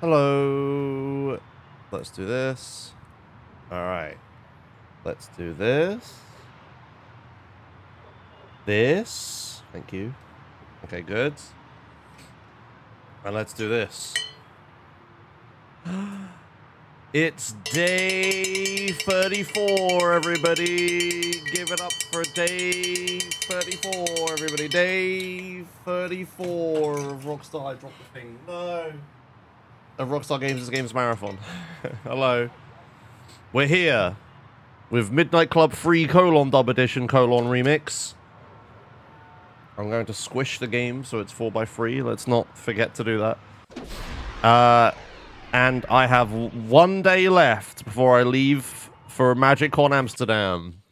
Hello. Let's do this. All right. Let's do this. This. Thank you. Okay, good. And let's do this. It's day 34, everybody. Give it up for day 34, everybody. Day 34 of Rockstar. I dropped the thing. No. Of Rockstar Games' Marathon. Hello. We're here with Midnight Club Free : Dub Edition : Remix. I'm going to squish the game so it's 4x3. Let's not forget to do that. And I have 1 day left before I leave for MagicCon Amsterdam.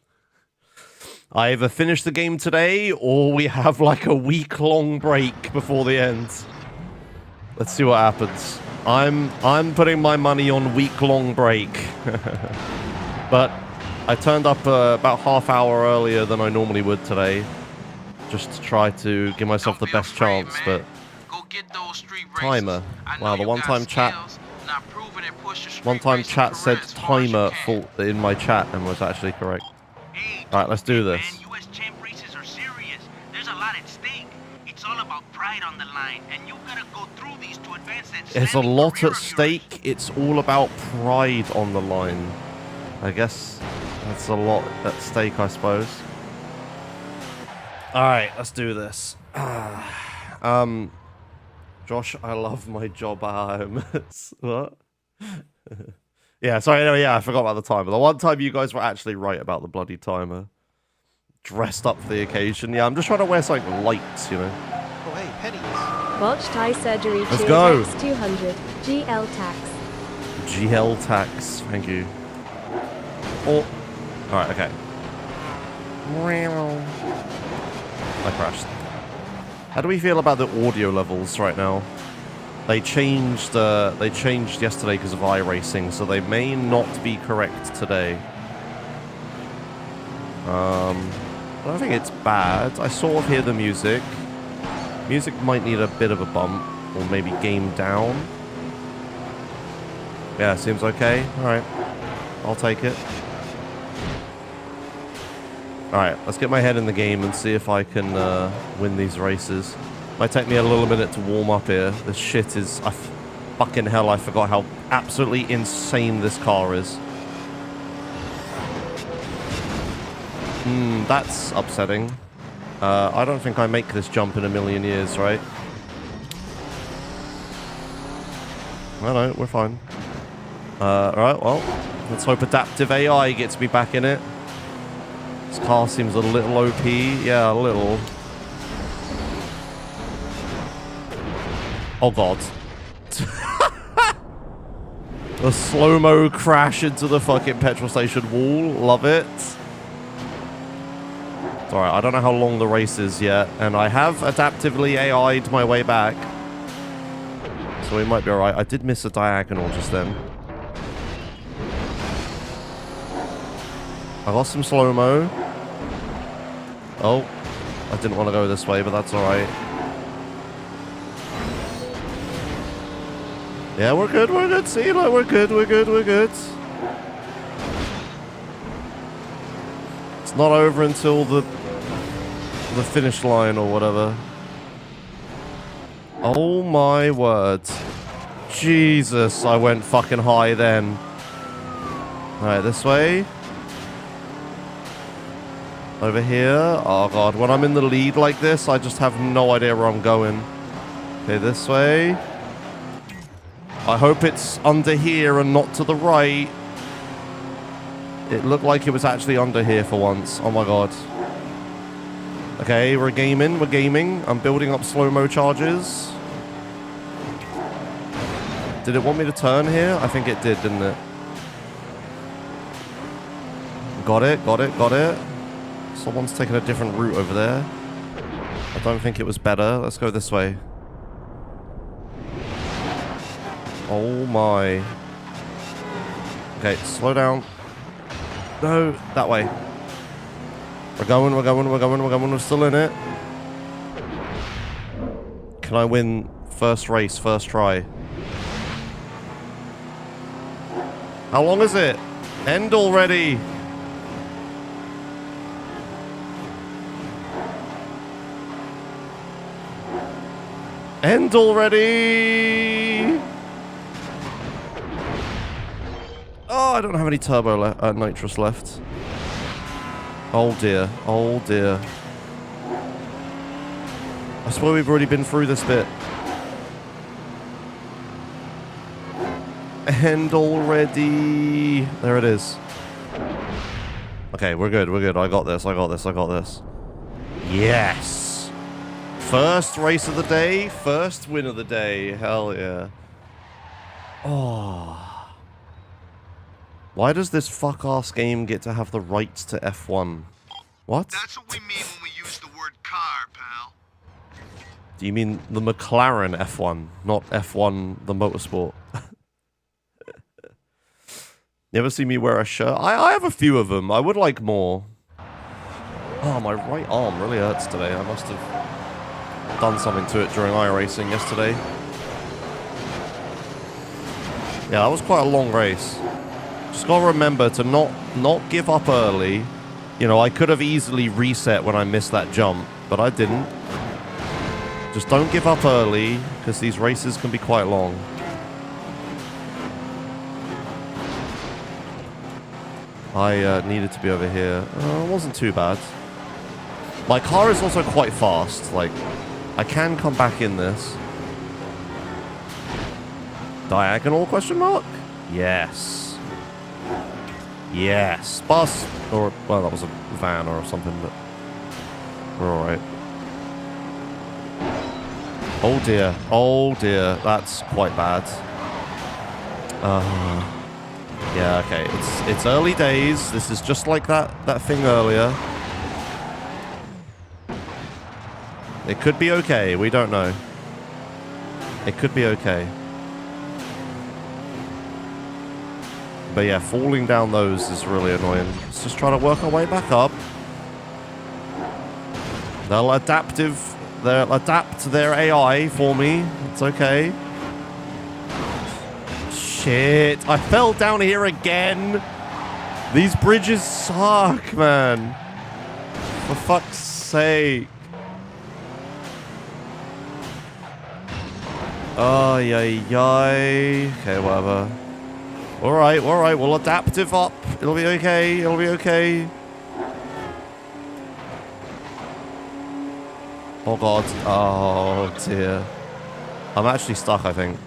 I either finish the game today or we have like a week-long break before the end. Let's see what happens. I'm putting my money on week-long break. But I turned up about half hour earlier than I normally would today, just to try to give myself the best chance. But timer. Wow, the one-time chat said timer fault in my chat and was actually correct. All right, let's do this. US champ races are serious. There's a lot at stake. It's all about pride on the line, and you gotta go through these to advance that. There's a lot at stake. It's all about pride on the line. I guess that's a lot at stake, I suppose. All right, let's do this. Josh, I love my job at home. What? Yeah, sorry, no, yeah, I forgot about the timer. The one time you guys were actually right about the bloody timer. Dressed up for the occasion. Yeah, I'm just trying to wear something light, you know. Oh, hey, pennies. Botched eye surgery. Let's go. 200. GL tax. GL tax. Thank you. Oh. Alright, okay. I crashed. How do we feel about the audio levels right now? They changed yesterday because of iRacing, so they may not be correct today. I don't think it's bad. I sort of hear the music. Music might need a bit of a bump, or maybe game down. Yeah, seems okay. Alright. I'll take it. Alright, let's get my head in the game and see if I can win these races. Might take me a little minute to warm up here. This shit is... fucking hell, I forgot how absolutely insane this car is. That's upsetting. I don't think I make this jump in a million years, right? No, we're fine. Alright, well, let's hope adaptive AI gets me back in it. This car seems a little OP. Yeah, a little. Oh, God. A slow-mo crash into the fucking petrol station wall. Love it. It's alright, I don't know how long the race is yet, and I have adaptively AI'd my way back. So we might be alright. I did miss a diagonal just then. I lost some slow-mo. Oh, I didn't want to go this way, but that's alright. Yeah, we're good, see, like, we're good. It's not over until the finish line or whatever. Oh my word. Jesus, I went fucking high then. Alright, this way. Over here. Oh god, when I'm in the lead like this, I just have no idea where I'm going. Okay, this way. I hope it's under here and not to the right. It looked like it was actually under here for once. Oh my god. Okay, we're gaming. I'm building up slow-mo charges. Did it want me to turn here? I think it did, didn't it? Got it. Someone's taking a different route over there. I don't think it was better. Let's go this way. Oh my. Okay, slow down. No, that way. We're going. We're still in it. Can I win first race, first try? How long is it? End already. End already. Oh, I don't have any turbo nitrous left. Oh dear. Oh dear. I swear we've already been through this bit. End already. There it is. Okay, we're good. We're good. I got this. I got this. I got this. Yes. First race of the day. First win of the day. Hell yeah. Oh. Why does this fuck-ass game get to have the rights to F1? What? That's what we mean when we use the word car, pal. Do you mean the McLaren F1, not F1 the motorsport? You ever see me wear a shirt? I have a few of them. I would like more. Oh, my right arm really hurts today. I must have done something to it during iRacing yesterday. Yeah, that was quite a long race. Just gotta remember to not give up early. You know, I could have easily reset when I missed that jump, but I didn't. Just don't give up early, because these races can be quite long. I needed to be over here. It wasn't too bad. My car is also quite fast. Like, I can come back in this. Diagonal question mark? Yes. Yes. Bus. Or, well, that was a van or something, but we're alright. Oh dear. Oh dear. That's quite bad. Yeah, okay. It's early days. This is just like that thing earlier. It could be okay. We don't know. It could be okay. But yeah, falling down those is really annoying. Let's just try to work our way back up. They'll adapt their AI for me. It's okay. Shit, I fell down here again. These bridges suck, man. For fuck's sake. Oh, yay. Okay, whatever. Alright, we'll adaptive up. It'll be okay, it'll be okay. Oh god. Oh dear. I'm actually stuck, I think.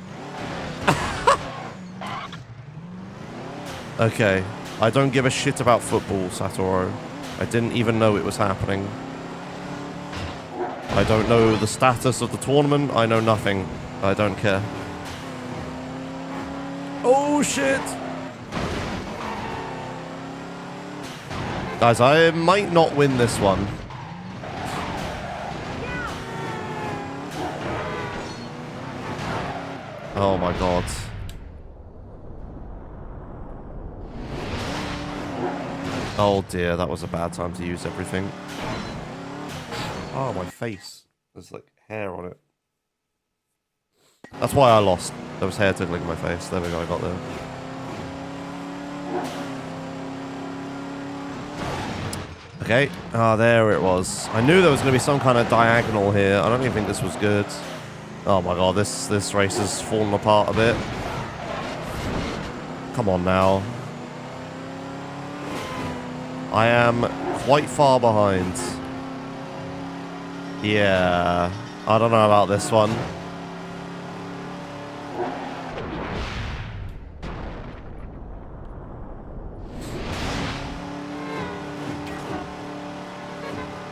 Okay. I don't give a shit about football, Satoru. I didn't even know it was happening. I don't know the status of the tournament. I know nothing. I don't care. Oh shit! Guys, I might not win this one. Oh my god. Oh dear, that was a bad time to use everything. Oh, my face. There's like hair on it. That's why I lost. There was hair tickling my face. There we go, I got there. Okay. Ah, there it was. I knew there was going to be some kind of diagonal here. I don't even think this was good. Oh my god, this race has fallen apart a bit. Come on now. I am quite far behind. Yeah. I don't know about this one.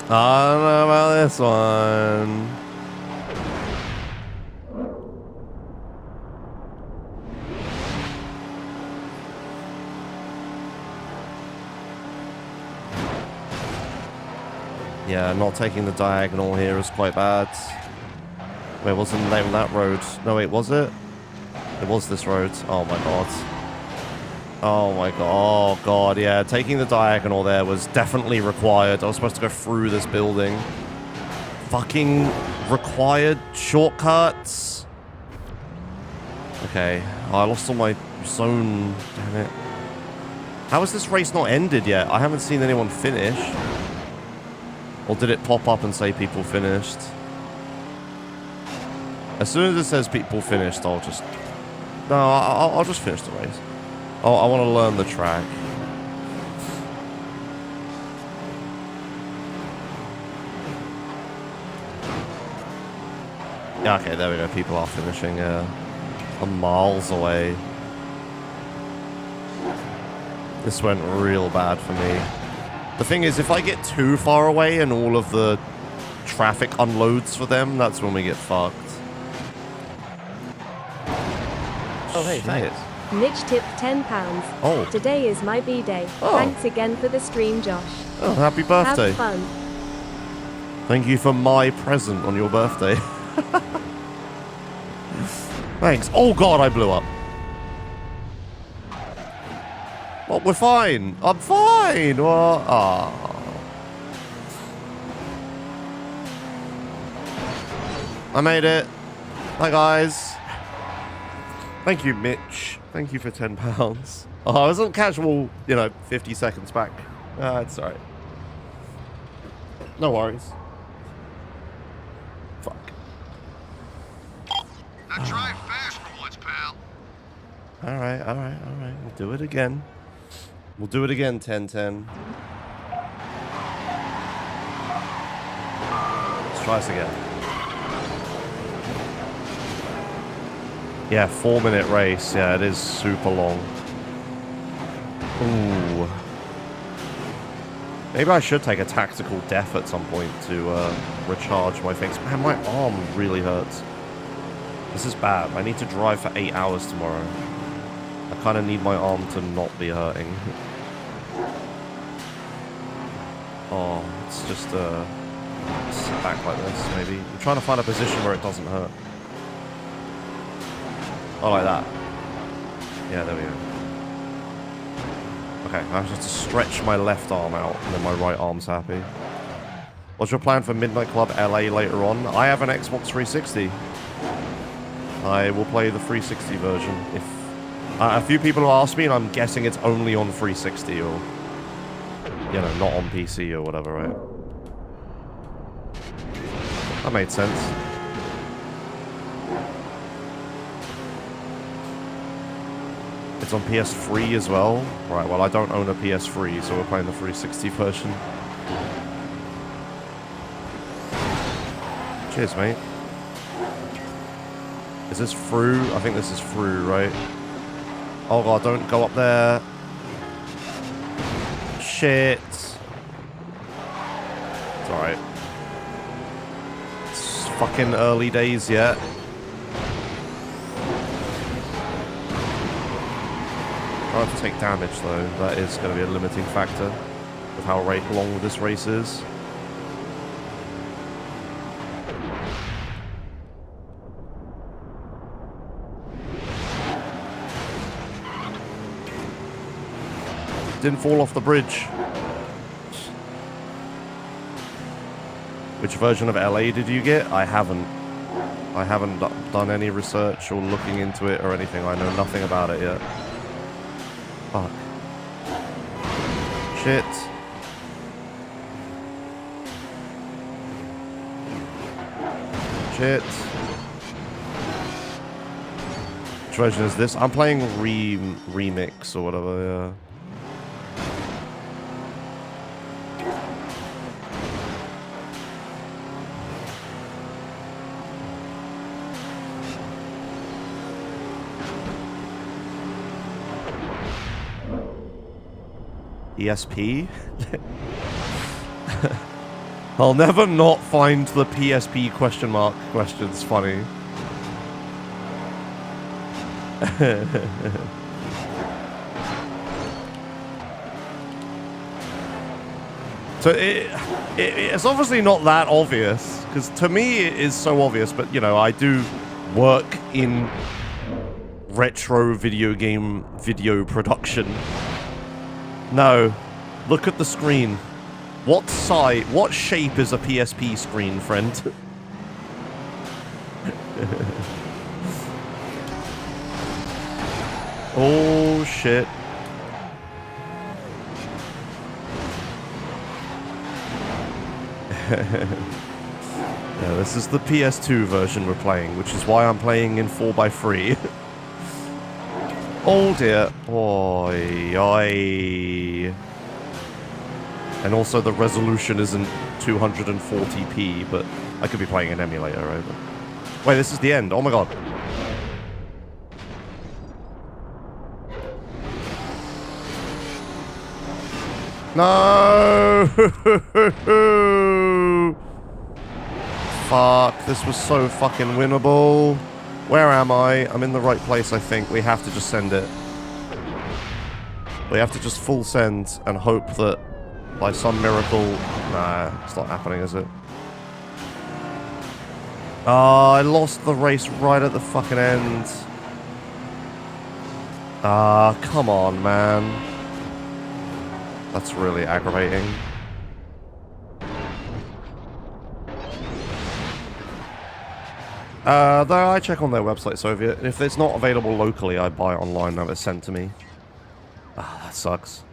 I don't know about this one. Yeah, not taking the diagonal here is quite bad. Wait, wasn't the name of that road? No, wait, was it? It was this road. Oh my god. Oh my god. Oh god, yeah. Taking the diagonal there was definitely required. I was supposed to go through this building. Fucking required shortcuts. Okay. Oh, I lost all my zone. Damn it. How has this race not ended yet? I haven't seen anyone finish. Or did it pop up and say people finished? As soon as it says people finished, I'll just... No, I'll just finish the race. Oh, I want to learn the track. Yeah, okay, there we go. People are finishing miles away. This went real bad for me. The thing is, if I get too far away and all of the traffic unloads for them, that's when we get fucked. Oh, hey, thanks. Mitch tipped £10. Oh. Today is my B-day. Oh. Thanks again for the stream, Josh. Oh, happy birthday. Have fun. Thank you for my present on your birthday. Thanks. Oh god, I blew up. Well, we're fine. I'm fine. Well, I made it. Hi, guys. Thank you, Mitch. Thank you for £10. Oh, I was on casual, 50 seconds back. It's alright. No worries. Fuck. Now drive fast for once, pal. Alright. We'll do it again. We'll do it again, 10-10. Let's try this again. Yeah, 4-minute race. Yeah, it is super long. Ooh. Maybe I should take a tactical death at some point to recharge my things. Man, my arm really hurts. This is bad. I need to drive for 8 hours tomorrow. I kind of need my arm to not be hurting. Oh, it's just sit back like this, maybe. I'm trying to find a position where it doesn't hurt. Oh, like that. Yeah, there we go. Okay, I have to stretch my left arm out, and then my right arm's happy. What's your plan for Midnight Club LA later on? I have an Xbox 360. I will play the 360 version. If a few people have asked me, and I'm guessing it's only on 360 or, not on PC or whatever, right? That made sense. It's on PS3 as well. Right, well, I don't own a PS3, so we're playing the 360 version. Cheers, mate. Is this through? I think this is through, right? Oh god, don't go up there. Shit. It's alright. It's fucking early days yet. I have to take damage though. That is going to be a limiting factor of how long this race is. Didn't fall off the bridge. Which version of LA did you get? I haven't done any research or looking into it or anything. I know nothing about it yet. Fuck. Shit. Shit. Which version is this? I'm playing remix or whatever, yeah. PSP? I'll never not find the PSP question mark questions funny. So it's obviously not that obvious, because to me it is so obvious, but I do work in retro video game video production. No. Look at the screen. What shape is a PSP screen, friend? Oh, shit. Yeah, this is the PS2 version we're playing, which is why I'm playing in 4x3. Oh dear. Oi, oi. And also the resolution isn't 240p, but I could be playing an emulator, right? Wait, this is the end. Oh my god. No! Fuck, this was so fucking winnable. Where am I? I'm in the right place, I think. We have to just send it. We have to just full send and hope that by some miracle... Nah, it's not happening, is it? Oh, I lost the race right at the fucking end. Ah, come on, man. That's really aggravating. Though I check on their website, Soviet. If it's not available locally, I buy it online and have it sent to me. Ah, that sucks.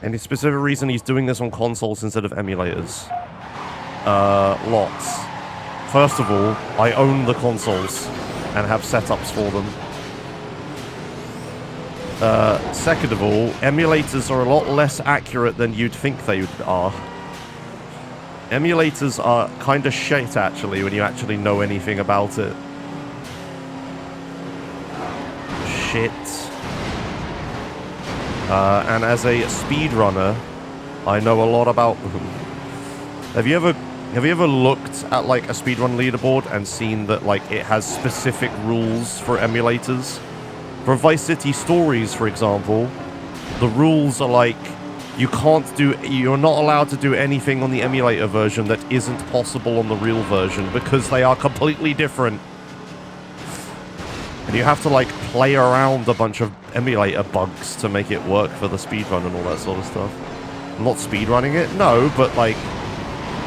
Any specific reason he's doing this on consoles instead of emulators? Lots. First of all, I own the consoles and have setups for them. Second of all, emulators are a lot less accurate than you'd think they are. Emulators are kind of shit, actually, when you actually know anything about it. Shit. And as a speedrunner, I know a lot about them. Have you ever looked at, like, a speedrun leaderboard and seen that, like, it has specific rules for emulators? For Vice City Stories, for example, the rules are like, you're not allowed to do anything on the emulator version that isn't possible on the real version because they are completely different. And you have to, like, play around a bunch of emulator bugs to make it work for the speedrun and all that sort of stuff. I'm not speedrunning it, no, but, like,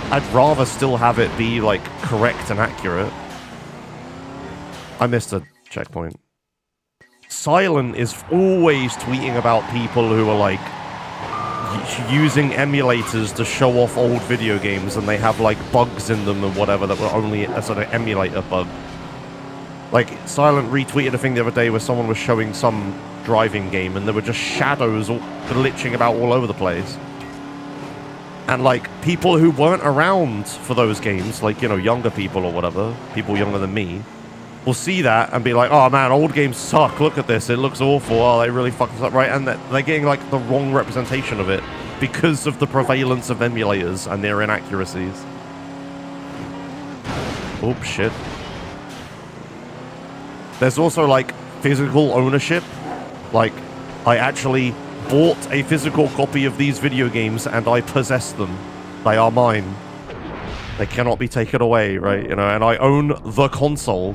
I'd rather still have it be, like, correct and accurate. I missed a checkpoint. Silent is always tweeting about people who are, like, using emulators to show off old video games and they have, like, bugs in them and whatever that were only a sort of emulator bug. Like, Silent retweeted a thing the other day where someone was showing some driving game and there were just shadows all glitching about all over the place. And, like, people who weren't around for those games, like, you know, younger people or whatever, people younger than me, will see that and be like, oh man, old games suck, look at this, it looks awful, oh, they really fucked us up, right? And they're getting, like, the wrong representation of it because of the prevalence of emulators and their inaccuracies. Oh, shit. There's also, like, physical ownership. Like, I actually bought a physical copy of these video games and I possess them. They are mine. They cannot be taken away, right? You know, and I own the console.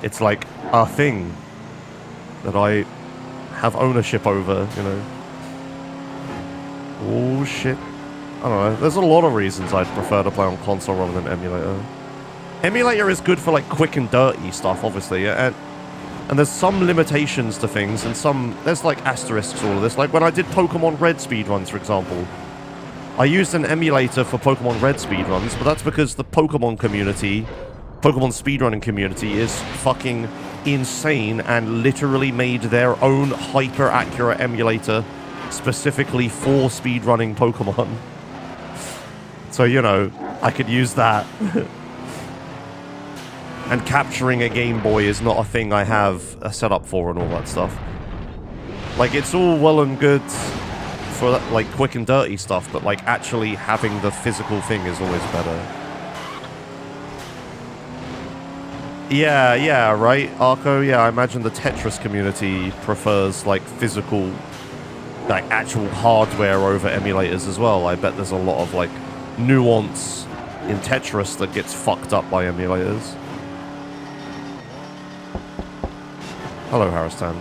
It's like a thing that I have ownership over, you know. Oh, shit. I don't know. There's a lot of reasons I'd prefer to play on console rather than emulator. Emulator is good for, like, quick and dirty stuff, obviously, and there's some limitations to things, and there's, like, asterisks all of this. Like, when I did Pokemon Red speedruns, for example, I used an emulator for Pokemon Red speedruns, but that's because the Pokemon speedrunning community is fucking insane and literally made their own hyper-accurate emulator specifically for speedrunning Pokemon. So, you know, I could use that. And capturing a Game Boy is not a thing I have a setup for and all that stuff. Like, it's all well and good for, like, quick and dirty stuff, but, like, actually having the physical thing is always better. Yeah, right, Arco? Yeah, I imagine the Tetris community prefers, like, physical, like, actual hardware over emulators as well. I bet there's a lot of, like, nuance in Tetris that gets fucked up by emulators. Hello, Harristan.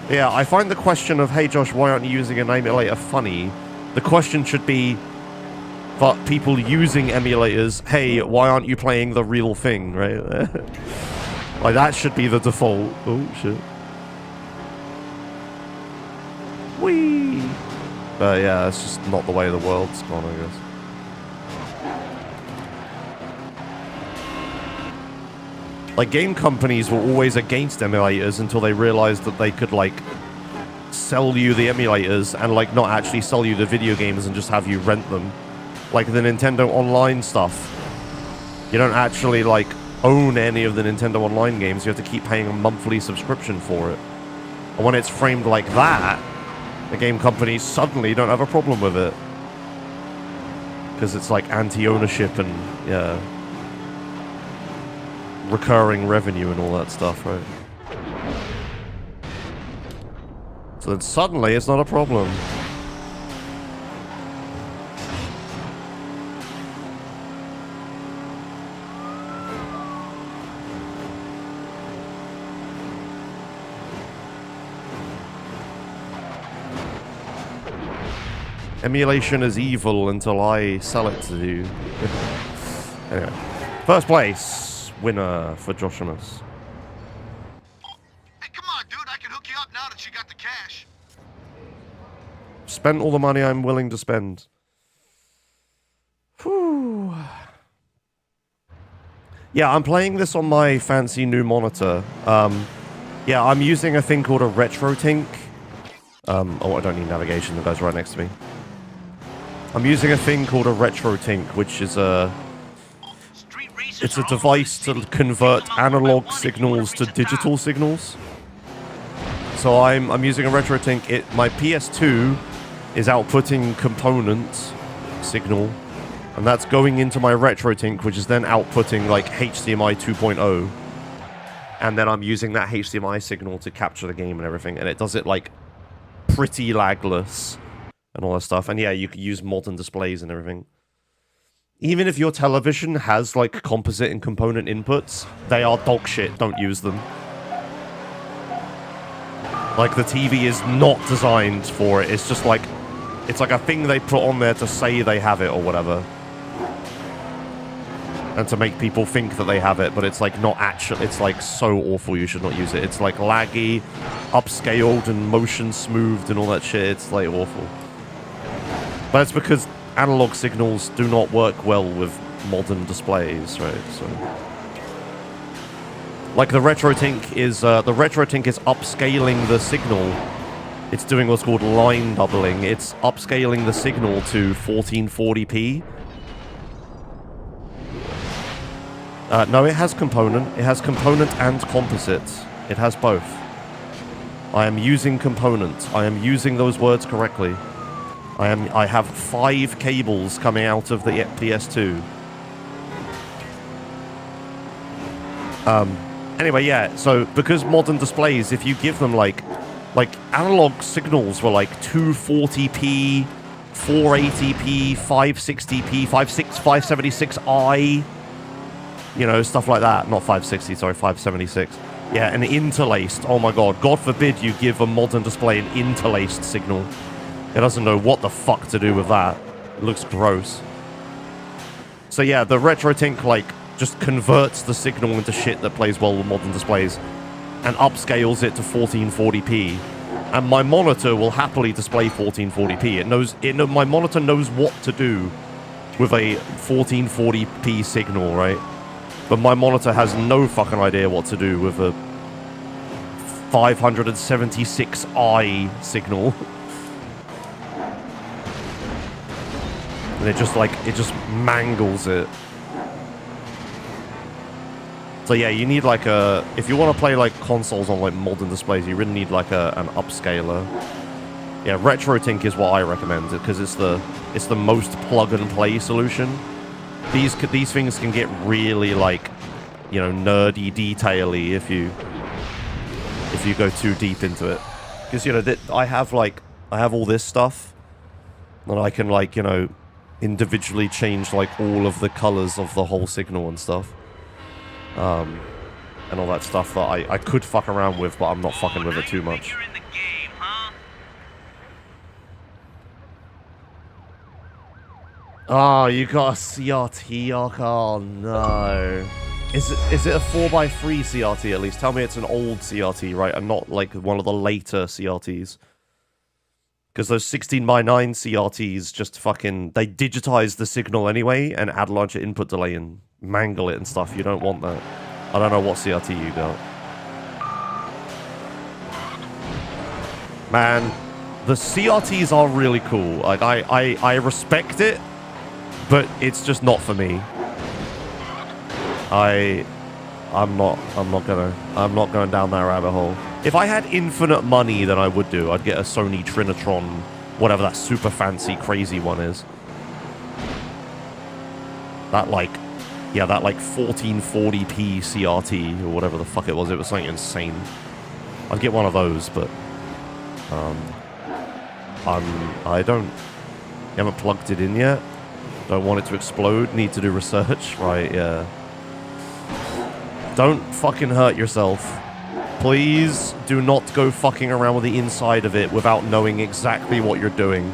Yeah, I find the question of, hey Josh, why aren't you using an emulator funny? The question should be, but people using emulators, hey, why aren't you playing the real thing, right? Like, that should be the default. Oh, shit. Whee! But yeah, it's just not the way the world's gone, I guess. Like, game companies were always against emulators until they realized that they could, like, sell you the emulators and, like, not actually sell you the video games and just have you rent them. Like, the Nintendo Online stuff. You don't actually, like, own any of the Nintendo Online games. You have to keep paying a monthly subscription for it. And when it's framed like that, the game companies suddenly don't have a problem with it. Because it's, like, anti-ownership and, yeah... recurring revenue and all that stuff, right? So then suddenly it's not a problem. Emulation is evil until I sell it to you. Anyway, first place. Winner for Joshimus. Hey, come on, dude. I can hook you up now that you got the cash. Spent all the money I'm willing to spend. Whew. Yeah, I'm playing this on my fancy new monitor. Yeah, I'm using a thing called a RetroTink. Oh, I don't need navigation. That goes right next to me. I'm using a thing called a RetroTink, which is a... It's a device to convert analog signals to digital signals. So I'm using a RetroTink. My PS2 is outputting component signal, and that's going into my RetroTink, which is then outputting like HDMI 2.0. And then I'm using that HDMI signal to capture the game and everything, and it does it like pretty lagless and all that stuff. And yeah, you can use modern displays and everything. Even if your television has, like, composite and component inputs, they are dog shit. Don't use them. Like, the TV is not designed for it. It's just, like... It's like a thing they put on there to say they have it or whatever. And to make people think that they have it, but it's, like, not actually... It's, like, so awful you should not use it. It's, like, laggy, upscaled, and motion smoothed and all that shit. It's, like, awful. But it's because... analog signals do not work well with modern displays, right? So, like the RetroTink is upscaling the signal. It's doing what's called line doubling. It's upscaling the signal to 1440p. No, it has component. It has component and composite. It has both. I am using component. I am using those words correctly. I have 5 cables coming out of the PS2. Anyway, yeah, so because modern displays, if you give them like analog signals were like 240p, 480p, 560p, 576i, you know, stuff like that. Not 560, sorry, 576. Yeah, and interlaced. Oh my god, God forbid you give a modern display an interlaced signal. It doesn't know what the fuck to do with that. It looks gross. So yeah, the RetroTink, like, just converts the signal into shit that plays well with modern displays and upscales it to 1440p. And my monitor will happily display 1440p. My monitor knows what to do with a 1440p signal, right? But my monitor has no fucking idea what to do with a 576i signal. And it just mangles it. So yeah, you need like if you want to play like consoles on like modern displays, you really need like an upscaler. Yeah, RetroTink is what I recommend because it's the most plug and play solution. These things can get really like, you know, nerdy, detaily if you go too deep into it. Because you know I have all this stuff, and I can like, you know, individually change like all of the colors of the whole signal and stuff, and all that stuff that I could fuck around with, but I'm not fucking with it too much. Oh, you got a CRT arc. Oh no. Is it a 4x3 CRT at least? Tell me it's an old CRT, right? And not like one of the later CRTs. Because those 16x9 CRTs just fucking... They digitize the signal anyway and add larger input delay and mangle it and stuff. You don't want that. I don't know what CRT you got. Man, the CRTs are really cool. Like, I respect it, but it's just not for me. I'm not going down that rabbit hole. If I had infinite money, then I would do. I'd get a Sony Trinitron, whatever that super fancy, crazy one is. That like 1440p CRT or whatever the fuck it was. It was something insane. I'd get one of those, but I don't. You haven't plugged it in yet. Don't want it to explode. Need to do research, right? Yeah. Don't fucking hurt yourself. Please do not go fucking around with the inside of it without knowing exactly what you're doing.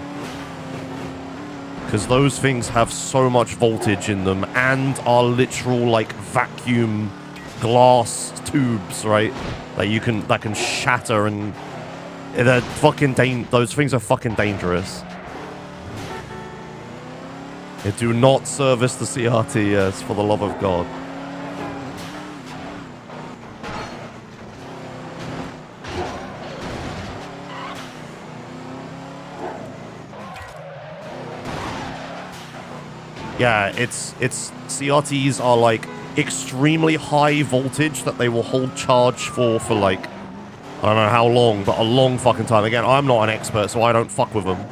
Because those things have so much voltage in them and are literal, like, vacuum glass tubes, right? That can shatter and... They're fucking those things are fucking dangerous. Yeah, do not service the CRT, yes, for the love of God. Yeah, it's CRTs are like extremely high voltage that they will hold charge for like, I don't know how long, but a long fucking time. Again, I'm not an expert, so I don't fuck with them.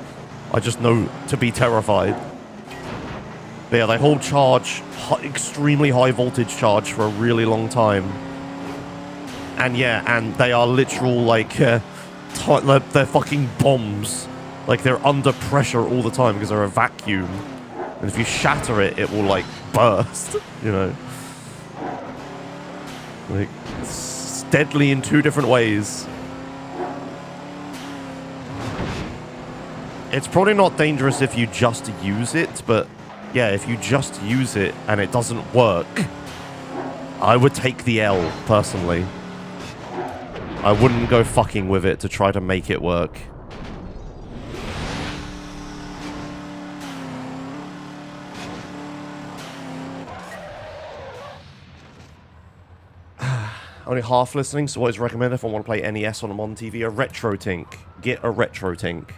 I just know to be terrified. But yeah, they hold charge, extremely high voltage charge for a really long time. And yeah, and they are literal like, they're fucking bombs. Like they're under pressure all the time because they're a vacuum. And if you shatter it, it will, like, burst, you know? Like, it's deadly in two different ways. It's probably not dangerous if you just use it, but, yeah, if you just use it and it doesn't work, I would take the L, personally. I wouldn't go fucking with it to try to make it work. Only half listening, so what is recommended if I want to play NES on a modern TV? A retro tink. Get a retro tink.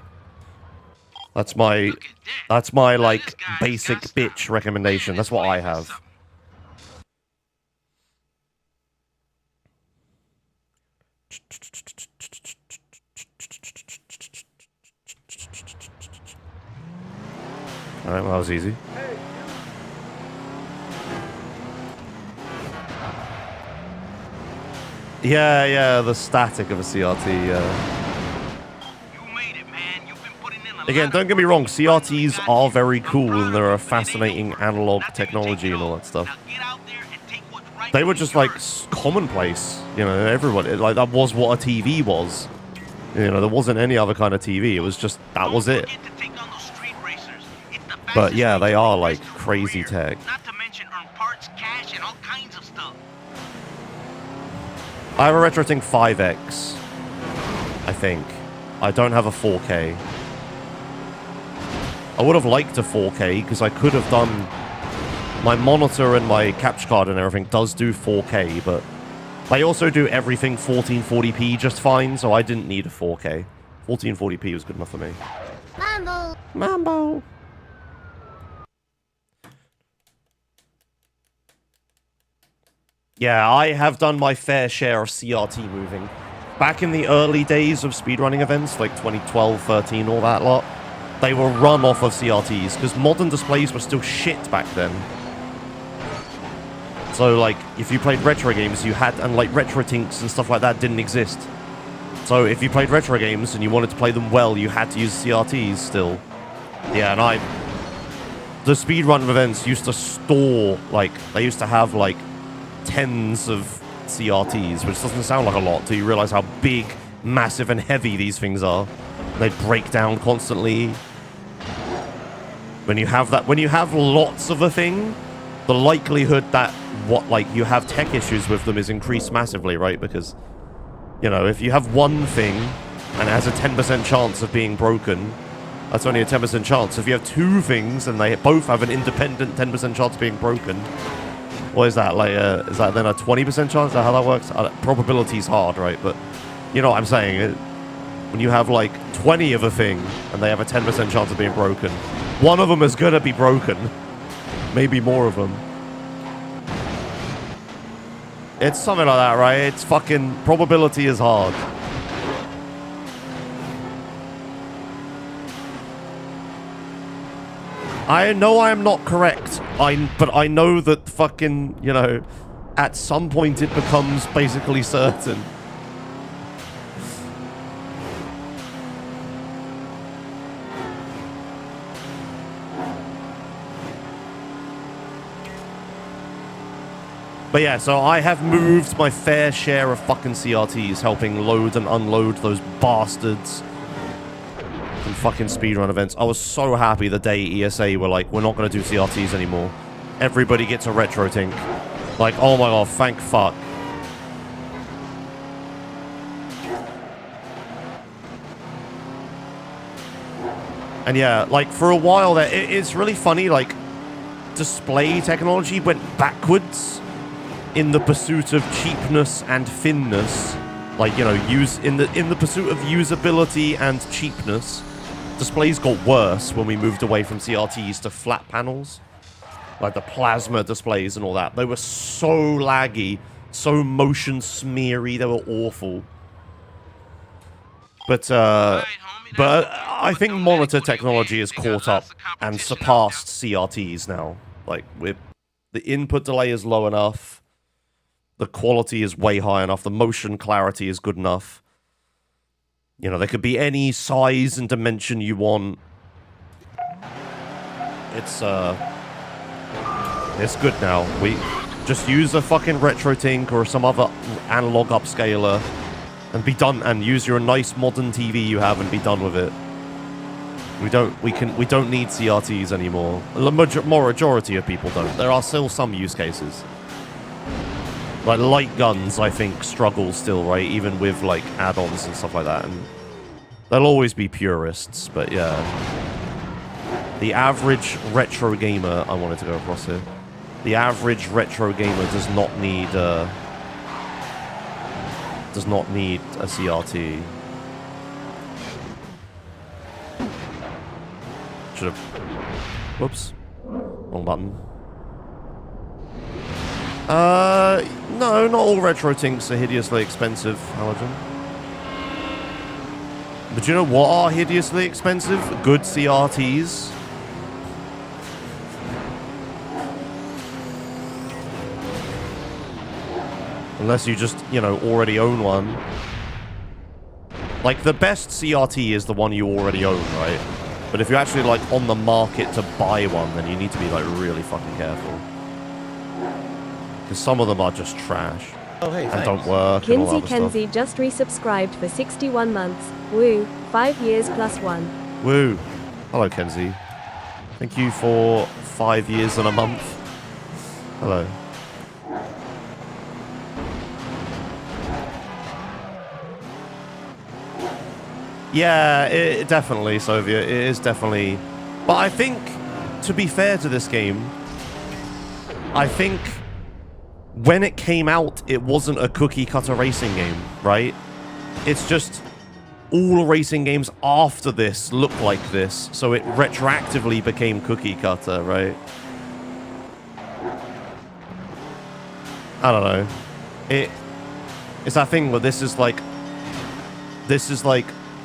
That's my like basic bitch recommendation. That's what I have. Alright, well, that was easy. Yeah, the static of a CRT, You made it, man. You've been putting in a Again, lot don't of get me work. wrong, CRTs are very I'm cool proud and of they're you, a but it ain't fascinating over. analog Not till you technology take it and all all. that stuff. Now get out there and take what's They were rightfully just like yours. commonplace, you know, everyone, like that was what a TV was. You know, there wasn't any other kind of TV, it was just, that was it. Don't forget to take on those street racers. It's the But fastest yeah, way they to are progress like your crazy career. tech. Not to mention earn parts, cash, and all kinds of stuff. I have a RetroTink 5X, I think. I don't have a 4K. I would have liked a 4K because I could have done... My monitor and my capture card and everything does do 4K, but they also do everything 1440p just fine, so I didn't need a 4K. 1440p was good enough for me. Mambo! Mambo! Yeah, I have done my fair share of CRT moving. Back in the early days of speedrunning events, like 2012, 13, all that lot, they were run off of CRTs, because modern displays were still shit back then. So, like, if you played retro games, you had, and like retro tinks and stuff like that didn't exist. So if you played retro games and you wanted to play them well, you had to use CRTs still. Yeah, and the speedrun events used to store, like, they used to have, like, tens of CRTs, which doesn't sound like a lot until you realize how big, massive, and heavy these things are. They break down constantly. When you have lots of a thing, the likelihood that you have tech issues with them is increased massively, right? Because, you know, if you have one thing and it has a 10% chance of being broken, that's only a 10% chance. If you have two things and they both have an independent 10% chance of being broken, what is that? Like, is that then a 20% chance? Is that how that works? Probability is hard, right? But you know what I'm saying? When you have like 20 of a thing and they have a 10% chance of being broken, one of them is gonna be broken. Maybe more of them. It's something like that, right? It's fucking probability is hard. I know I am not correct, but I know that fucking, you know, at some point it becomes basically certain. But yeah, so I have moved my fair share of fucking CRTs, helping load and unload those bastards from fucking speedrun events. I was so happy the day ESA were like, we're not going to do CRTs anymore. Everybody gets a retro tink. Like, oh my god, thank fuck. And yeah, like, for a while there, it's really funny, like, display technology went backwards in the pursuit of cheapness and thinness. Like, you know, in the pursuit of usability and cheapness, displays got worse when we moved away from CRTs to flat panels. Like the plasma displays and all that. They were so laggy, so motion smeary, they were awful. But I think monitor technology has caught up and surpassed CRTs now. Like, with the input delay is low enough. The quality is way high enough. The motion clarity is good enough. You know, there could be any size and dimension you want. It's good now. We just use a fucking RetroTink or some other analog upscaler and be done, and use your nice modern TV you have and be done with it. We don't need CRTs anymore. The majority of people don't. There are still some use cases. Like, light guns, I think, struggle still, right? Even with, like, add-ons and stuff like that. And there'll always be purists, but yeah. The average retro gamer... I wanted to go across here. The average retro gamer does not need a CRT. Should have... Whoops. Wrong button. No, not all retro tinks are hideously expensive, Halogen. But you know what are hideously expensive? Good CRTs. Unless you just, you know, already own one. Like, the best CRT is the one you already own, right? But if you're actually, like, on the market to buy one, then you need to be, like, really fucking careful. Because some of them are just trash. Oh, hey, and don't work. Kinsey and all that Kenzie just resubscribed for 61 months. Woo. 5 years plus 1. Woo. Hello, Kenzie. Thank you for 5 years and a month. Hello. Yeah, it definitely, Soviet. It is definitely... But I think, to be fair to this game, I think when it came out, it wasn't a cookie-cutter racing game, right? It's just all racing games after this look like this, so it retroactively became cookie-cutter, right? I don't know. It's that thing where this is like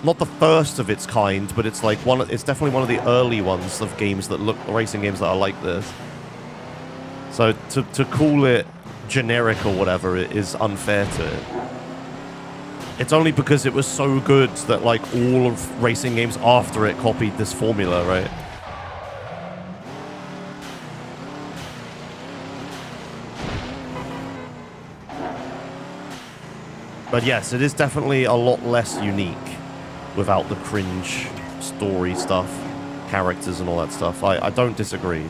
not the first of its kind, but it's like it's definitely one of the early ones of games that look, racing games that are like this. So to call it generic or whatever is unfair to it. It's only because it was so good that like all of racing games after it copied this formula, right? But yes, it is definitely a lot less unique without the cringe story stuff. characters and all that stuff. I don't disagree.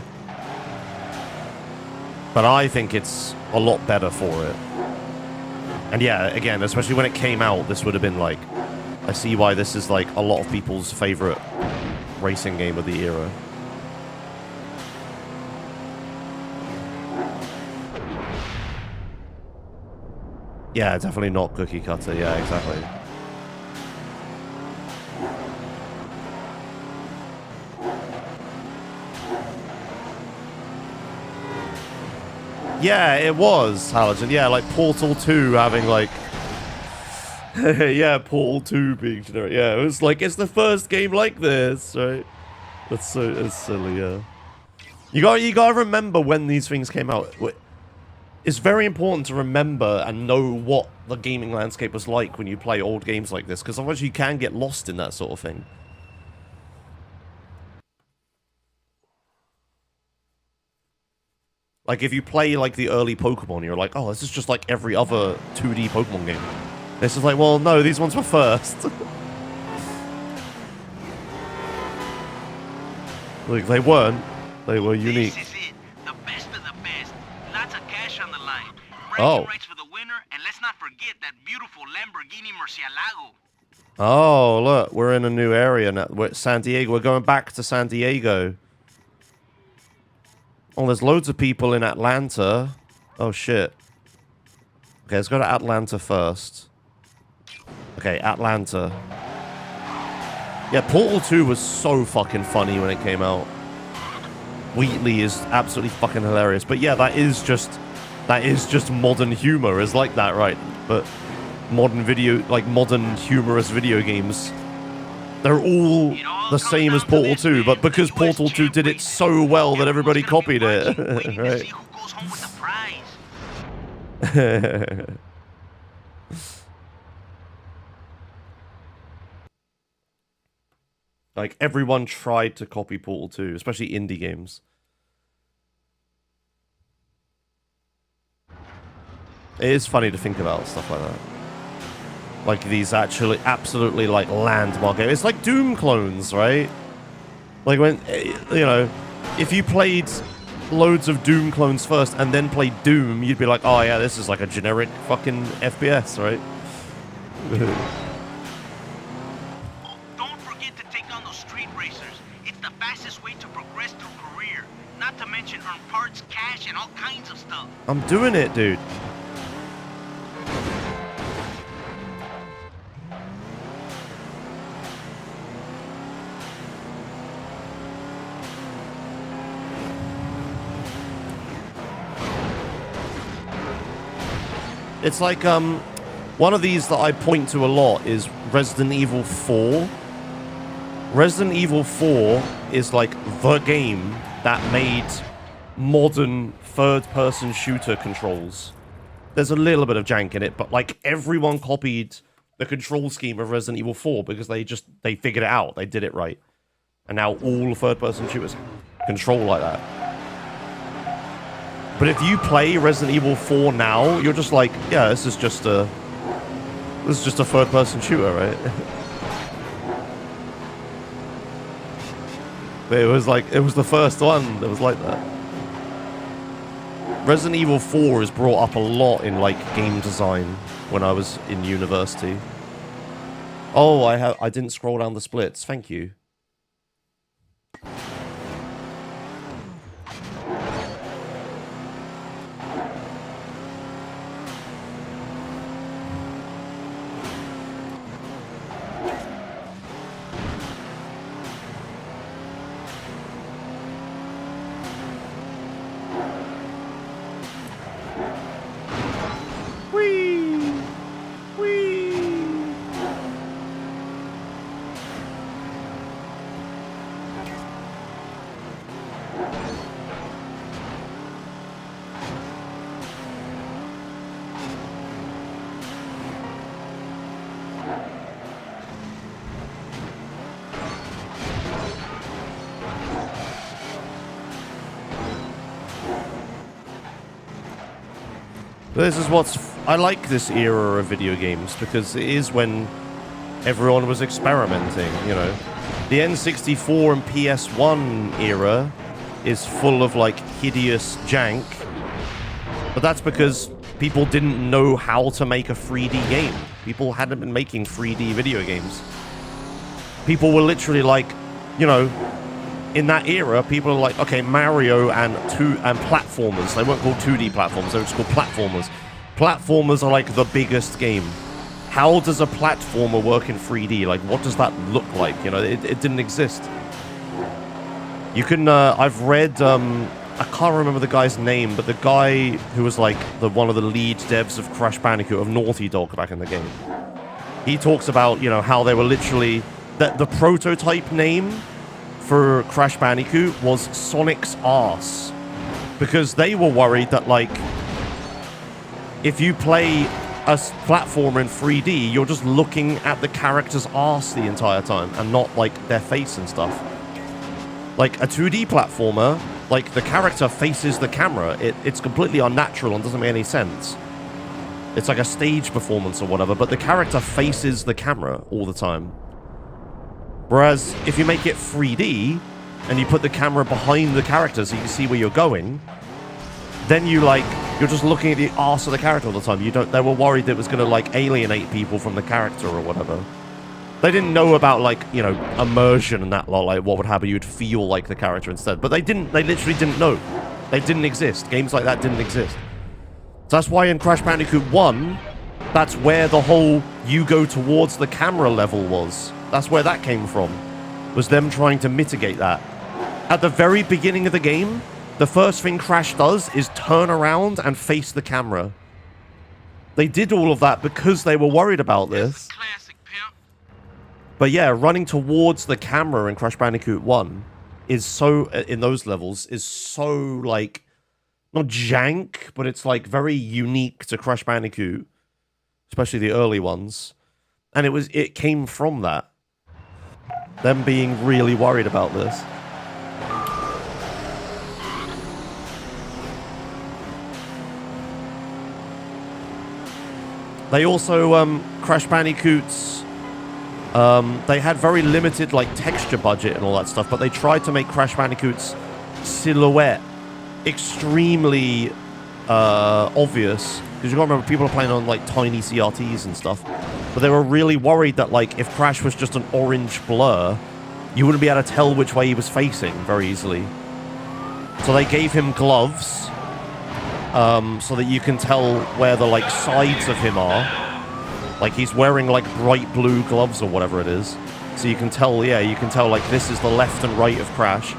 But I think it's a lot better for it. And yeah, again, especially when it came out, this would have been like... I see why this is like a lot of people's favorite racing game of the era. Yeah, definitely not cookie cutter. Yeah, exactly. Yeah, it was, Halogen. Yeah, like Portal 2 having like... yeah, Portal 2 being generic. Yeah, it was like, it's the first game like this, right? That's silly, yeah. You gotta remember when these things came out. It's very important to remember and know what the gaming landscape was like when you play old games like this, because otherwise you can get lost in that sort of thing. Like, if you play, like, the early Pokemon, you're like, oh, this is just like every other 2D Pokemon game. This is like, well, no, these ones were first. Like, they weren't. They were unique. This is it. The best of the best. Lots of cash on the line. Oh. Bragging rights for the winner, and let's not forget that beautiful Lamborghini Murcielago. Oh, look, we're in a new area now. We're at San Diego. We're going back to San Diego. Oh, there's loads of people in Atlanta. Oh, shit. Okay, let's go to Atlanta first. Okay, Atlanta. Yeah, Portal 2 was so fucking funny when it came out. Wheatley is absolutely fucking hilarious. But yeah, that is just modern humor. Is like that, right? But modern humorous video games, they're all the same as Portal 2, but because Portal 2 did it so well that everybody copied it. Right? Like, everyone tried to copy Portal 2, especially indie games. It is funny to think about stuff like that. Like, these actually, absolutely, like, landmark games. It's like Doom clones, right? Like, when, you know, if you played loads of Doom clones first and then played Doom, you'd be like, oh, yeah, this is like a generic fucking FPS, right? Don't forget to take on those street racers. It's the fastest way to progress through career. Not to mention earn parts, cash, and all kinds of stuff. I'm doing it, dude. It's like, one of these that I point to a lot is Resident Evil 4. Resident Evil 4 is like the game that made modern third-person shooter controls. There's a little bit of jank in it, but like everyone copied the control scheme of Resident Evil 4 because they figured it out. They did it right. And now all third-person shooters control like that. But if you play Resident Evil 4 now, you're just like, yeah, this is just a third-person shooter, right? But it was the first one that was like that. Resident Evil 4 is brought up a lot in like game design when I was in university. Oh, I didn't scroll down the splits. Thank you. This is I like this era of video games because it is when everyone was experimenting, you know. The N64 and PS1 era is full of like hideous jank, but that's because people didn't know how to make a 3D game. People hadn't been making 3D video games. People were literally like, you know, in that era, people are like, okay, Mario and platformers. They weren't called 2D platformers, they were just called platformers. Platformers are like the biggest game. How does a platformer work in 3D? Like, what does that look like? You know, it didn't exist. You can, I've read, I can't remember the guy's name, but the guy who was like one of the lead devs of Crash Bandicoot, of Naughty Dog back in the game. He talks about, you know, how they were literally, the prototype name for Crash Bandicoot was Sonic's Arse. Because they were worried that, like, if you play a platformer in 3D, you're just looking at the character's arse the entire time and not, like, their face and stuff. Like, a 2D platformer, like, the character faces the camera. It's completely unnatural and doesn't make any sense. It's like a stage performance or whatever, but the character faces the camera all the time. Whereas, if you make it 3D, and you put the camera behind the character so you can see where you're going, then you're just looking at the arse of the character all the time. They were worried that it was going to, like, alienate people from the character or whatever. They didn't know about, like, you know, immersion and that lot, like, what would happen, you'd feel like the character instead. But they literally didn't know. They didn't exist. Games like that didn't exist. So that's why in Crash Bandicoot 1, that's where the whole you go towards the camera level was. That's where that came from, was them trying to mitigate that. At the very beginning of the game, the first thing Crash does is turn around and face the camera. They did all of that because they were worried about this. Classic, pimp. But yeah, running towards the camera in Crash Bandicoot 1 is so, in those levels, is so, like, not jank, but it's, like, very unique to Crash Bandicoot, especially the early ones. And it came from that. Them being really worried about this. They also, Crash Bandicoots, they had very limited, like, texture budget and all that stuff, but they tried to make Crash Bandicoot's silhouette extremely obvious. Because you gotta remember, people are playing on, like, tiny CRTs and stuff. But they were really worried that, like, if Crash was just an orange blur, you wouldn't be able to tell which way he was facing very easily. So they gave him gloves, so that you can tell where the, like, sides of him are. Like, he's wearing, like, bright blue gloves or whatever it is. So you can tell, yeah, you can tell, like, this is the left and right of Crash.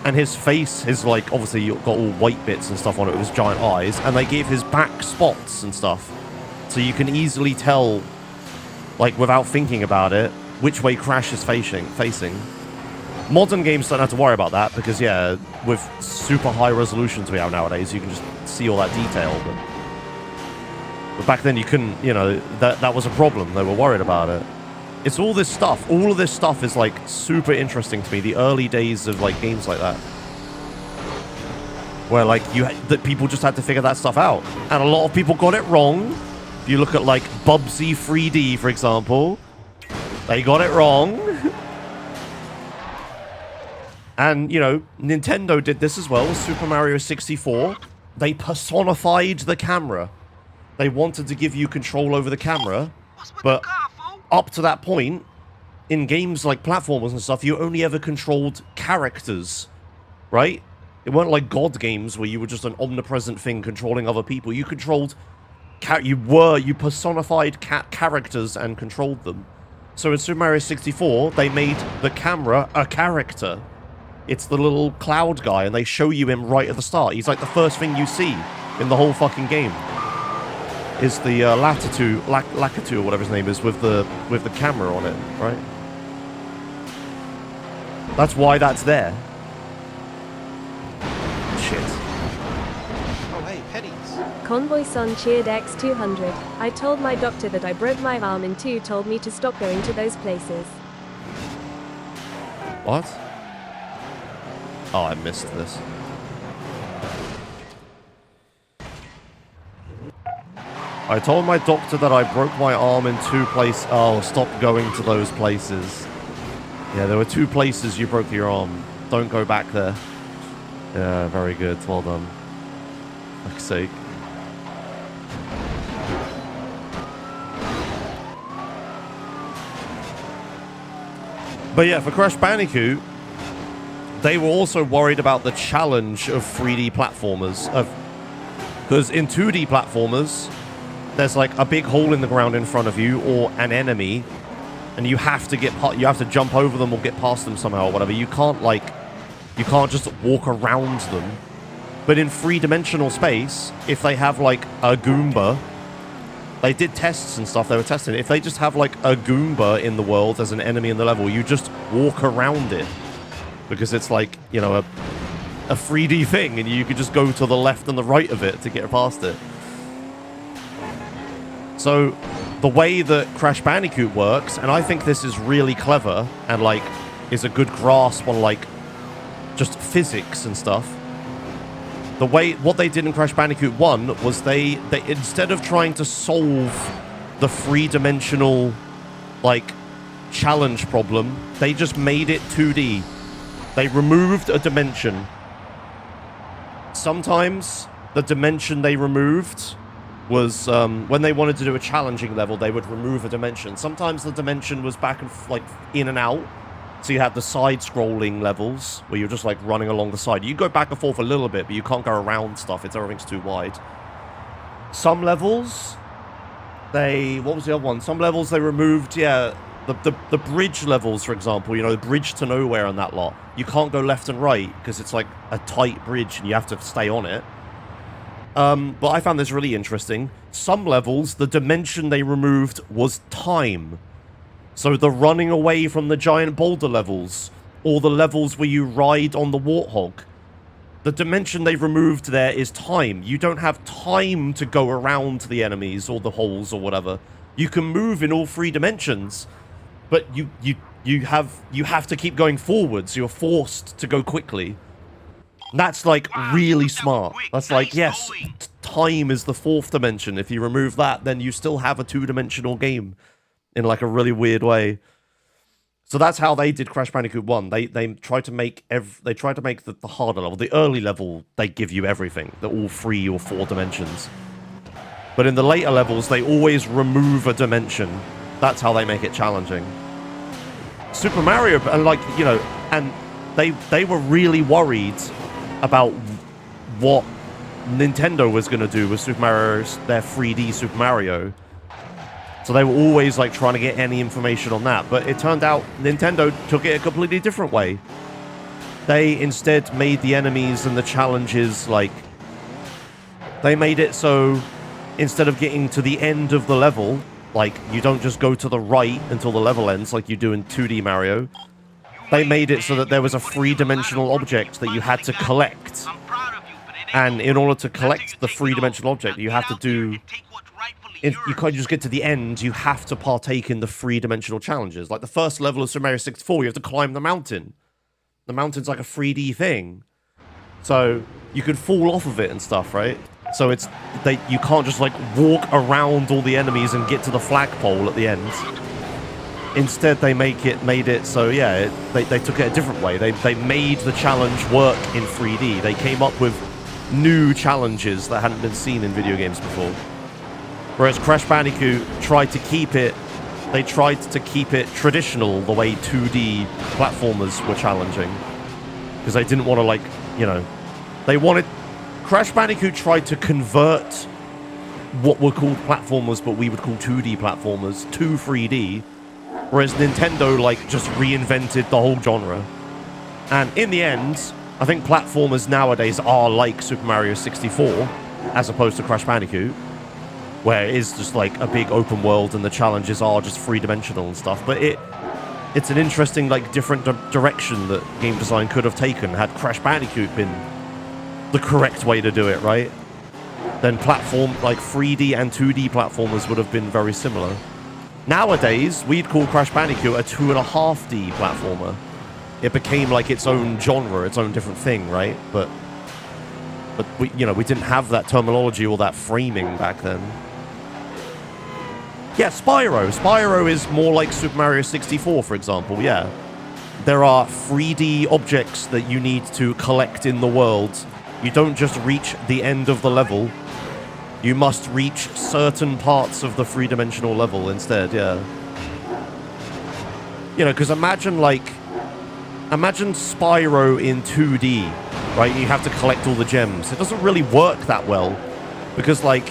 And his face is, like, obviously you've got all white bits and stuff on it with his giant eyes. And they gave his back spots and stuff. So you can easily tell, like, without thinking about it, which way Crash is facing. Modern games don't have to worry about that because, yeah, with super high resolutions we have nowadays, you can just see all that detail. But back then you couldn't, you know, that was a problem. They were worried about it. It's all this stuff. All of this stuff is, like, super interesting to me. The early days of, like, games like that. Where, like, that people just had to figure that stuff out. And a lot of people got it wrong. If you look at, like, Bubsy 3D, for example, they got it wrong. And, you know, Nintendo did this as well with Super Mario 64. They personified the camera. They wanted to give you control over the camera, but up to that point, in games like platformers and stuff, you only ever controlled characters, right? It weren't like God games where you were just an omnipresent thing controlling other people. You controlled, you personified characters and controlled them. So in Super Mario 64, they made the camera a character. It's the little cloud guy, and they show you him right at the start. He's like the first thing you see in the whole fucking game. Is the Lakitu, or whatever his name is, with the camera on it, right? That's why that's there. Shit. Oh, hey, pennies. Convoy Son cheered X200. I told my doctor that I broke my arm and two told me to stop going to those places. What? Oh, I missed this. I told my doctor that I broke my arm in two places. Oh, stop going to those places. Yeah, there were 2 places you broke your arm. Don't go back there. Yeah, very good. Well done. For fuck's sake. But yeah, for Crash Bandicoot, they were also worried about the challenge of 3D platformers. Because in 2D platformers, there's like a big hole in the ground in front of you or an enemy, and you have to jump over them or get past them somehow or whatever. You can't just walk around them. But in 3-dimensional space, if they have like a Goomba, they did tests and stuff, they were testing it. If they just have like a Goomba in the world as an enemy in the level, you just walk around it. Because it's like, you know, a 3D thing, and you could just go to the left and the right of it to get past it. So the way that Crash Bandicoot works, and I think this is really clever and like is a good grasp on like just physics and stuff. What they did in Crash Bandicoot 1 was they instead of trying to solve the 3-dimensional like challenge problem, they just made it 2D. They removed a dimension. Sometimes the dimension they removed was when they wanted to do a challenging level, they would remove a dimension. Sometimes the dimension was back and like in and out. So you had the side-scrolling levels where you're just like running along the side. You go back and forth a little bit, but you can't go around stuff. Everything's too wide. Some levels, what was the other one? Some levels they removed, yeah, the bridge levels, for example. You know, the bridge to nowhere and that lot. You can't go left and right because it's like a tight bridge and you have to stay on it. But I found this really interesting. Some levels, the dimension they removed was time. So the running away from the giant boulder levels, or the levels where you ride on the warthog, the dimension they've removed there is time. You don't have time to go around the enemies or the holes or whatever. You can move in all 3 dimensions, but you have to keep going forwards. You're forced to go quickly. That's like really smart. That's like, yes, time is the 4th dimension. If you remove that, then you still have a 2-dimensional game in like a really weird way. So that's how they did Crash Bandicoot 1. They tried to make the harder level. The early level, they give you everything. They're all 3 or 4 dimensions. But in the later levels, they always remove a dimension. That's how they make it challenging. Super Mario, and like, you know, and they were really worried about what Nintendo was going to do with Super Mario, their 3D Super Mario. So they were always like trying to get any information on that. But it turned out Nintendo took it a completely different way. They instead made the enemies and the challenges like... They made it so instead of getting to the end of the level, like you don't just go to the right until the level ends like you do in 2D Mario. They made it so that there was a 3-dimensional object that you had to collect. And in order to collect the 3-dimensional object, you have to do... You can't just get to the end, you have to partake in the 3-dimensional challenges. Like the first level of Super Mario 64, you have to climb the mountain. The mountain's like a 3D thing. So you could fall off of it and stuff, right? So you can't just like walk around all the enemies and get to the flagpole at the end. Instead, they made it so, yeah, they took it a different way. They made the challenge work in 3D. They came up with new challenges that hadn't been seen in video games before. Whereas Crash Bandicoot tried to keep it traditional, the way 2D platformers were challenging. Because they didn't want to, like, you know... Crash Bandicoot tried to convert what were called platformers, but we would call 2D platformers, to 3D. Whereas Nintendo, like, just reinvented the whole genre. And in the end, I think platformers nowadays are like Super Mario 64, as opposed to Crash Bandicoot, where it is just like a big open world and the challenges are just 3-dimensional and stuff. But it's an interesting, like, different direction that game design could have taken had Crash Bandicoot been the correct way to do it, right? Then 3D and 2D platformers would have been very similar. Nowadays, we'd call Crash Bandicoot a 2.5D platformer. It became like its own genre, its own different thing, right? But we didn't have that terminology or that framing back then. Yeah, Spyro. Spyro is more like Super Mario 64, for example, yeah. there are 3D objects that you need to collect in the world. You don't just reach the end of the level. You must reach certain parts of the three-dimensional level instead, yeah. You know, because imagine Spyro in 2D, right? You have to collect all the gems. It doesn't really work that well, because, like,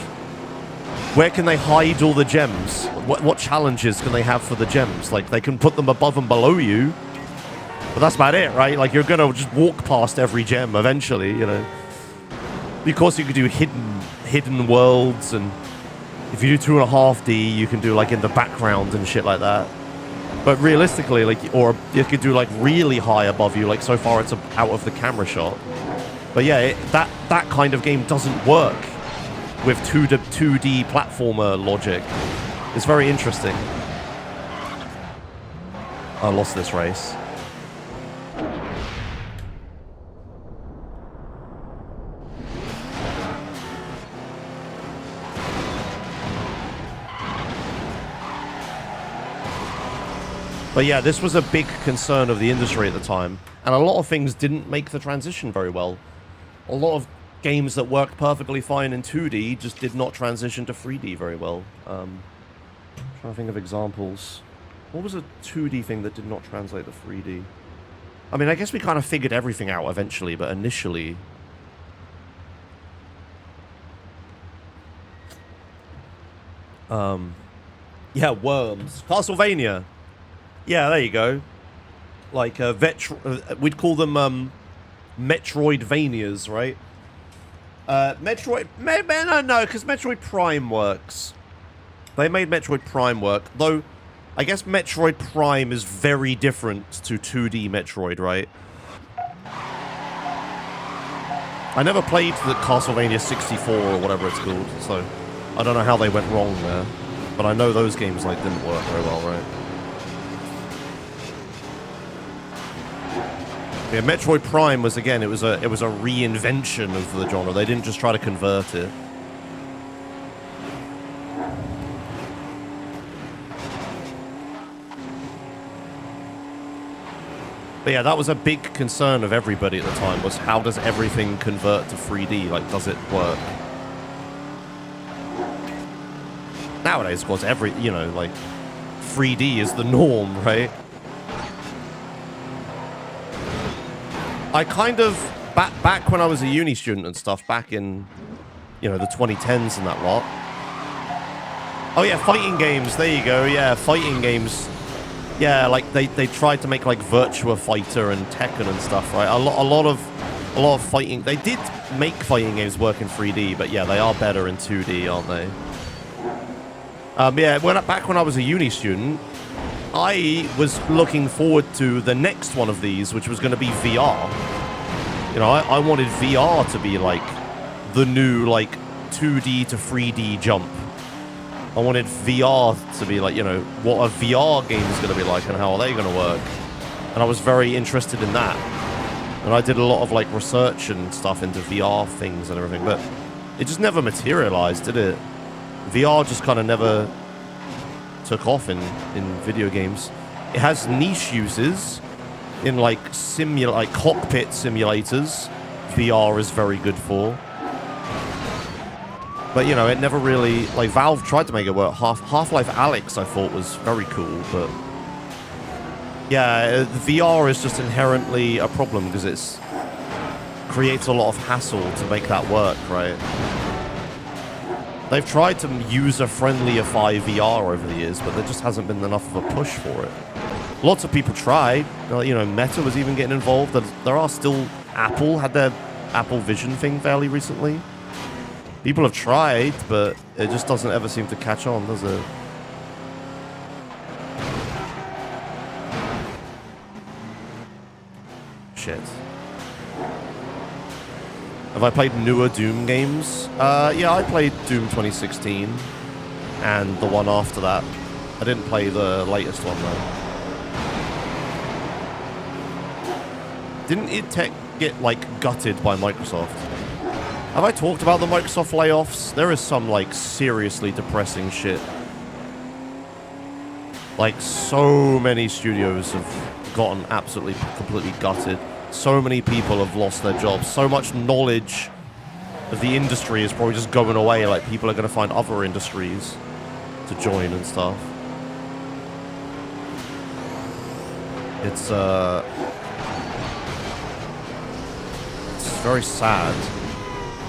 where can they hide all the gems? What challenges can they have for the gems? Like, they can put them above and below you, but that's about it, right? Like, you're gonna just walk past every gem eventually, you know. Of course, you could do hidden worlds, and if you do 2.5D, you can do, like, in the background and shit like that. But realistically, like, or you could do, like, really high above you, like, so far it's out of the camera shot. But yeah, that kind of game doesn't work with 2D platformer logic. It's very interesting. I lost this race. But yeah, this was a big concern of the industry at the time, and a lot of things didn't make the transition very well. A lot of games that worked perfectly fine in 2D just did not transition to 3D very well. Trying to think of examples. What was a 2D thing that did not translate to 3D? I mean, I guess we kind of figured everything out eventually, but initially... yeah, Worms. Castlevania! Yeah, there you go. Like, we'd call them, Metroidvanias, right? No, because Metroid Prime works. They made Metroid Prime work, though I guess Metroid Prime is very different to 2D Metroid, right? I never played the Castlevania 64 or whatever it's called, so I don't know how they went wrong there. But I know those games, like, didn't work very well, right? Yeah, Metroid Prime was, again, it was a reinvention of the genre. They didn't just try to convert it. But yeah, that was a big concern of everybody at the time, was how does everything convert to 3D? Like, does it work? Nowadays, of course, you know, like, 3D is the norm, right? I kind of, back when I was a uni student and stuff, back in, you know, the 2010s and that lot. Oh yeah, fighting games, there you go, yeah, fighting games. Yeah, like, they tried to make, like, Virtua Fighter and Tekken and stuff, right? A lot of fighting, they did make fighting games work in 3D, but yeah, they are better in 2D, aren't they? Yeah, back when I was a uni student, I was looking forward to the next one of these, which was going to be VR. You know, I wanted VR to be, like, the new, like, 2D to 3D jump. I wanted VR to be, like, you know, what a VR game is going to be like and how are they going to work. And I was very interested in that. And I did a lot of, like, research and stuff into VR things and everything, but it just never materialized, did it? VR just kind of never took off in video games. It has niche uses in, like, cockpit simulators. VR is very good for. But, you know, it never really, like, Valve tried to make it work. Half-Life Alyx, I thought, was very cool, but yeah, VR is just inherently a problem because it creates a lot of hassle to make that work, right? They've tried to user-friendlyify VR over the years, but there just hasn't been enough of a push for it. Lots of people tried. You know, Meta was even getting involved. There are still... Apple had their Apple Vision thing fairly recently. People have tried, but it just doesn't ever seem to catch on, does it? Shit. Have I played newer Doom games? Yeah, I played Doom 2016 and the one after that. I didn't play the latest one, though. Didn't it get, like, gutted by Microsoft? Have I talked about the Microsoft layoffs? There is some, like, seriously depressing shit. Like, so many studios have gotten absolutely, completely gutted. So many people have lost their jobs. So much knowledge of the industry is probably just going away. Like, people are going to find other industries to join and stuff. It's very sad.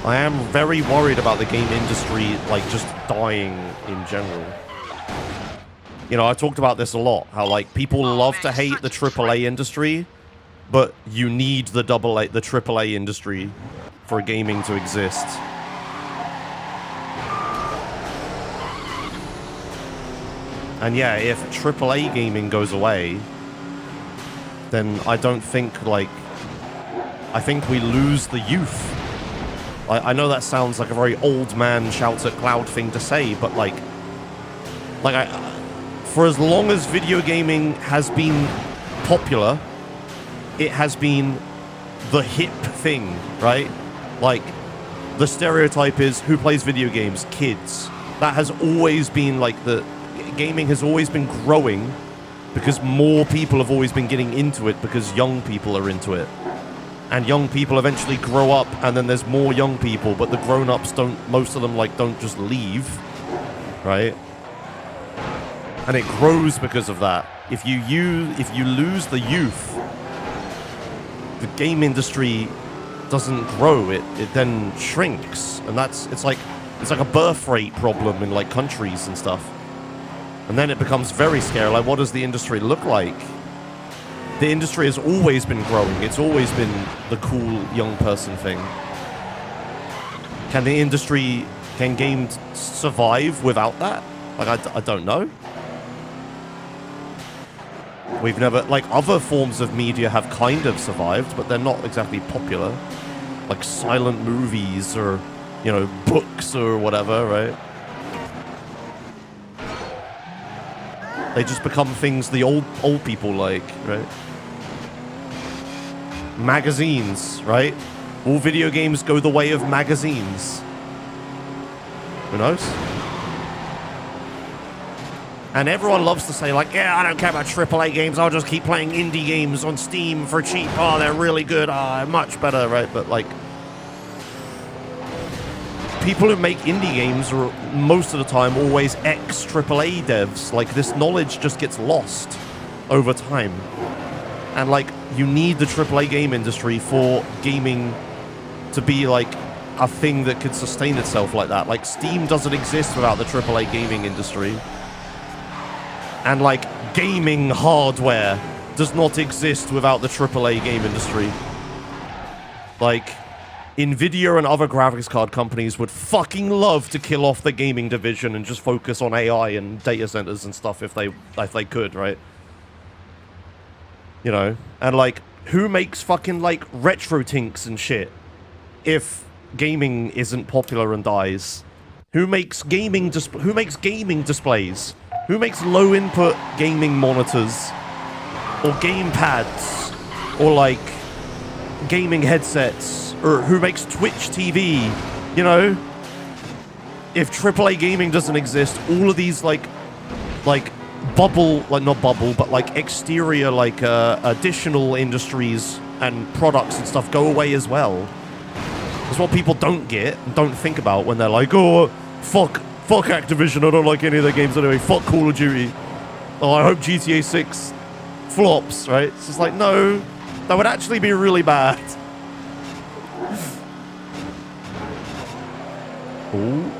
I am very worried about the game industry, like, just dying in general. You know, I talked about this a lot, how, like, people love to hate the AAA industry, but you need the AAA industry for gaming to exist. And yeah, if AAA gaming goes away, then I don't think, like, I think we lose the youth. I know that sounds like a very old man shouts at cloud thing to say, but for as long as video gaming has been popular, it has been the hip thing, right? Like, the stereotype is who plays video games? Kids. That has always been like gaming has always been growing because more people have always been getting into it because young people are into it. And young people eventually grow up, and then there's more young people, but the grown-ups most of them, like, don't just leave, right? And it grows because of that. If you lose the youth, the game industry doesn't grow. It then shrinks, and it's like a birth rate problem in, like, countries and stuff. And then it becomes very scary. Like, what does the industry look like? The industry has always been growing. It's always been the cool young person thing. Can games survive without that? Like, I don't know. We've never, like, other forms of media have kind of survived, but they're not exactly popular. Like silent movies or, you know, books or whatever, right? They just become things the old people like, right? Magazines, right? All video games go the way of magazines. Who knows? And everyone loves to say, like, yeah, I don't care about AAA games. I'll just keep playing indie games on Steam for cheap. Oh, they're really good. Oh, much better, right? But, like, people who make indie games are most of the time always ex-AAA devs. Like, this knowledge just gets lost over time. And, like, you need the AAA game industry for gaming to be, like, a thing that could sustain itself like that. Like, Steam doesn't exist without the AAA gaming industry. And, like, gaming hardware does not exist without the AAA game industry. Like, Nvidia and other graphics card companies would fucking love to kill off the gaming division and just focus on AI and data centers and stuff if they could, right? You know? And, like, who makes fucking, like, retro tinks and shit if gaming isn't popular and dies? Who makes gaming displays? Who makes low-input gaming monitors? Or game pads? Or, like, gaming headsets? Or who makes Twitch TV? You know? If AAA gaming doesn't exist, all of these, like bubble, like, not bubble, but, like, exterior, like, additional industries and products and stuff go away as well. That's what people don't get and don't think about when they're like, oh, fuck Activision, I don't like any of their games anyway, fuck Call of Duty. Oh, I hope GTA 6 flops, right? It's just like, no, that would actually be really bad. Ooh.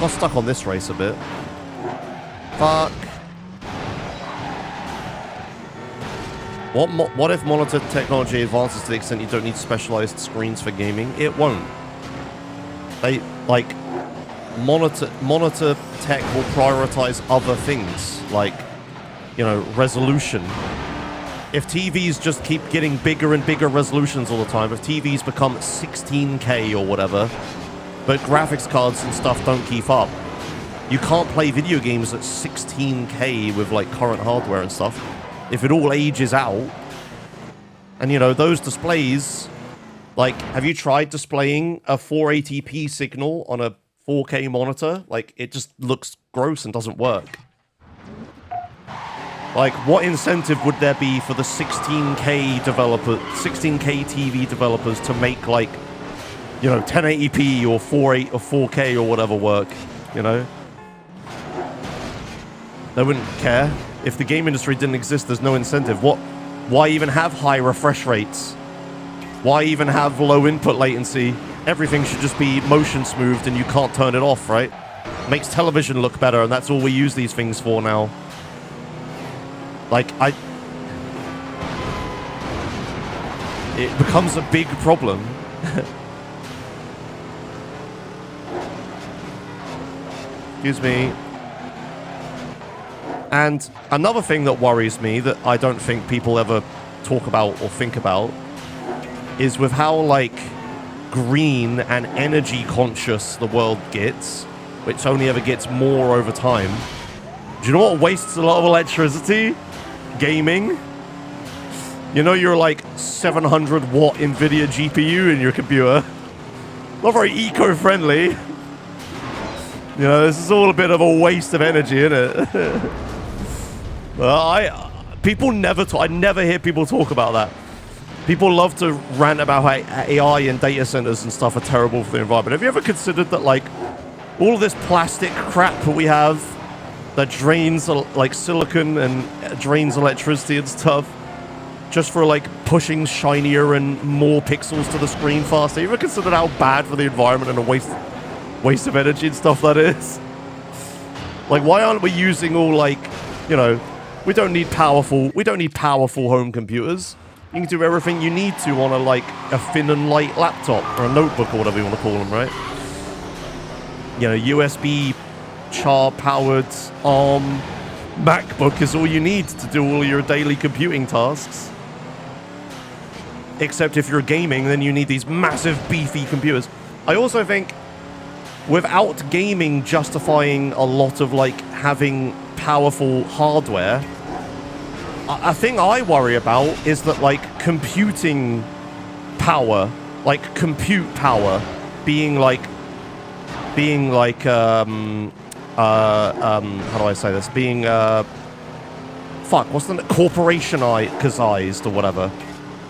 Got stuck on this race a bit. Fuck. What if monitor technology advances to the extent you don't need specialized screens for gaming? It won't. They, like, monitor tech will prioritize other things, like, you know, resolution. If TVs just keep getting bigger and bigger resolutions all the time, if TVs become 16K or whatever, but graphics cards and stuff don't keep up, You can't play video games at 16K with like current hardware and stuff. If it all ages out, and you know, those displays, like, have you tried displaying a 480p signal on a 4K monitor? Like, it just looks gross and doesn't work. Like, what incentive would there be for the 16K TV developers to make, like, you know, 1080p or 4K or whatever work, you know? They wouldn't care. If the game industry didn't exist, there's no incentive. Why even have high refresh rates? Why even have low input latency? Everything should just be motion smoothed and you can't turn it off, right? Makes television look better, and that's all we use these things for now. Like, it becomes a big problem. Excuse me. And another thing that worries me that I don't think people ever talk about or think about is with how, like, green and energy conscious the world gets, which only ever gets more over time. Do you know what wastes a lot of electricity? Gaming. You know, your like 700 watt NVIDIA GPU in your computer. Not very eco-friendly. You know, this is all a bit of a waste of energy, isn't it? Well, I never hear people talk about that. People love to rant about how AI and data centers and stuff are terrible for the environment. Have you ever considered that, like, all of this plastic crap that we have that drains, like, silicon and drains electricity and stuff just for, like, pushing shinier and more pixels to the screen faster? Have you ever considered how bad for the environment and a waste of energy and stuff that is? Like, why aren't we using all, like, you know, we don't need powerful home computers. You can do everything you need to on a thin and light laptop or a notebook or whatever you want to call them, right? You know, USB char-powered ARM MacBook is all you need to do all your daily computing tasks. Except if you're gaming, then you need these massive beefy computers. I also think without gaming justifying a lot of like having powerful hardware, a thing I worry about is that like computing power, like compute power being like how do I say this? Being what's the corporationized or whatever.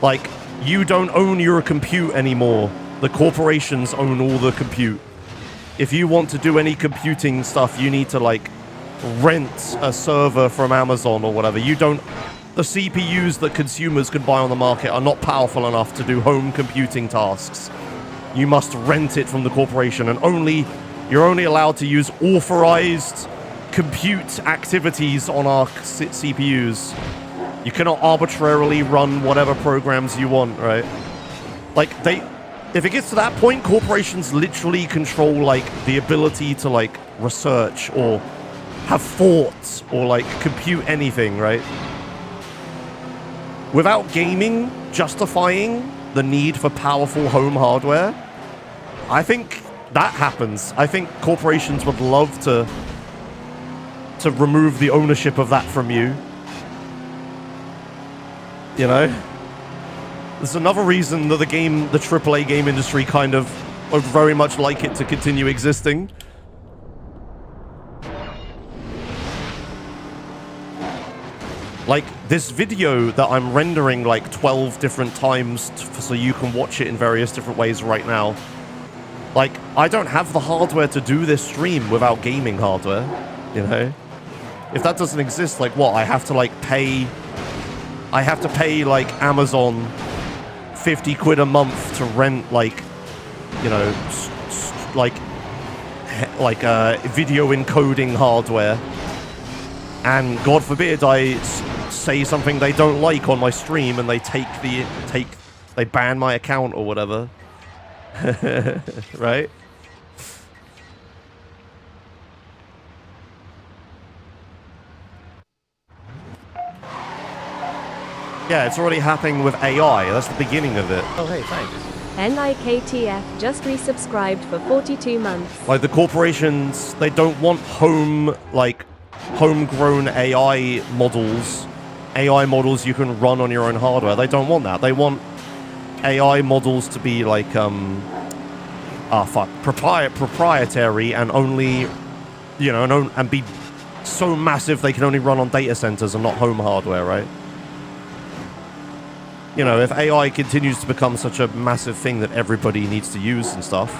Like, you don't own your compute anymore. The corporations own all the compute. If you want to do any computing stuff, you need to like rent a server from Amazon or whatever. The CPUs that consumers can buy on the market are not powerful enough to do home computing tasks. You must rent it from the corporation, and you're only allowed to use authorized compute activities on our CPUs. You cannot arbitrarily run whatever programs you want, right? Like, if it gets to that point, corporations literally control, like, the ability to, like, research or have thoughts or, like, compute anything, right? Without gaming justifying the need for powerful home hardware, I think that happens. I think corporations would love to remove the ownership of that from you. You know? There's another reason that the AAA game industry kind of would very much like it to continue existing. Like, this video that I'm rendering like 12 different times so you can watch it in various different ways right now. Like, I don't have the hardware to do this stream without gaming hardware, you know? If that doesn't exist, like, what? I have to pay like Amazon 50 quid a month to rent, like, you know, video encoding hardware. And God forbid I say something they don't like on my stream and they they ban my account or whatever. Right? Yeah, it's already happening with AI. That's the beginning of it. Oh, hey, thanks. NIKTF just resubscribed for 42 months. Like, the corporations, they don't want homegrown AI models you can run on your own hardware. They don't want that. They want AI models to be like, proprietary and only, you know, and be so massive they can only run on data centers and not home hardware, right? You know, if AI continues to become such a massive thing that everybody needs to use and stuff,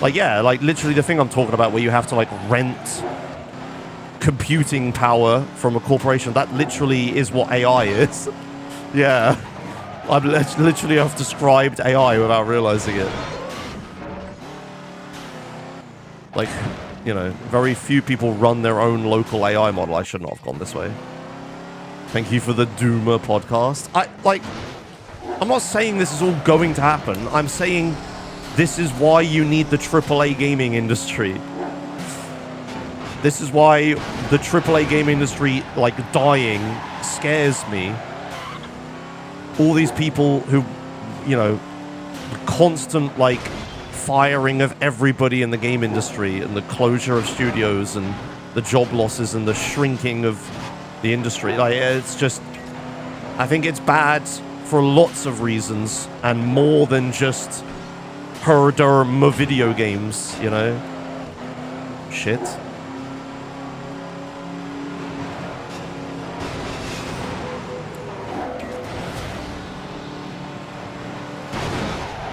like, yeah, like, literally the thing I'm talking about where you have to, like, rent computing power from a corporation, that literally is what AI is. Yeah. I've literally have described AI without realizing it. Like, you know, very few people run their own local AI model. I should not have gone this way. Thank you for the Doomer podcast. I'm not saying this is all going to happen. I'm saying this is why you need the AAA gaming industry. This is why the AAA gaming industry, like, dying scares me. All these people who, you know, constant, like, firing of everybody in the game industry and the closure of studios and the job losses and the shrinking of the industry. Like, it's just, I think it's bad for lots of reasons and more than just herderm video games, you know? Shit.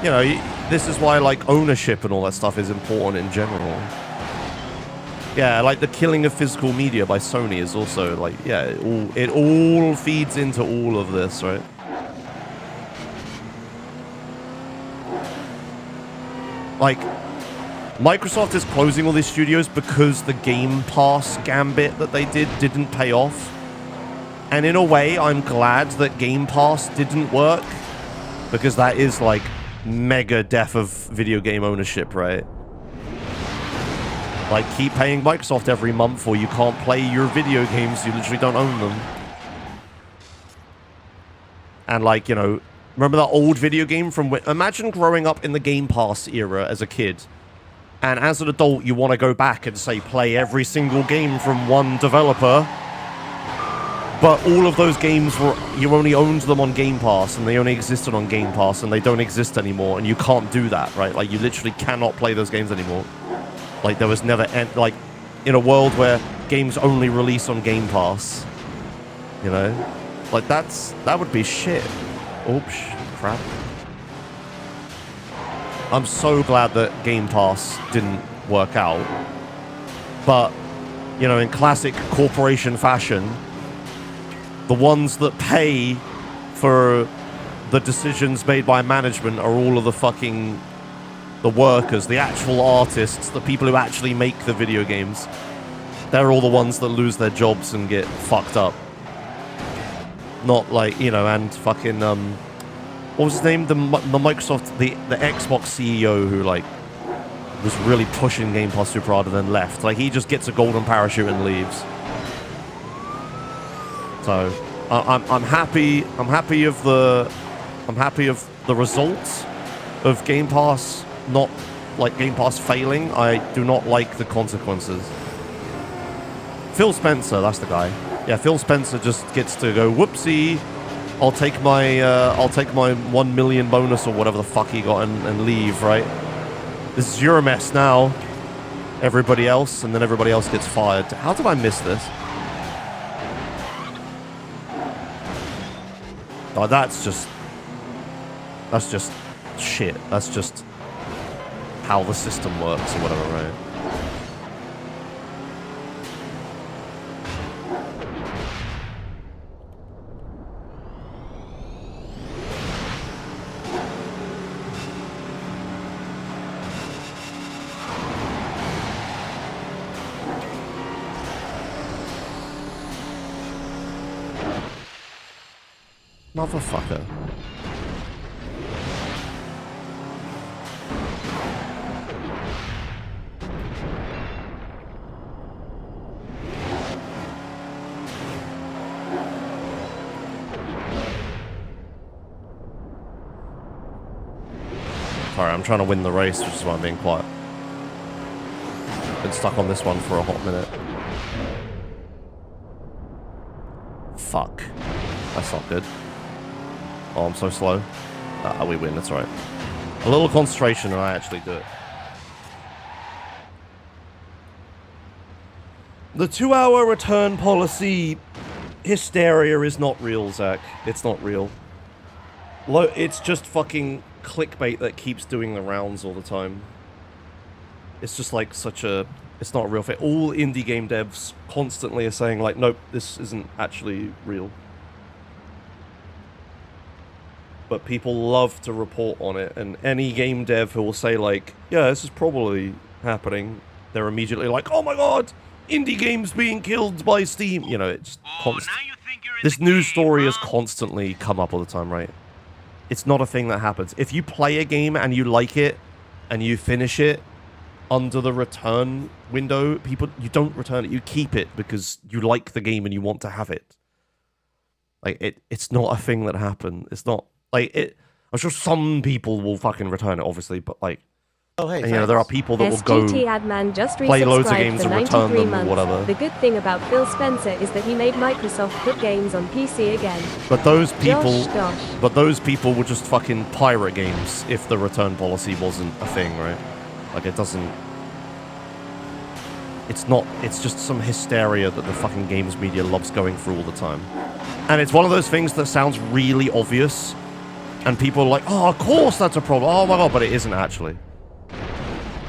You know, this is why, like, ownership and all that stuff is important in general. Yeah, like the killing of physical media by Sony is also, like, yeah, it all feeds into all of this, right? Like, Microsoft is closing all these studios because the Game Pass gambit that they didn't pay off. And in a way, I'm glad that Game Pass didn't work, because that is, like, mega death of video game ownership, right? Like, keep paying Microsoft every month or you can't play your video games, you literally don't own them. And, like, you know, remember that old video game from... Imagine growing up in the Game Pass era as a kid, and as an adult you want to go back and, say, play every single game from one developer, but all of those games were, you only owned them on Game Pass, and they only existed on Game Pass, and they don't exist anymore, and you can't do that, right? Like, you literally cannot play those games anymore. Like, there was never, like, in a world where games only release on Game Pass, you know? Like, that would be shit. Oops, crap. I'm so glad that Game Pass didn't work out. But, you know, in classic corporation fashion, the ones that pay for the decisions made by management are all of the workers, the actual artists, the people who actually make the video games. They're all the ones that lose their jobs and get fucked up. Not like, you know, and fucking, what was his name? The Microsoft, the Xbox CEO who, like, was really pushing Game Pass super hard and then left. Like, he just gets a golden parachute and leaves. So I'm happy of the results of Game Pass, not like Game Pass failing. I do not like the consequences. Phil Spencer, that's the guy. Yeah, Phil Spencer just gets to go, whoopsie, I'll take my 1 million bonus or whatever the fuck he got and leave, right? This is your mess now. Everybody else, and then everybody else gets fired. How did I miss this? Oh, that's just shit. That's just how the system works or whatever, right? Motherfucker. Sorry, I'm trying to win the race, which is why I'm being quiet. Been stuck on this one for a hot minute. Fuck. That's not good. Oh, I'm so slow. We win, that's right. A little concentration and I actually do it. The 2-hour return policy hysteria is not real, Zach. It's not real. It's just fucking clickbait that keeps doing the rounds all the time. It's just like such a... It's not a real thing. All indie game devs constantly are saying like, nope, this isn't actually real. But people love to report on it, and any game dev who will say like, yeah, this is probably happening, they're immediately like, oh my god, indie games being killed by Steam. You know, it's constant. This news story has constantly come up all the time, right? It's not a thing that happens. If you play a game and you like it, and you finish it, under the return window, you don't return it, you keep it because you like the game and you want to have it. Like, it's not a thing that happened. It's not... Like, I'm sure some people will fucking return it, obviously, but, like... Oh, hey, and, you know, there are people that will go Adman just play loads of games and return them or whatever. The good thing about Phil Spencer is that he made Microsoft put games on PC again. But those people... Gosh. But those people would just fucking pirate games if the return policy wasn't a thing, right? Like, it doesn't... It's not... It's just some hysteria that the fucking games media loves going through all the time. And it's one of those things that sounds really obvious, and people are like, oh, of course that's a problem. Oh my god, but it isn't actually.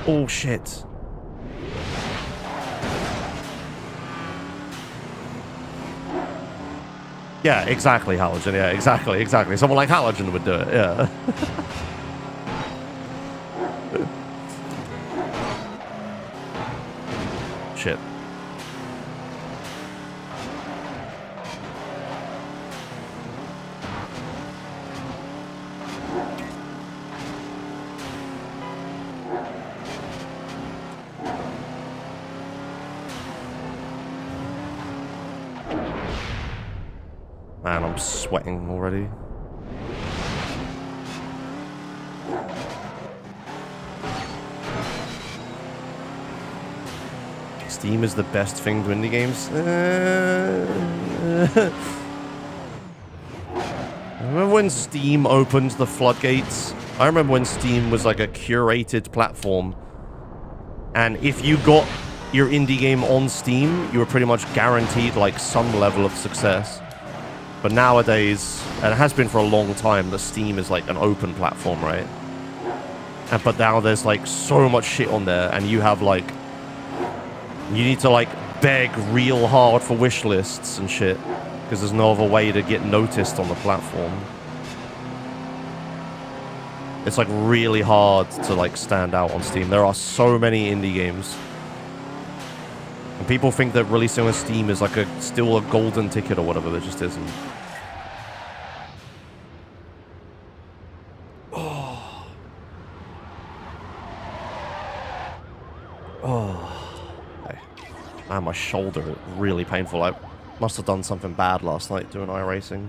Oh, shit. Yeah, exactly, Halogen. Yeah, exactly. Someone like Halogen would do it, yeah. Shit. Man, I'm sweating already. Steam is the best thing to indie games. I remember when Steam opened the floodgates. I remember when Steam was like a curated platform. And if you got your indie game on Steam, you were pretty much guaranteed like some level of success. But nowadays, and it has been for a long time, that Steam is like an open platform, right? But now there's like so much shit on there, and you have like... You need to like beg real hard for wish lists and shit, because there's no other way to get noticed on the platform. It's like really hard to like stand out on Steam. There are so many indie games. And people think that releasing on Steam is like still a golden ticket or whatever. There just isn't. Oh. Oh. Hey. Man, my shoulder is really painful. I must have done something bad last night doing iRacing.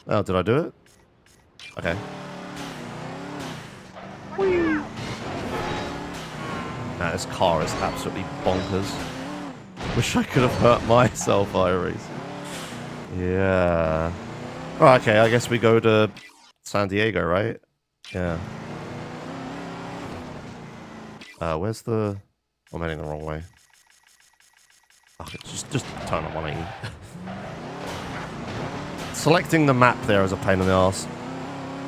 Oh, did I do it? Okay. Nah, this car is absolutely bonkers. Wish I could have hurt myself, iRacing. Yeah. Oh, okay, I guess we go to San Diego, right? Yeah. Where's the... I'm heading the wrong way. Oh, just turn on 180. Selecting the map there is a pain in the ass.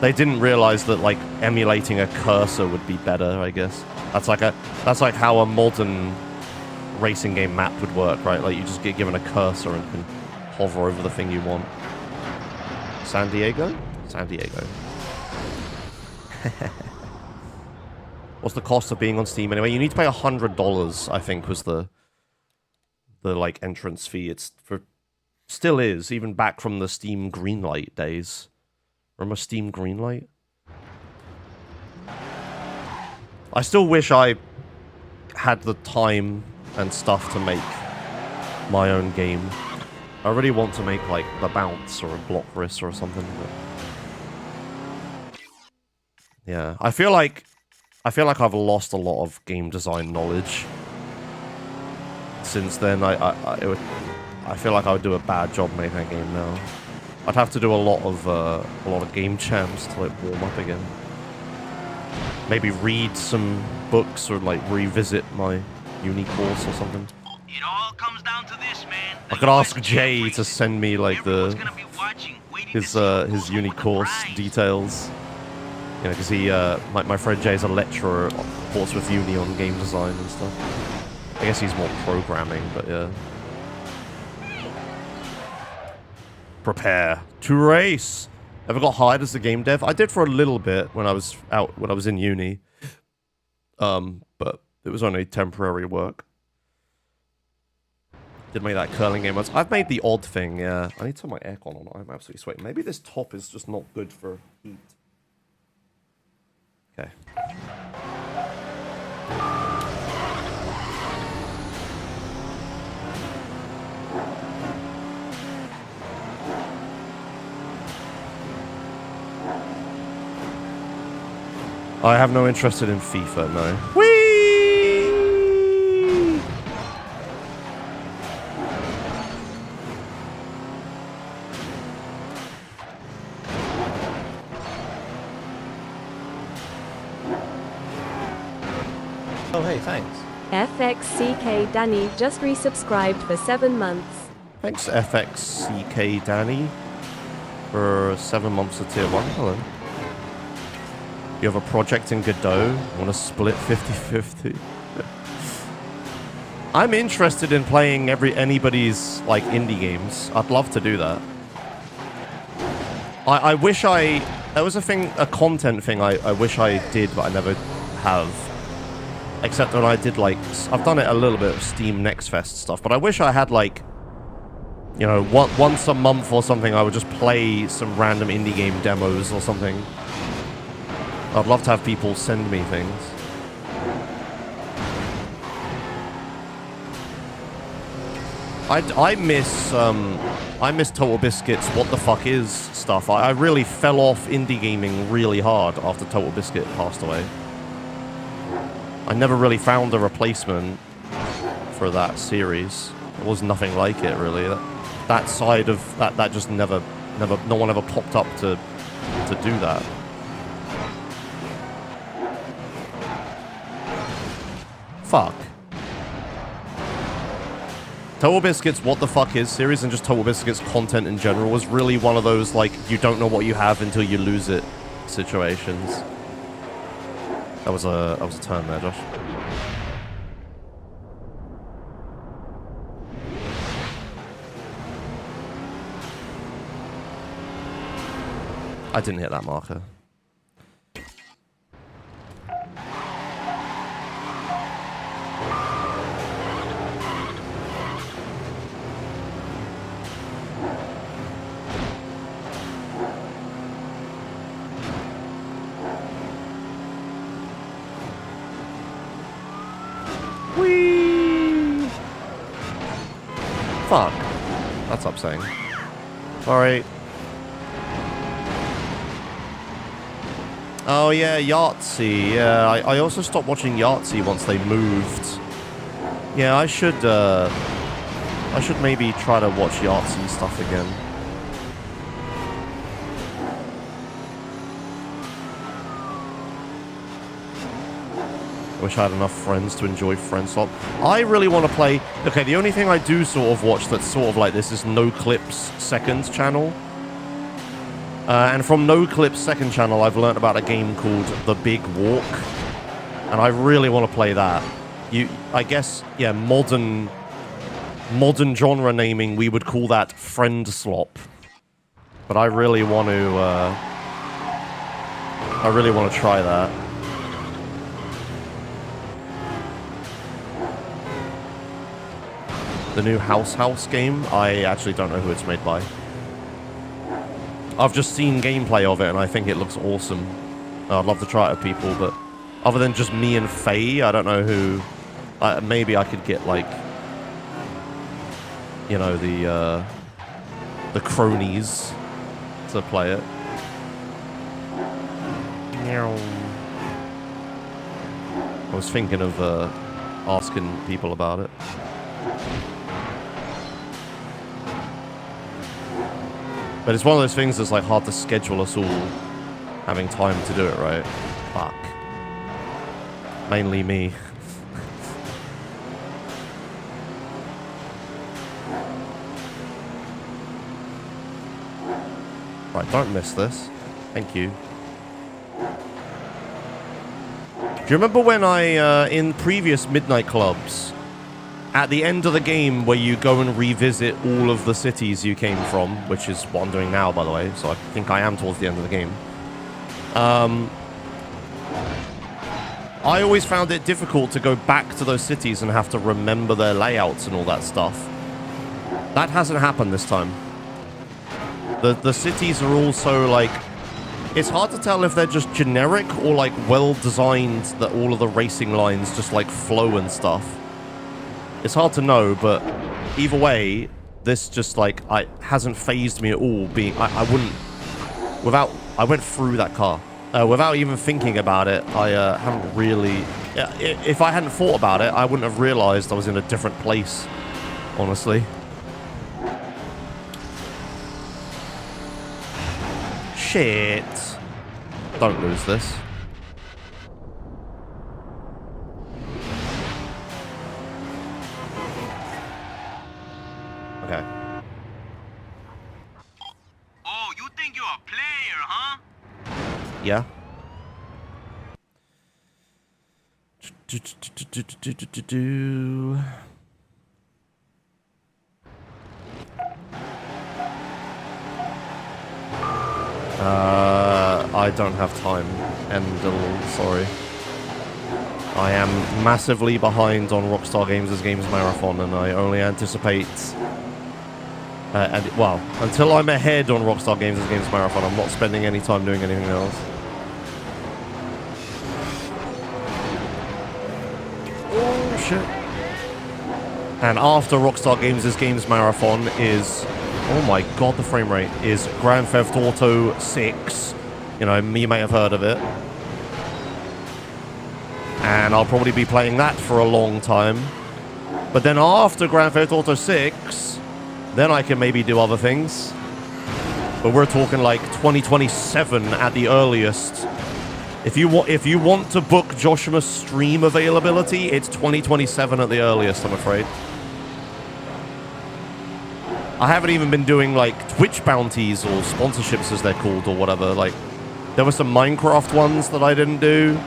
They didn't realize that like emulating a cursor would be better, I guess. That's like how a modern racing game map would work, right? Like you just get given a cursor and can hover over the thing you want. San Diego? San Diego. What's the cost of being on Steam anyway? You need to pay $100, I think, was the like entrance fee. It's for... Still is, even back from the Steam Greenlight days. Remember Steam Greenlight? I still wish I had the time and stuff to make my own game. I really want to make like the Bounce or a Block Risk or something. But... yeah, I feel like I've lost a lot of game design knowledge since then. I feel like I would do a bad job making a game now. I'd have to do a lot of game jams to like warm up again. Maybe read some books or like revisit my uni course or something. It all comes down to this, man. I could ask Jay to send me like his uni course details. You know, because he my friend Jay's a lecturer at Portsmouth Uni on game design and stuff. I guess he's more programming, but yeah. Prepare to race. Ever got hired as a game dev? I did for a little bit when I was in uni. But it was only temporary work. Did make that curling game once. I've made the odd thing, yeah. I need to turn my aircon on. I'm absolutely sweating. Maybe this top is just not good for heat. Okay. I have no interest in FIFA, no. Whee! Oh, hey, thanks. FXCK Danny just resubscribed for 7 months. Thanks, FXCK Danny, for 7 months of tier 1. Hello. You have a project in Godot? Want to split 50-50? I'm interested in playing anybody's like indie games. I'd love to do that. I wish there was a content thing I wish I did, but I never have. Except when I did like, I've done it a little bit of Steam Next Fest stuff, but I wish I had like, you know, once a month or something, I would just play some random indie game demos or something. I'd love to have people send me things. I miss Total Biscuit's What the Fuck Is stuff. I really fell off indie gaming really hard after Total Biscuit passed away. I never really found a replacement for that series. There was nothing like it really. That side of that just never no one ever popped up to do that. Fuck. Total Biscuit's What the Fuck Is series and just Total Biscuit's content in general was really one of those, like, you don't know what you have until you lose it situations. That was a turn there, Josh. I didn't hit that marker. Whee! Fuck. That's upsetting. Sorry. Oh yeah, Yahtzee. Yeah, I also stopped watching Yahtzee once they moved. Yeah, I should maybe try to watch Yahtzee stuff again. I wish I had enough friends to enjoy Friendslop. I really want to play... Okay, the only thing I do sort of watch that's sort of like this is No Clip's second channel. And from No Clip's second channel, I've learned about a game called The Big Walk. And I really want to play that. I guess, yeah, modern genre naming, we would call that Friendslop. But I really want to try that. The new House game, I actually don't know who it's made by. I've just seen gameplay of it and I think it looks awesome. I'd love to try it with people, but other than just me and Faye, I don't know who Maybe I could get like, you know, the cronies to play it. I was thinking of asking people about it. But it's one of those things that's like hard to schedule us all having time to do it, right? Fuck. Mainly me. Right, don't miss this. Thank you. Do you remember when I, in previous Midnight Clubs, at the end of the game where you go and revisit all of the cities you came from, which is what I'm doing now, by the way, so I think I am towards the end of the game. I always found it difficult to go back to those cities and have to remember their layouts and all that stuff. That hasn't happened this time. The cities are also like... It's hard to tell if they're just generic or like well designed that all of the racing lines just like flow and stuff. It's hard to know, but either way, this just like hasn't phased me at all. I went through that car without even thinking about it. I haven't really. If I hadn't thought about it, I wouldn't have realized I was in a different place. Honestly. Shit. Don't lose this. Okay. Oh, you think you're a player, huh? Yeah. I don't have time. Endel, sorry. I am massively behind on Rockstar Games' Games Marathon, and I only anticipate... well, until I'm ahead on Rockstar Games' Games Marathon, I'm not spending any time doing anything else. Oh, shit. And after Rockstar Games' Games Marathon is... Oh my god, the frame rate is Grand Theft Auto 6. You know, you may have heard of it. And I'll probably be playing that for a long time. But then after Grand Theft Auto 6, then I can maybe do other things. But we're talking like 2027 at the earliest. If you want to book Joshua's stream availability, it's 2027 at the earliest, I'm afraid. I haven't even been doing like Twitch bounties or sponsorships as they're called or whatever. Like, there were some Minecraft ones that I didn't do.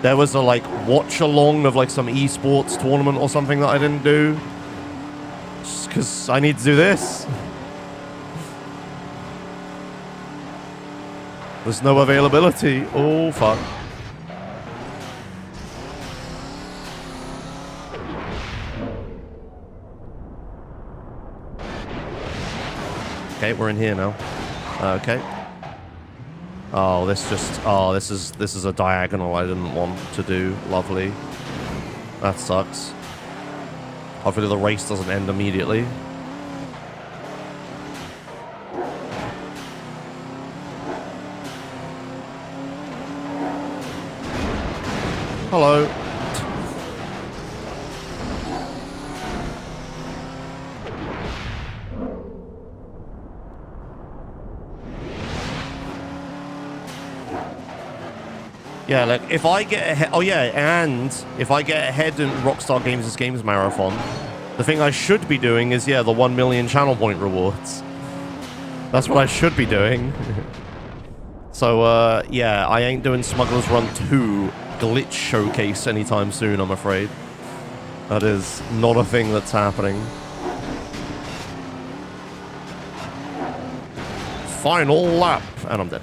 There was a like watch along of like some esports tournament or something that I didn't do. Just because I need to do this. There's no availability. Oh, fuck. Okay, we're in here now. Okay. Oh, this is a diagonal I didn't want to do. Lovely. That sucks. Hopefully the race doesn't end immediately. Hello. Yeah, like, if I get ahead... Oh, yeah, and if I get ahead in Rockstar Games' Games Marathon, the thing I should be doing is, yeah, the 1 million channel point rewards. That's what I should be doing. So, yeah, I ain't doing Smuggler's Run 2 Glitch Showcase anytime soon, I'm afraid. That is not a thing that's happening. Final lap. And I'm dead.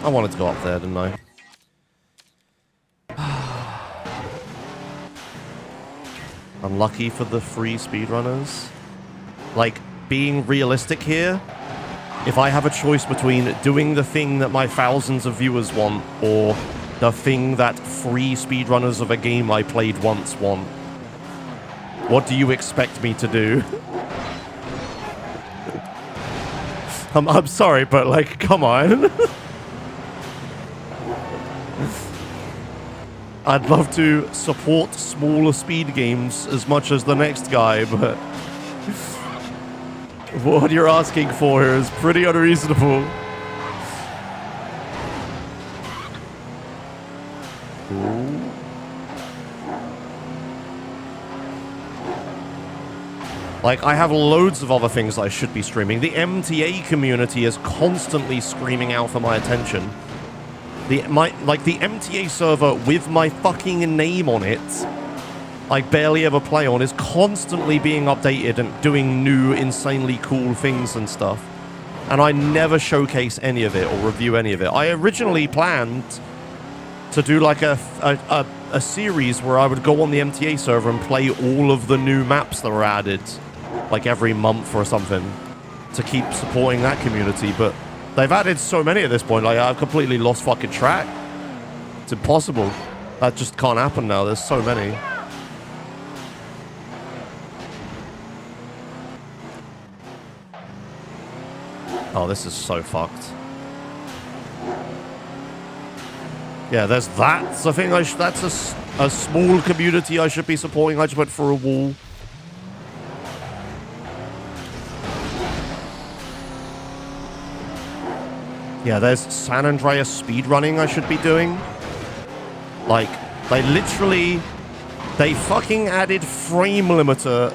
I wanted to go up there, didn't I? Unlucky for the free speedrunners. Like, being realistic here, if I have a choice between doing the thing that my thousands of viewers want or the thing that 3 speedrunners of a game I played once want, what do you expect me to do? I'm sorry, but like, come on. I'd love to support smaller speed games as much as the next guy, but what you're asking for here is pretty unreasonable. Ooh. Like, I have loads of other things I should be streaming. The MTA community is constantly screaming out for my attention. The MTA server with my fucking name on it, I barely ever play on, is constantly being updated and doing new, insanely cool things and stuff. And I never showcase any of it or review any of it. I originally planned to do like a series where I would go on the MTA server and play all of the new maps that were added, like every month or something, to keep supporting that community. But they've added so many at this point, like I've completely lost fucking track. It's impossible. That just can't happen now. There's so many. Oh, this is so fucked. Yeah, there's that. I think that's a small community I should be supporting. I just went for a wall. Yeah, there's San Andreas speedrunning I should be doing. Like, they fucking added frame limiter,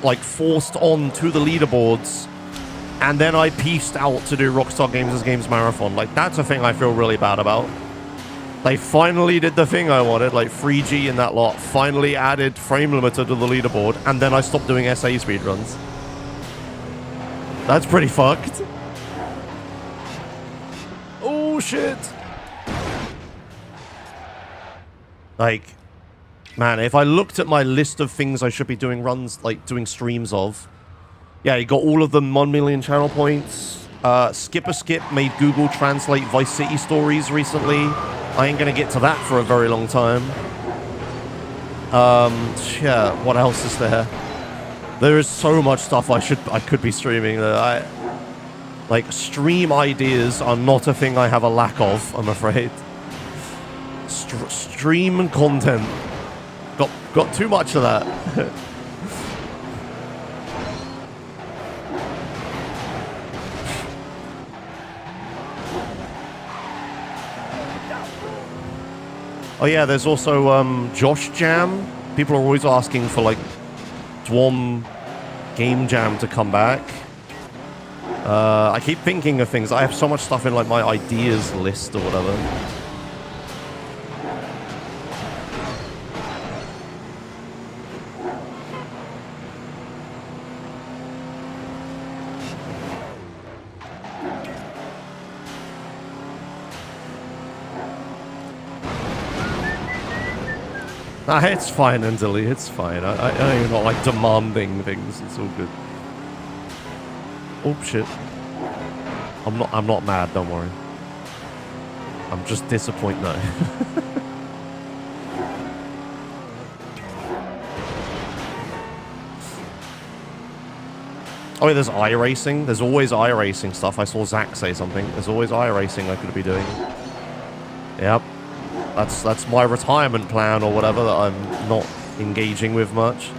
like, forced on to the leaderboards. And then I pieced out to do Rockstar Games' Games Marathon. Like, that's a thing I feel really bad about. They finally did the thing I wanted, like 3G and that lot. Finally added frame limiter to the leaderboard, and then I stopped doing SA speedruns. That's pretty fucked. Oh, shit. Like, man, if I looked at my list of things I should be doing runs, like doing streams of, yeah, you got all of them 1 million channel points. Skip made Google Translate Vice City stories recently. I ain't gonna get to that for a very long time. Yeah, what else is there? There is so much stuff I could be streaming. Like, stream ideas are not a thing I have a lack of, I'm afraid. Stream content. Got too much of that. Oh yeah, there's also Josh Jam. People are always asking for like Dwom Game Jam to come back. I keep thinking of things. I have so much stuff in like my ideas list or whatever. Nah, it's fine, Anjali. It's fine. I know you're not like demanding things. It's all good. Oh shit. I'm not mad. Don't worry. I'm just disappointed. No. Oh, yeah, there's iRacing. There's always iRacing stuff. I saw Zach say something. There's always iRacing I could be doing. Yep. That's my retirement plan or whatever that I'm not engaging with much.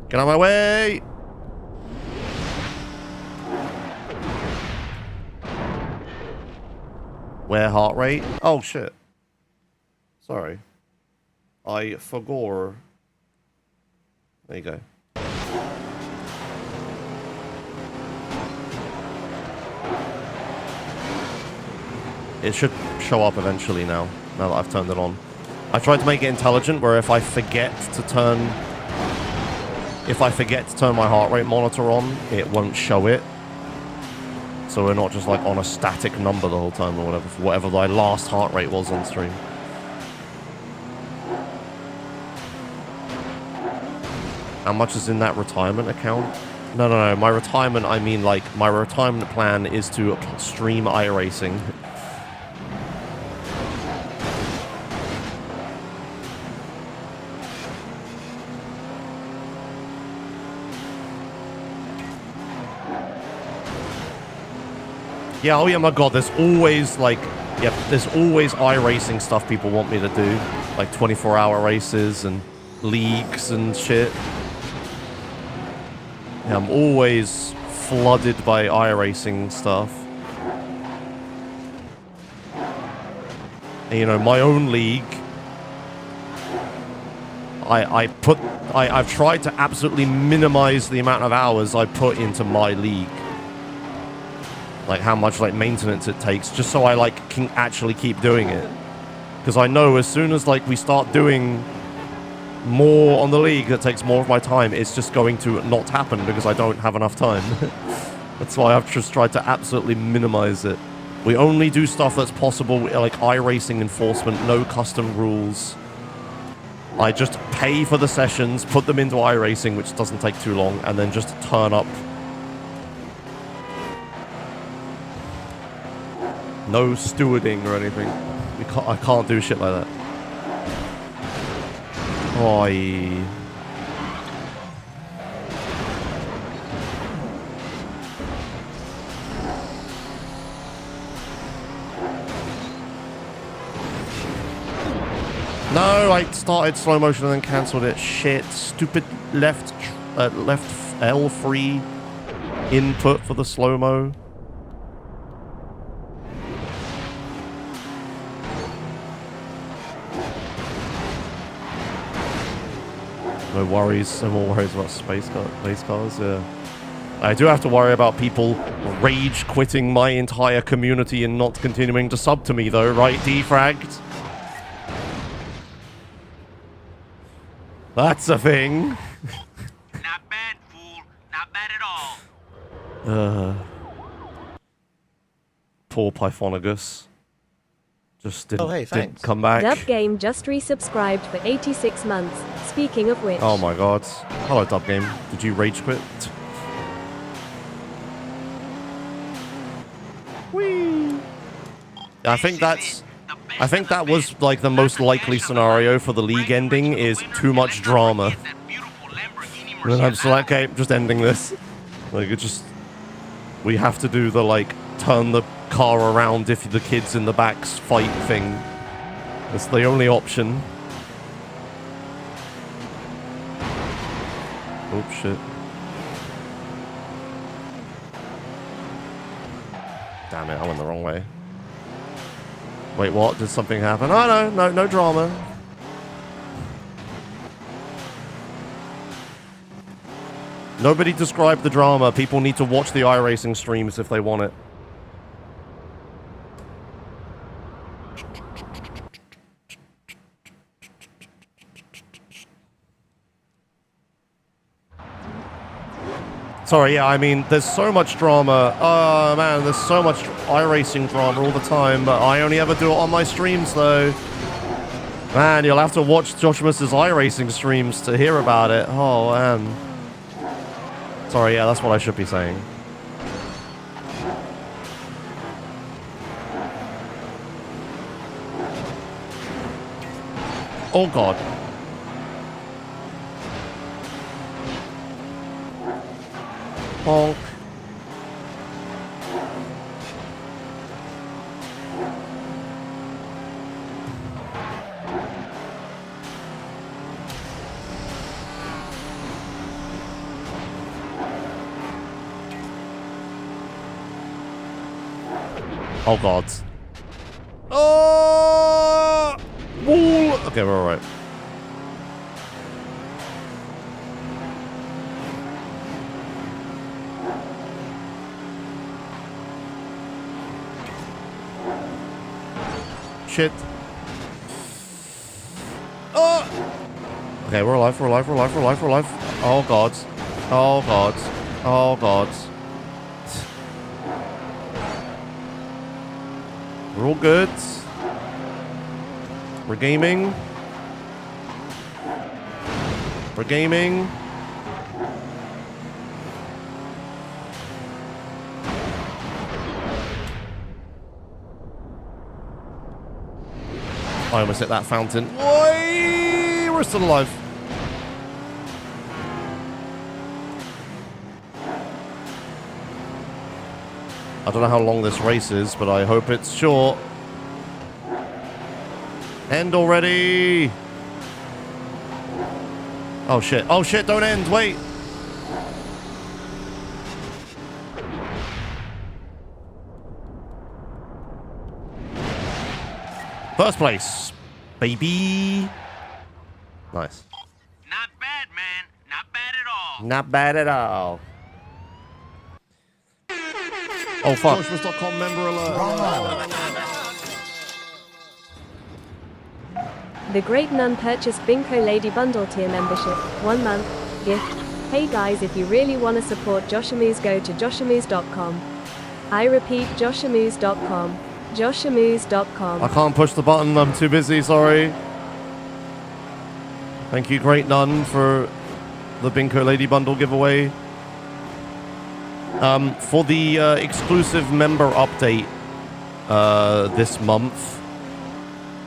Get out of my way! Where heart rate? Oh shit. Sorry. I forgot. There you go. It should show up eventually now that I've turned it on. I tried to make it intelligent where if I forget to turn my heart rate monitor on, it won't show it. So we're not just like on a static number the whole time or whatever my last heart rate was on stream. How much is in that retirement account? No. My retirement, I mean, like, my retirement plan is to stream iRacing. Yeah, oh yeah, my god, there's always, like, yeah, there's always iRacing stuff people want me to do. Like 24-hour races and leagues and shit. Yeah, I'm always flooded by iRacing stuff. And, you know, my own league, I've tried to absolutely minimize the amount of hours I put into my league. Like how much like maintenance it takes, just so I like can actually keep doing it. Because I know as soon as like we start doing more on the league that takes more of my time, it's just going to not happen because I don't have enough time. That's why I've just tried to absolutely minimize it. We only do stuff that's possible, like iRacing enforcement, no custom rules. I just pay for the sessions, put them into iRacing, which doesn't take too long, and then just turn up. No stewarding or anything. I can't do shit like that. Oi. No, I started slow motion and then cancelled it. Shit. Stupid left L3 input for the slow-mo. No worries, no more worries about space cars, yeah. I do have to worry about people rage quitting my entire community and not continuing to sub to me though, right, Defragged? That's a thing. Not bad, fool. Not bad at all. Poor Pythonagus. Just didn't come back. Dub Game just resubscribed for 86 months. Speaking of which. Oh my god. Hello, Dub Game. Did you rage quit? Whee! I think that was like the most likely scenario for the league ending is too much drama. And I'm just like, okay, just ending this. Like it just we have to do the like turn the car around if the kids in the backs fight thing. That's the only option. Oh shit. Damn it, I went the wrong way. Wait, what? Did something happen? Oh no drama. Nobody described the drama. People need to watch the iRacing streams if they want it. Sorry, yeah, I mean, there's so much drama. Oh, man, there's so much iRacing drama all the time, but I only ever do it on my streams, though. Man, you'll have to watch Joshimus's iRacing streams to hear about it. Oh, man. Sorry, yeah, that's what I should be saying. Oh, God. Honk. Oh god. Oh! Wall! Okay, we're alright. Shit. Oh! Okay, we're alive, we're alive, we're alive, we're alive, we're alive. Oh god. Oh god. Oh god. We're all good. We're gaming. We're gaming. I almost hit that fountain. Why? We're still alive. I don't know how long this race is, but I hope it's short. End already. Oh shit. Oh shit, don't end. Wait. First place, baby. Nice. Not bad, man. Not bad at all. Not bad at all. Oh fuck. Socialist.com member alert. The Great Nun purchased Binko Lady Bundle tier membership. 1 month. Gift. Hey guys, if you really want to support Joshamoose, go to joshamoose.com. I repeat, joshamoose.com. joshamoose.com. I can't push the button, I'm too busy, sorry. Thank you, Great Nun, for the Binko Lady Bundle giveaway. For the exclusive member update this month,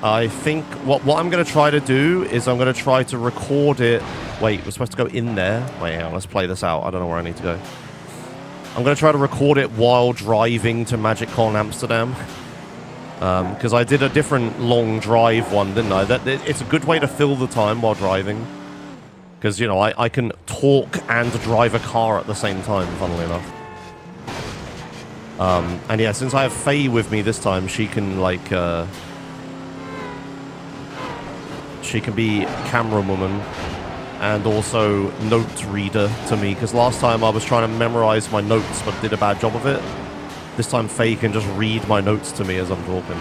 I think what I'm going to try to do is I'm going to try to record it. Wait, we're supposed to go in there. Wait, hang on, let's play this out. I don't know where I need to go. I'm going to try to record it while driving to MagicCon Amsterdam. Because I did a different long drive one, didn't I? It's a good way to fill the time while driving. Because, you know, I can talk and drive a car at the same time, funnily enough. And yeah, since I have Faye with me this time, she can, like, she can be camera woman and also note reader to me. Because last time I was trying to memorize my notes but did a bad job of it. This time Faye can just read my notes to me as I'm talking.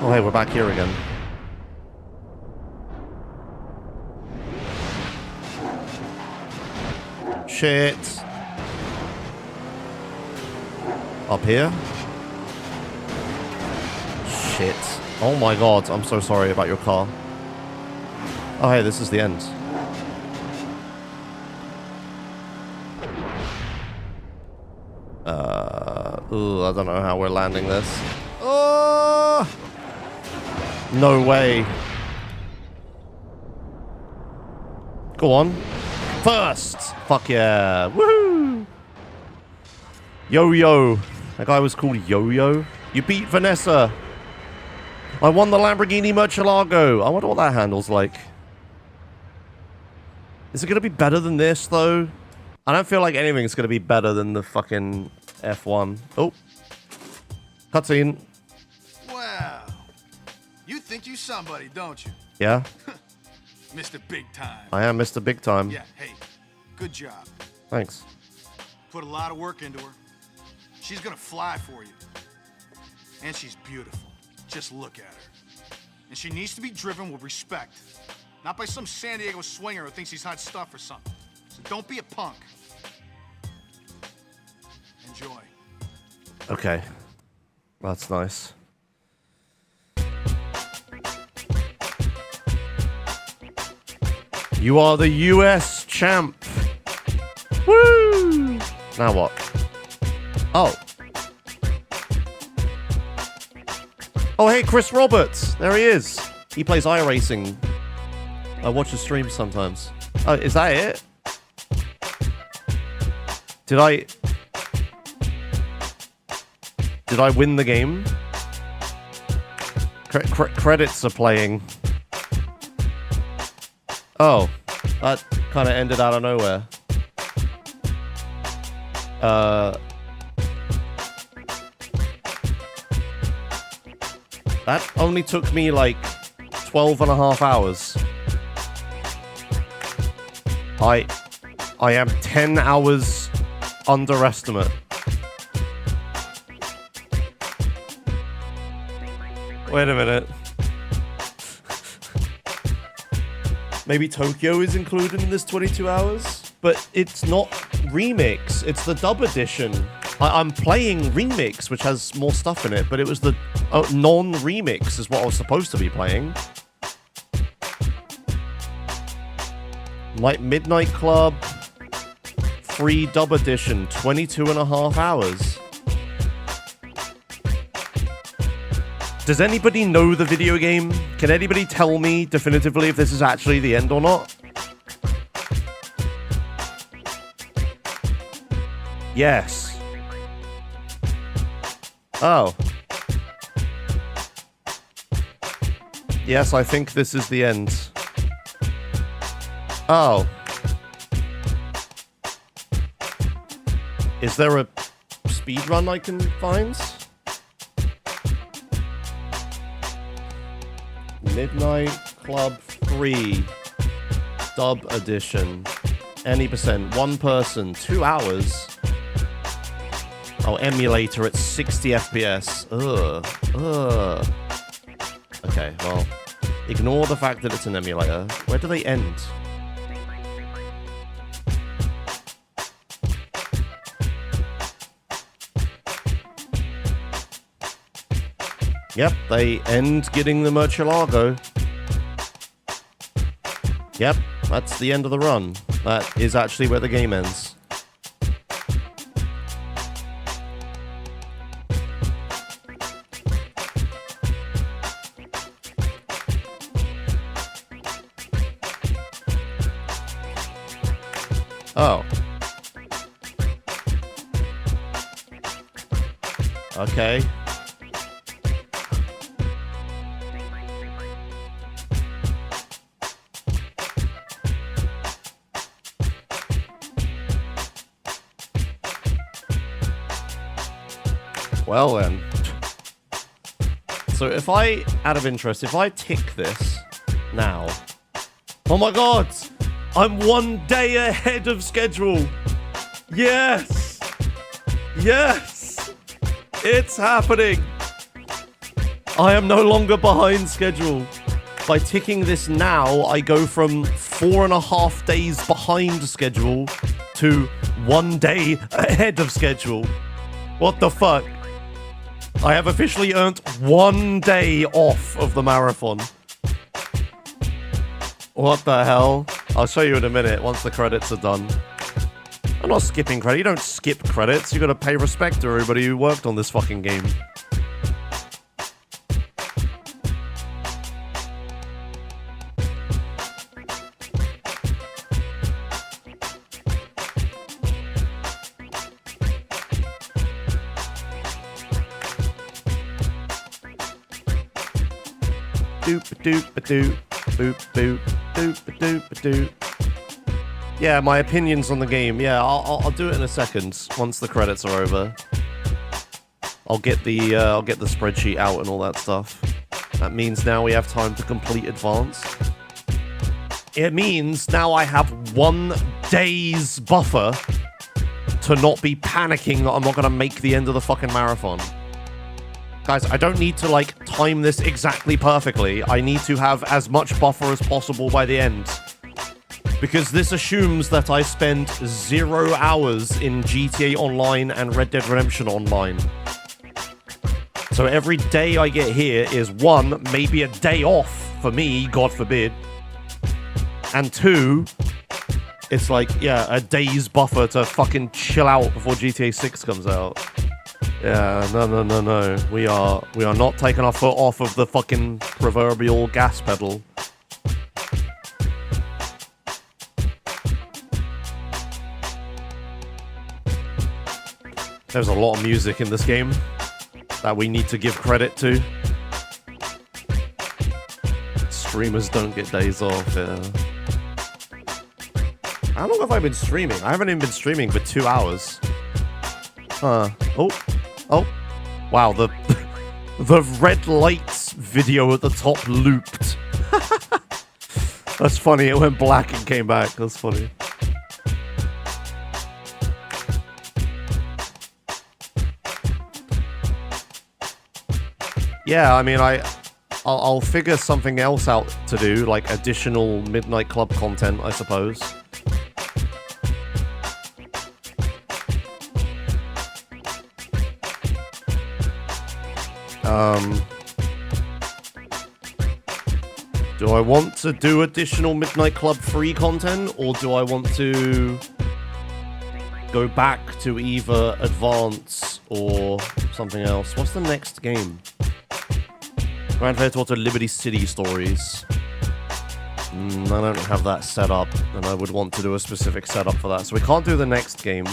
Oh hey, we're back here again. Shit. Up here? Shit. Oh my god, I'm so sorry about your car. Oh hey, this is the end. I don't know how we're landing this. Oh! No way. Go on. First! Fuck yeah. Woohoo! Yo-Yo. That guy was called Yo-Yo. You beat Vanessa. I won the Lamborghini Murcielago. I wonder what that handle's like. Is it going to be better than this, though? I don't feel like anything's going to be better than the fucking F1. Oh. Cutscene. Wow. You think you somebody, don't you? Yeah? Mr. Big Time. I am Mr. Big Time. Yeah, hey, good job. Thanks. Put a lot of work into her. She's gonna fly for you. And she's beautiful. Just look at her. And she needs to be driven with respect. Not by some San Diego swinger who thinks he's hot stuff or something. So don't be a punk. Enjoy. Okay. That's nice. You are the US champ. Woo! Now what? Oh. Oh, hey, Chris Roberts. There he is. He plays iRacing. I watch his streams sometimes. Oh, is that it? Did I win the game? Credits are playing. Oh, that kind of ended out of nowhere. That only took me like 12 and a half hours. I am 10 hours underestimate. Wait a minute. Maybe Tokyo is included in this 22 hours, but it's not Remix. It's the dub edition. I'm playing Remix, which has more stuff in it, but it was the non-Remix is what I was supposed to be playing. Like Midnight Club, free dub edition, 22.5 hours. Does anybody know the video game? Can anybody tell me definitively if this is actually the end or not? Yes. Oh. Yes, I think this is the end. Oh. Is there a speedrun I can find? Midnight Club 3 Dub Edition. Any percent. One person. 2 hours. Oh, emulator at 60 FPS. Ugh. Okay, well, ignore the fact that it's an emulator. Where do they end? Yep, they end getting the Murcielago. Yep, that's the end of the run. That is actually where the game ends. Oh. Okay. Well then. So if I, out of interest, if I tick this now... Oh my god! I'm 1 day ahead of schedule! Yes! Yes! It's happening! I am no longer behind schedule. By ticking this now, I go from 4.5 days behind schedule to 1 day ahead of schedule. What the fuck? I have officially earned 1 day off of the marathon. What the hell? I'll show you in a minute once the credits are done. I'm not skipping credit. You don't skip credits. You gotta pay respect to everybody who worked on this fucking game. Doop-a-doop-a-doop, boop-boop, doop-a-doop-a-doop. Yeah, my opinions on the game. Yeah, I'll do it in a second once the credits are over. I'll get the spreadsheet out and all that stuff. That means now we have time to complete advance. It means now I have 1 day's buffer to not be panicking that I'm not gonna make the end of the fucking marathon. Guys, I don't need to, like, time this exactly perfectly. I need to have as much buffer as possible by the end. Because this assumes that I spend 0 hours in GTA Online and Red Dead Redemption Online. So every day I get here is 1, maybe a day off for me, God forbid. And 2, it's like, yeah, a day's buffer to fucking chill out before GTA 6 comes out. Yeah, no. We are not taking our foot off of the fucking proverbial gas pedal. There's a lot of music in this game that we need to give credit to. Streamers don't get days off, yeah. How long have I been streaming? I haven't even been streaming for 2 hours. Huh. Oh. Wow, the red lights video at the top looped. That's funny, it went black and came back. That's funny. Yeah, I mean, I'll figure something else out to do, like additional Midnight Club content, I suppose. Do I want to do additional Midnight Club free content, or do I want to go back to either Advance or something else? What's the next game? Grand Theft Auto Liberty City Stories. I don't have that set up, and I would want to do a specific setup for that. So we can't do the next game.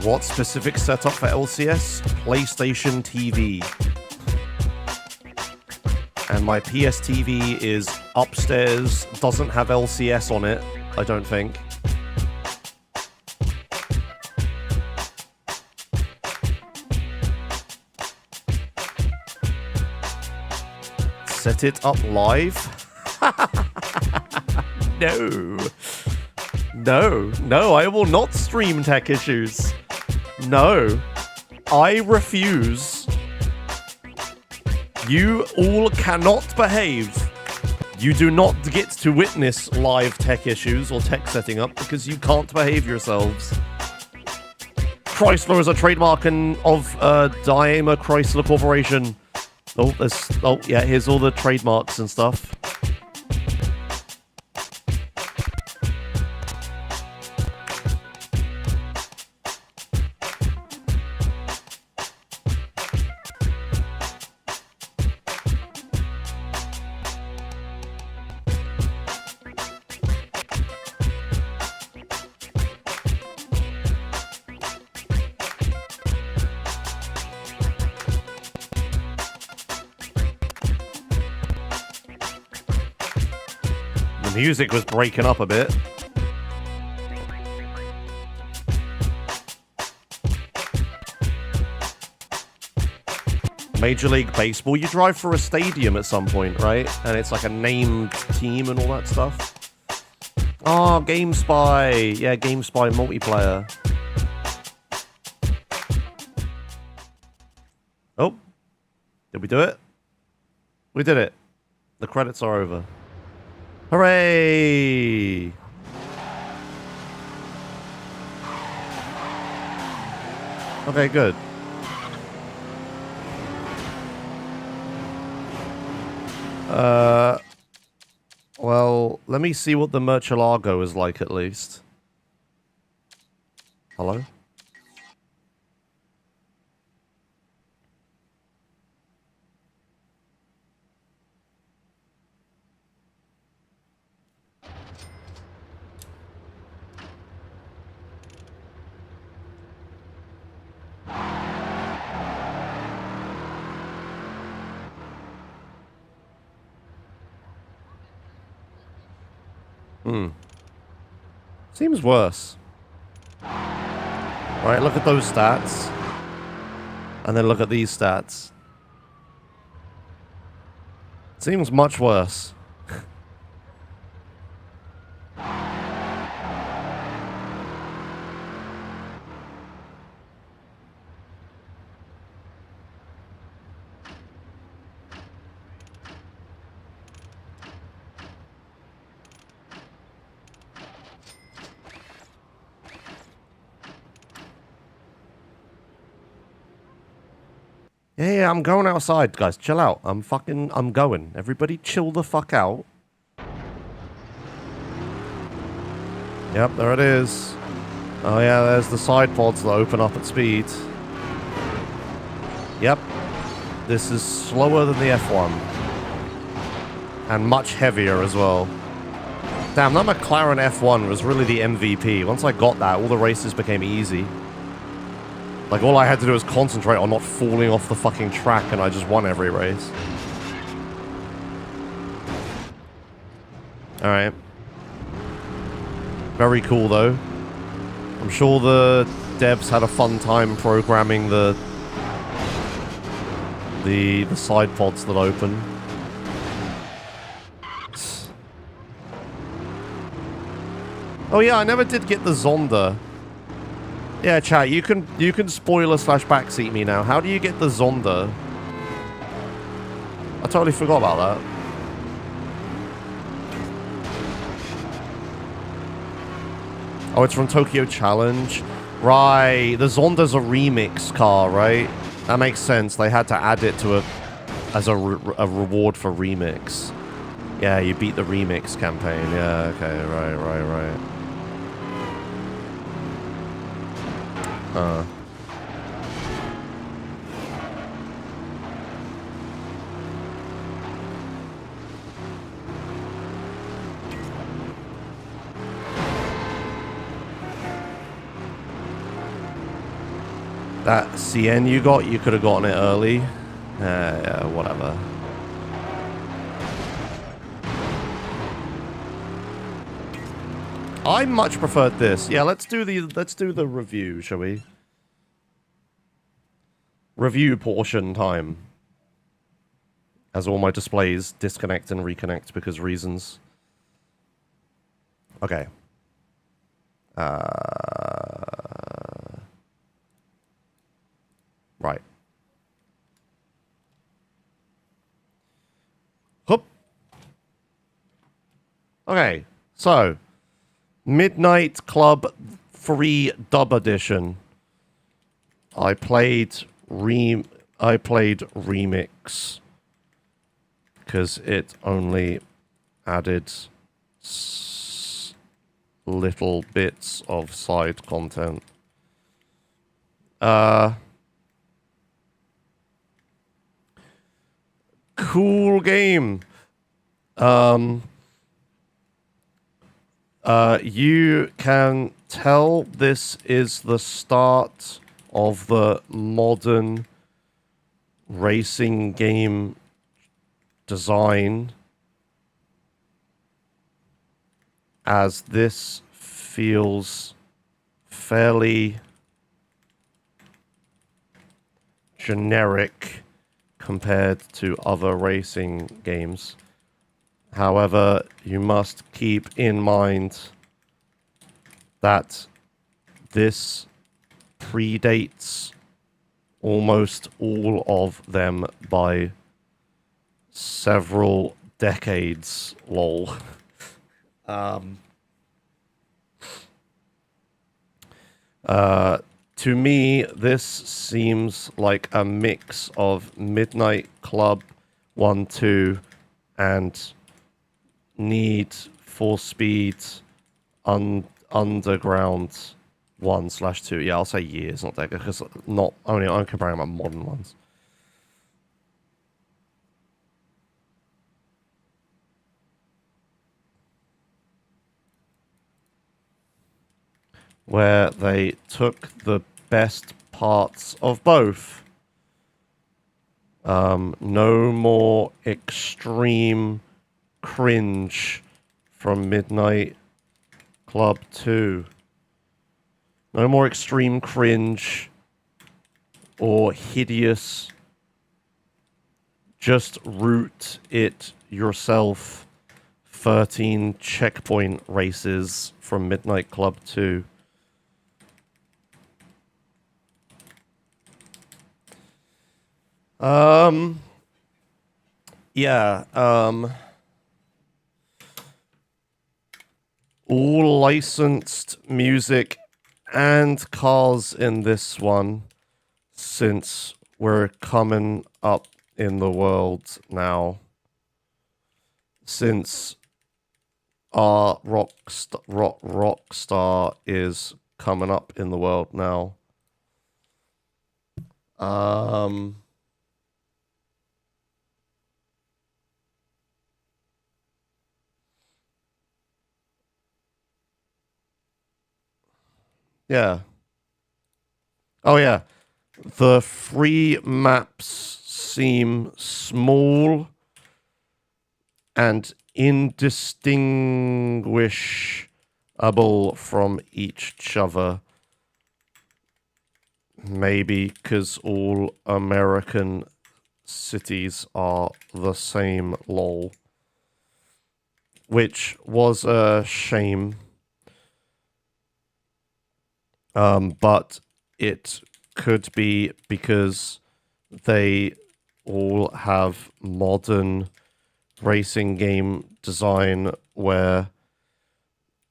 What specific setup for LCS? PlayStation TV. And my PS TV is upstairs, doesn't have LCS on it, I don't think. Set it up live? No, I will not stream tech issues. No, I refuse. You all cannot behave. You do not get to witness live tech issues or tech setting up because you can't behave yourselves. Chrysler is a trademark of Daimler Chrysler Corporation. Oh, yeah, here's all the trademarks and stuff. The music was breaking up a bit. Major League Baseball, you drive for a stadium at some point, right? And it's like a named team and all that stuff. Oh, GameSpy. Yeah, GameSpy multiplayer. Oh. Did we do it? We did it. The credits are over. Hooray! Okay, good. Well, let me see what the Murcielago is like at least. Hello? Seems worse. Right, look at those stats. And then look at these stats. Seems much worse. Yeah, I'm going outside, guys. Chill out. I'm going. Everybody chill the fuck out. Yep, there it is. Oh yeah, there's the side pods that open up at speed. Yep. This is slower than the F1. And much heavier as well. Damn, that McLaren F1 was really the MVP. Once I got that, all the races became easy. Like, all I had to do was concentrate on not falling off the fucking track, and I just won every race. Alright. Very cool, though. I'm sure the devs had a fun time programming the side pods that open. Oh yeah, I never did get the Zonda. Yeah, chat, you can spoiler / backseat me now. How do you get the Zonda? I totally forgot about that. Oh, it's from Tokyo Challenge. Right, the Zonda's a remix car, right? That makes sense. They had to add it to as a reward for remix. Yeah, you beat the remix campaign. Yeah, okay, right. That CN you got, you could have gotten it early. Yeah, whatever. I much preferred this. Yeah, let's do the review, shall we? Review portion time. As all my displays disconnect and reconnect because reasons. Okay. Right. Hup. Okay, so Midnight Club Free Dub Edition. I played remix because it only added little bits of side content. Cool game. You can tell this is the start of the modern racing game design, as this feels fairly generic compared to other racing games. However, you must keep in mind that this predates almost all of them by several decades, lol. To me, this seems like a mix of Midnight Club 1, 2, and Need for Speed Underground 1/2. Yeah, I'll say years, not decades, because I'm comparing my modern ones. Where they took the best parts of both. No more extreme cringe from Midnight Club 2. No more extreme cringe or hideous just root it yourself 13 checkpoint races from Midnight Club 2. Yeah, all licensed music and cars in this one, since we're coming up in the world now. Since our Rockstar is coming up in the world now. Yeah. Oh, yeah. The free maps seem small and indistinguishable from each other. Maybe because all American cities are the same, lol. Which was a shame. But it could be because they all have modern racing game design where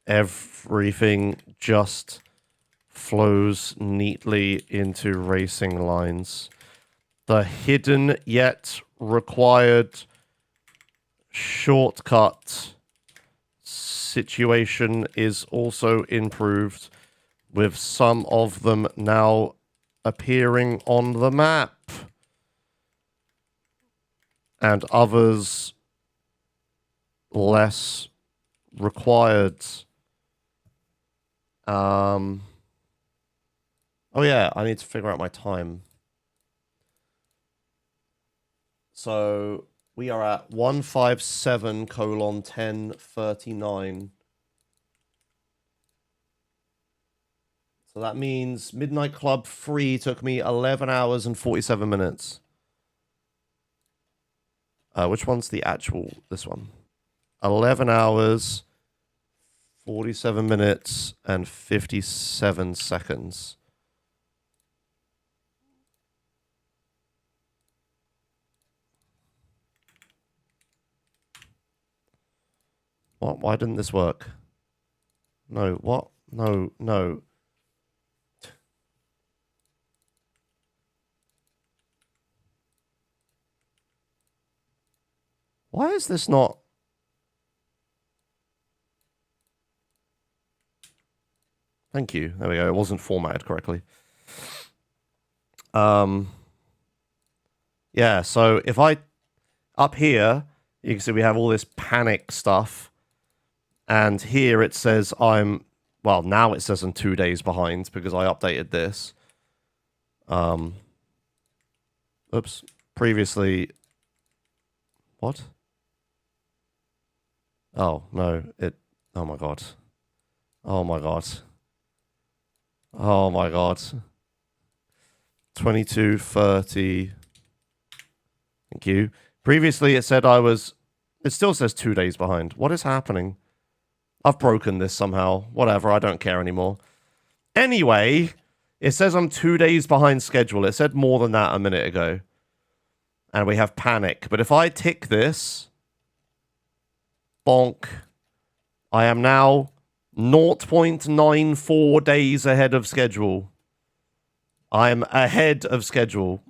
everything just flows neatly into racing lines. The hidden yet required shortcut situation is also improved, with some of them now appearing on the map and others less required. Oh yeah, I need to figure out my time. So we are at 157:10:39. So that means Midnight Club 3 took me 11 hours and 47 minutes. Which one's the actual? This one. 11 hours, 47 minutes, and 57 seconds. What? Why didn't this work? No, what? No, no. Why is this not? Thank you. There we go. It wasn't formatted correctly. Yeah, so if I... Up here, you can see we have all this panic stuff. And here it says I'm... Well, now it says I'm 2 days behind because I updated this. Oops. Previously... What? Oh, no. Oh, my God. Oh, my God. Oh, my God. 22:30. Thank you. Previously, it said I was... It still says 2 days behind. What is happening? I've broken this somehow. Whatever, I don't care anymore. Anyway, it says I'm 2 days behind schedule. It said more than that a minute ago. And we have panic. But if I tick this... Bonk. I am now 0.94 days ahead of schedule. I'm ahead of schedule.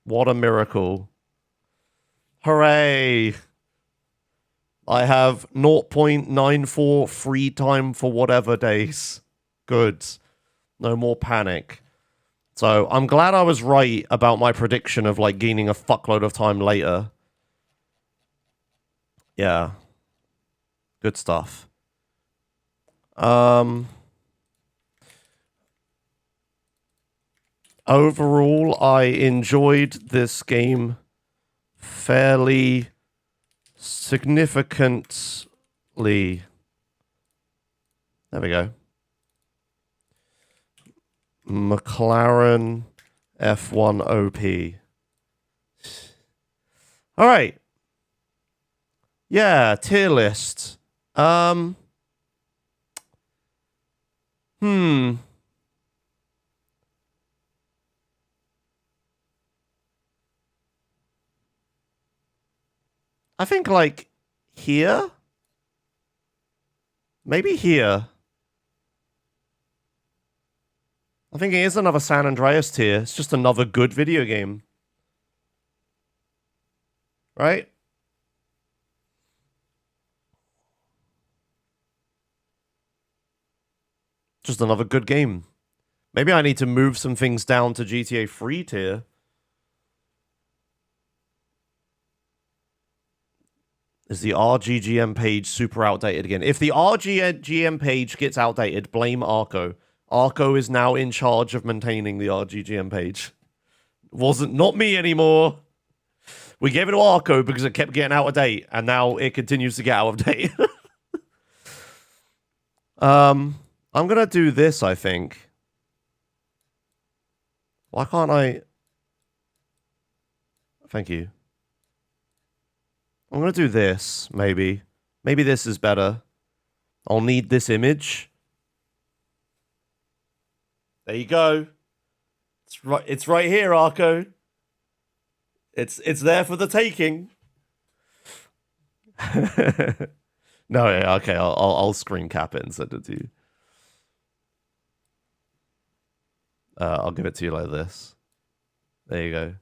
What a miracle. Hooray. I have 0.94 free time for whatever days. Good. No more panic. So I'm glad I was right about my prediction of like gaining a fuckload of time later. Yeah. Good stuff. Overall, I enjoyed this game fairly significantly. There we go. McLaren F1 OP. All right. Yeah, tier list. I think, like, here? Maybe here. I think it is another San Andreas tier. It's just another good video game. Right? Just another good game. Maybe I need to move some things down to GTA 3 tier. Is the RGGM page super outdated again? If the RGGM page gets outdated, blame Arco. Arco is now in charge of maintaining the RGGM page. Not me anymore. We gave it to Arco because it kept getting out of date, and now it continues to get out of date. I'm gonna do this, I think. Why can't I... Thank you. I'm going to do this, maybe. Maybe this is better. I'll need this image. There you go. It's right here, Arco. It's there for the taking. No, yeah, okay, I'll screen cap it and send it to you. I'll give it to you like this. There you go.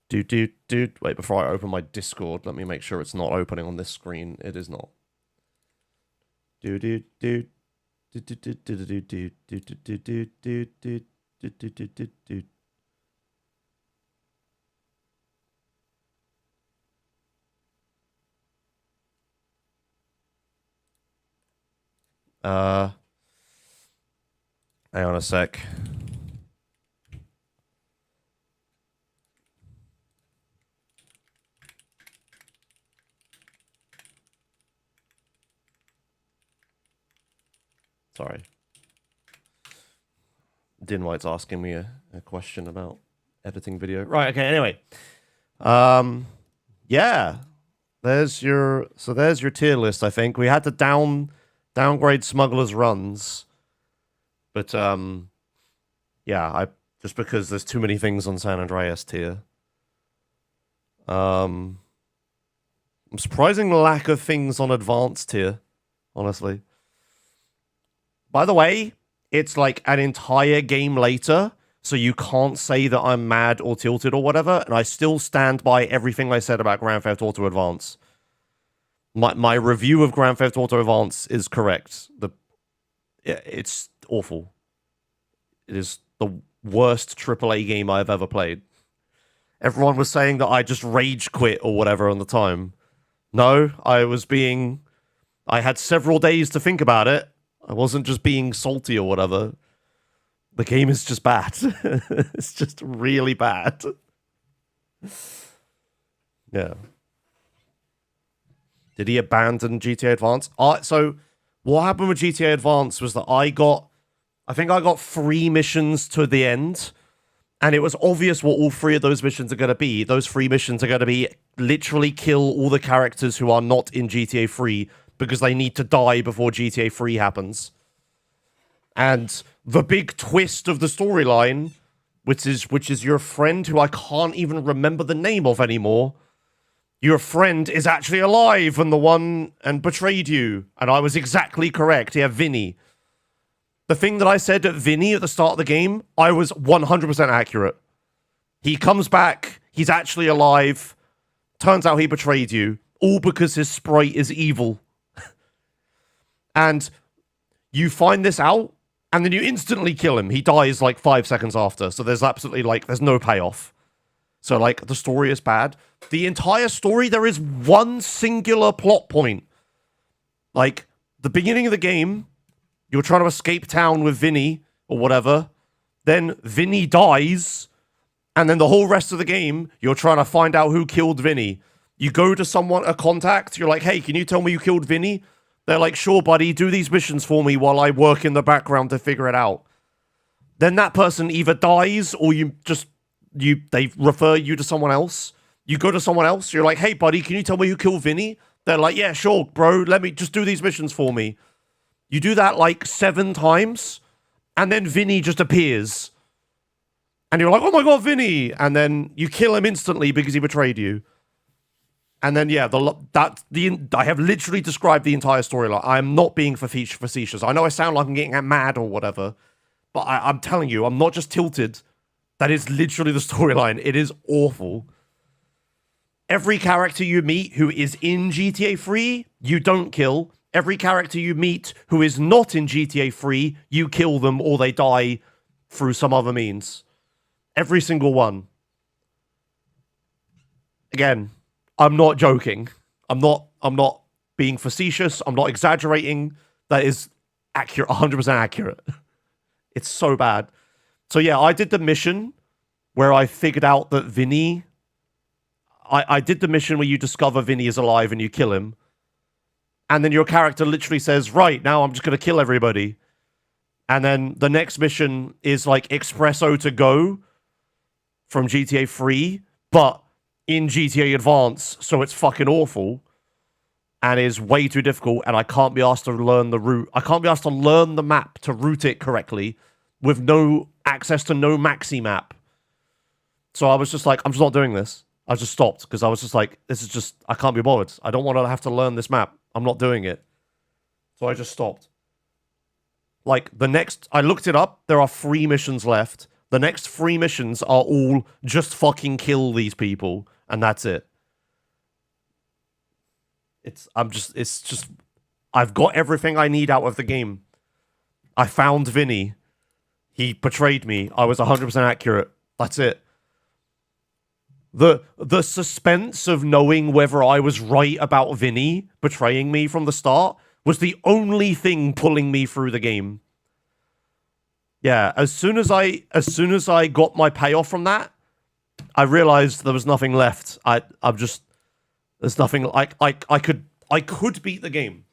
Dude. Wait, before I open my Discord, let me make sure it's not opening on this screen. It is not. Dude. Hang on a sec. Sorry. Din White's asking me a question about editing video. Right, okay, anyway. Yeah. There's your tier list, I think. We had to downgrade Smuggler's Runs. But yeah, just because there's too many things on San Andreas tier. I'm surprising lack of things on Advanced tier, honestly. By the way, it's like an entire game later, so you can't say that I'm mad or tilted or whatever, and I still stand by everything I said about Grand Theft Auto Advance. My review of Grand Theft Auto Advance is correct. It's awful. It is the worst AAA game I've ever played. Everyone was saying that I just rage quit or whatever on the time. No, I had several days to think about it. I wasn't just being salty or whatever. The game is just bad. It's just really bad. Yeah. Did he abandon GTA Advance? So what happened with GTA Advance was that I think I got 3 missions to the end, and it was obvious what all 3 of those missions are going to be. Those 3 missions are going to be literally kill all the characters who are not in GTA 3 because they need to die before GTA 3 happens. And the big twist of the storyline, which is your friend who I can't even remember the name of anymore, your friend is actually alive and betrayed you. And I was exactly correct. Yeah, Vinny. The thing that I said at Vinny at the start of the game, I was 100% accurate. He comes back, he's actually alive, turns out he betrayed you, all because his sprite is evil. And you find this out, and then you instantly kill him. He dies like 5 seconds after, so there's absolutely there's no payoff. So the story is bad. The entire story, there is one singular plot point. The beginning of the game, you're trying to escape town with Vinny, or whatever. Then Vinny dies, and then the whole rest of the game, you're trying to find out who killed Vinny. You go to a contact, you're like, hey, can you tell me you killed Vinny? They're like, sure, buddy, do these missions for me while I work in the background to figure it out. Then that person either dies, or they refer you to someone else. You go to someone else, you're like, hey, buddy, can you tell me who killed Vinny? They're like, yeah, sure, bro, let me just do these missions for me. You do that 7 times, and then Vinny just appears. And you're like, oh my god, Vinny! And then you kill him instantly because he betrayed you. And then, yeah, I have literally described the entire storyline. I am not being facetious. I know I sound like I'm getting mad or whatever, but I'm telling you, I'm not just tilted. That is literally the storyline. It is awful. Every character you meet who is in GTA 3, you don't kill. Every character you meet who is not in GTA 3, you kill them or they die through some other means. Every single one. Again, I'm not joking. I'm not being facetious. I'm not exaggerating. That is accurate, 100% accurate. It's so bad. So yeah, I did the mission where I figured out that Vinny... I did the mission where you discover Vinny is alive and you kill him. And then your character literally says, right, now I'm just going to kill everybody. And then the next mission is Espresso to Go from GTA 3, but in GTA Advance, so it's fucking awful. and is way too difficult, and I can't be asked to learn the route. I can't be asked to learn the map to route it correctly with no access to no maxi map. So I was just like, I'm just not doing this. I just stopped because I was just like, this is just, I can't be bothered. I don't want to have to learn this map. I'm not doing it. So I just stopped. Like, the next, I looked it up. There are 3 missions left. The next 3 missions are all just fucking kill these people, and that's it. It's just, I've got everything I need out of the game. I found Vinny. He betrayed me. I was 100% accurate. That's it. The suspense of knowing whether I was right about Vinny betraying me from the start was the only thing pulling me through the game. Yeah, as soon as I got my payoff from that, I realized there was nothing left. There's nothing. I could beat the game.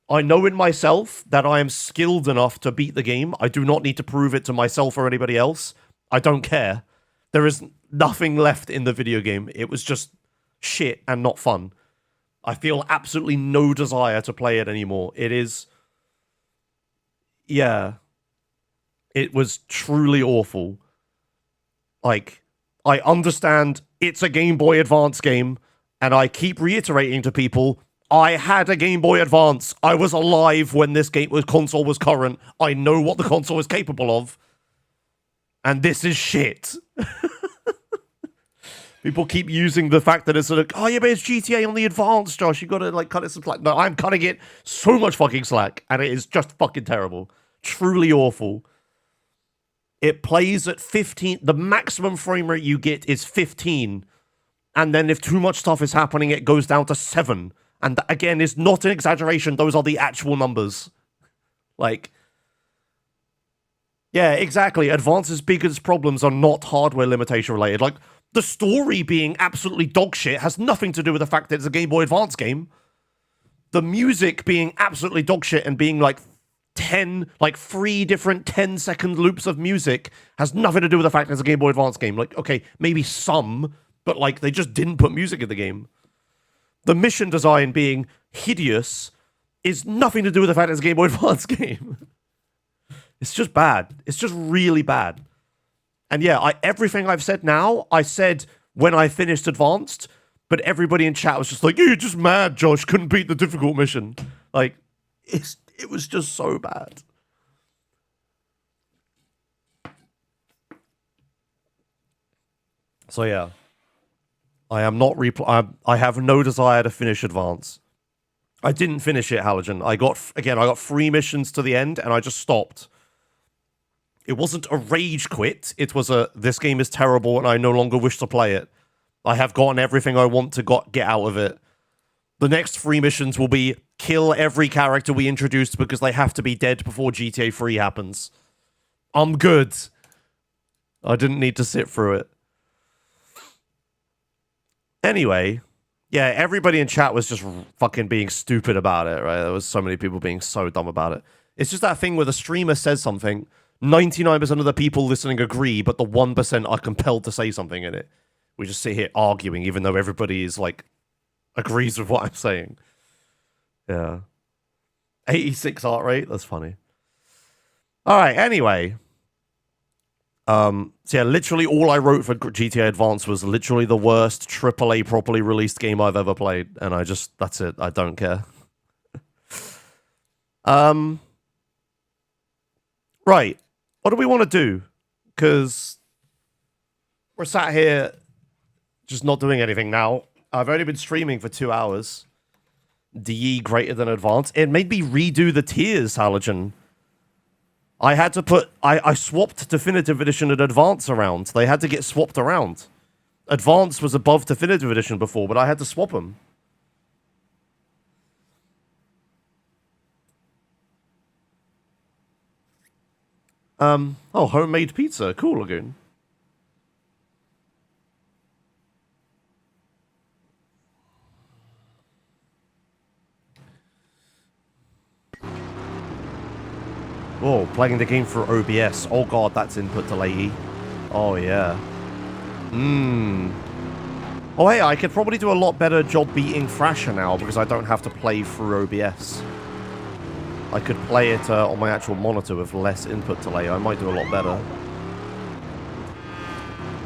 I know in myself that I am skilled enough to beat the game. I do not need to prove it to myself or anybody else. I don't care. There is nothing left in the video game. It was just shit and not fun. I feel absolutely no desire to play it anymore. It is... Yeah. It was truly awful. Like, I understand it's a Game Boy Advance game, and I keep reiterating to people, I had a Game Boy Advance. I was alive when this console was current. I know what the console is capable of. And this is shit. People keep using the fact that it's like, oh yeah, but it's GTA on the Advance, Josh. You gotta like cut it some slack. No, I'm cutting it so much fucking slack, and it is just fucking terrible. Truly awful. It plays at 15. The maximum frame rate you get is 15. And then if too much stuff is happening, it goes down to 7. And that, again, is not an exaggeration. Those are the actual numbers. Like, yeah, exactly. Advance's biggest problems are not hardware limitation related. Like, the story being absolutely dogshit has nothing to do with the fact that it's a Game Boy Advance game. The music being absolutely dogshit and being like 3 different 10-second loops of music has nothing to do with the fact that it's a Game Boy Advance game. Like, okay, maybe some, but like they just didn't put music in the game. The mission design being hideous is nothing to do with the fact that it's a Game Boy Advance game. It's just bad. It's just really bad. And yeah, everything I've said now, I said when I finished Advanced, but everybody in chat was just like, you're just mad, Josh, couldn't beat the difficult mission. Like, it was just so bad. So yeah. I am not I have no desire to finish Advance. I didn't finish it, Halogen. I got 3 missions to the end, and I just stopped. It wasn't a rage quit. It was this game is terrible, and I no longer wish to play it. I have gotten everything I want to get out of it. The next 3 missions will be kill every character we introduced because they have to be dead before GTA 3 happens. I'm good. I didn't need to sit through it. Anyway, yeah, everybody in chat was just fucking being stupid about it, right? There was so many people being so dumb about it. It's just that thing where the streamer says something, 99% of the people listening agree, but the 1% are compelled to say something in it. We just sit here arguing, even though everybody is like, agrees with what I'm saying. Yeah. 86 heart rate? That's funny. Alright, anyway. So yeah, literally all I wrote for GTA Advance was literally the worst AAA properly released game I've ever played, and that's it. I don't care. Right. What do we want to do? Because we're sat here just not doing anything now. I've only been streaming for 2 hours. DE greater than Advance. It made me redo the tiers, Halogen. I had to put... I swapped Definitive Edition and Advance around. They had to get swapped around. Advance was above Definitive Edition before, but I had to swap them. Oh, homemade pizza. Cool, Lagoon. Oh, playing the game through OBS. Oh god, that's input delay. Oh yeah. Oh, hey, I could probably do a lot better job beating Thrasher now because I don't have to play through OBS. I could play it on my actual monitor with less input delay. I might do a lot better.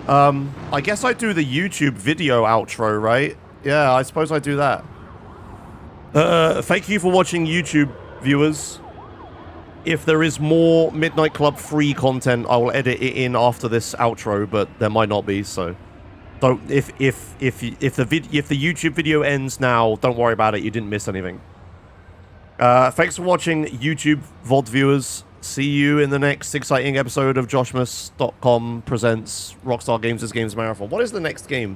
I guess I do the YouTube video outro, right? Yeah, I suppose I do that. Thank you for watching, YouTube viewers. If there is more Midnight Club free content, I will edit it in after this outro, but there might not be, so... Don't, if the YouTube video ends now, don't worry about it. You didn't miss anything. Thanks for watching, YouTube VOD viewers. See you in the next exciting episode of Joshmus.com presents Rockstar Games' Games Marathon. What is the next game?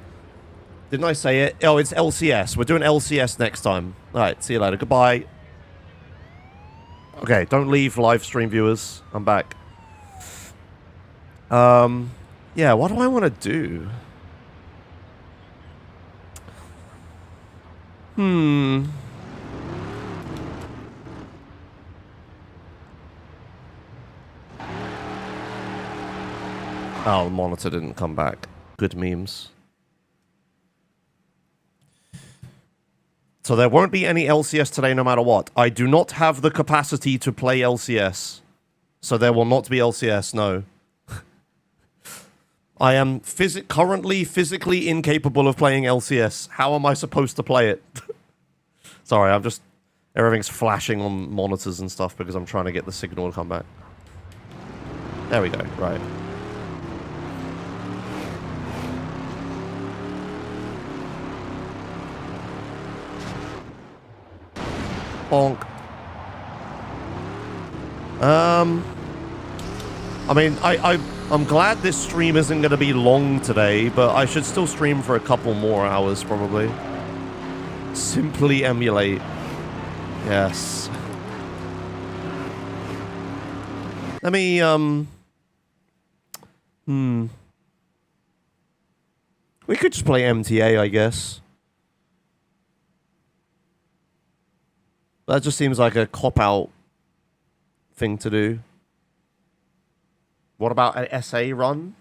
Didn't I say it? Oh, it's LCS. We're doing LCS next time. All right, see you later. Goodbye. Okay, don't leave, live stream viewers. I'm back. Yeah, what do I want to do? Oh, the monitor didn't come back. Good memes. So there won't be any LCS today no matter what. I do not have the capacity to play LCS. So there will not be LCS, no. I am currently physically incapable of playing LCS. How am I supposed to play it? Sorry, I'm just... Everything's flashing on monitors and stuff because I'm trying to get the signal to come back. There we go, right. Bonk. I mean, I'm glad this stream isn't going to be long today, but I should still stream for a couple more hours, probably. Simply emulate. Yes. Let me, We could just play MTA, I guess. That just seems like a cop-out thing to do. What about an SA run?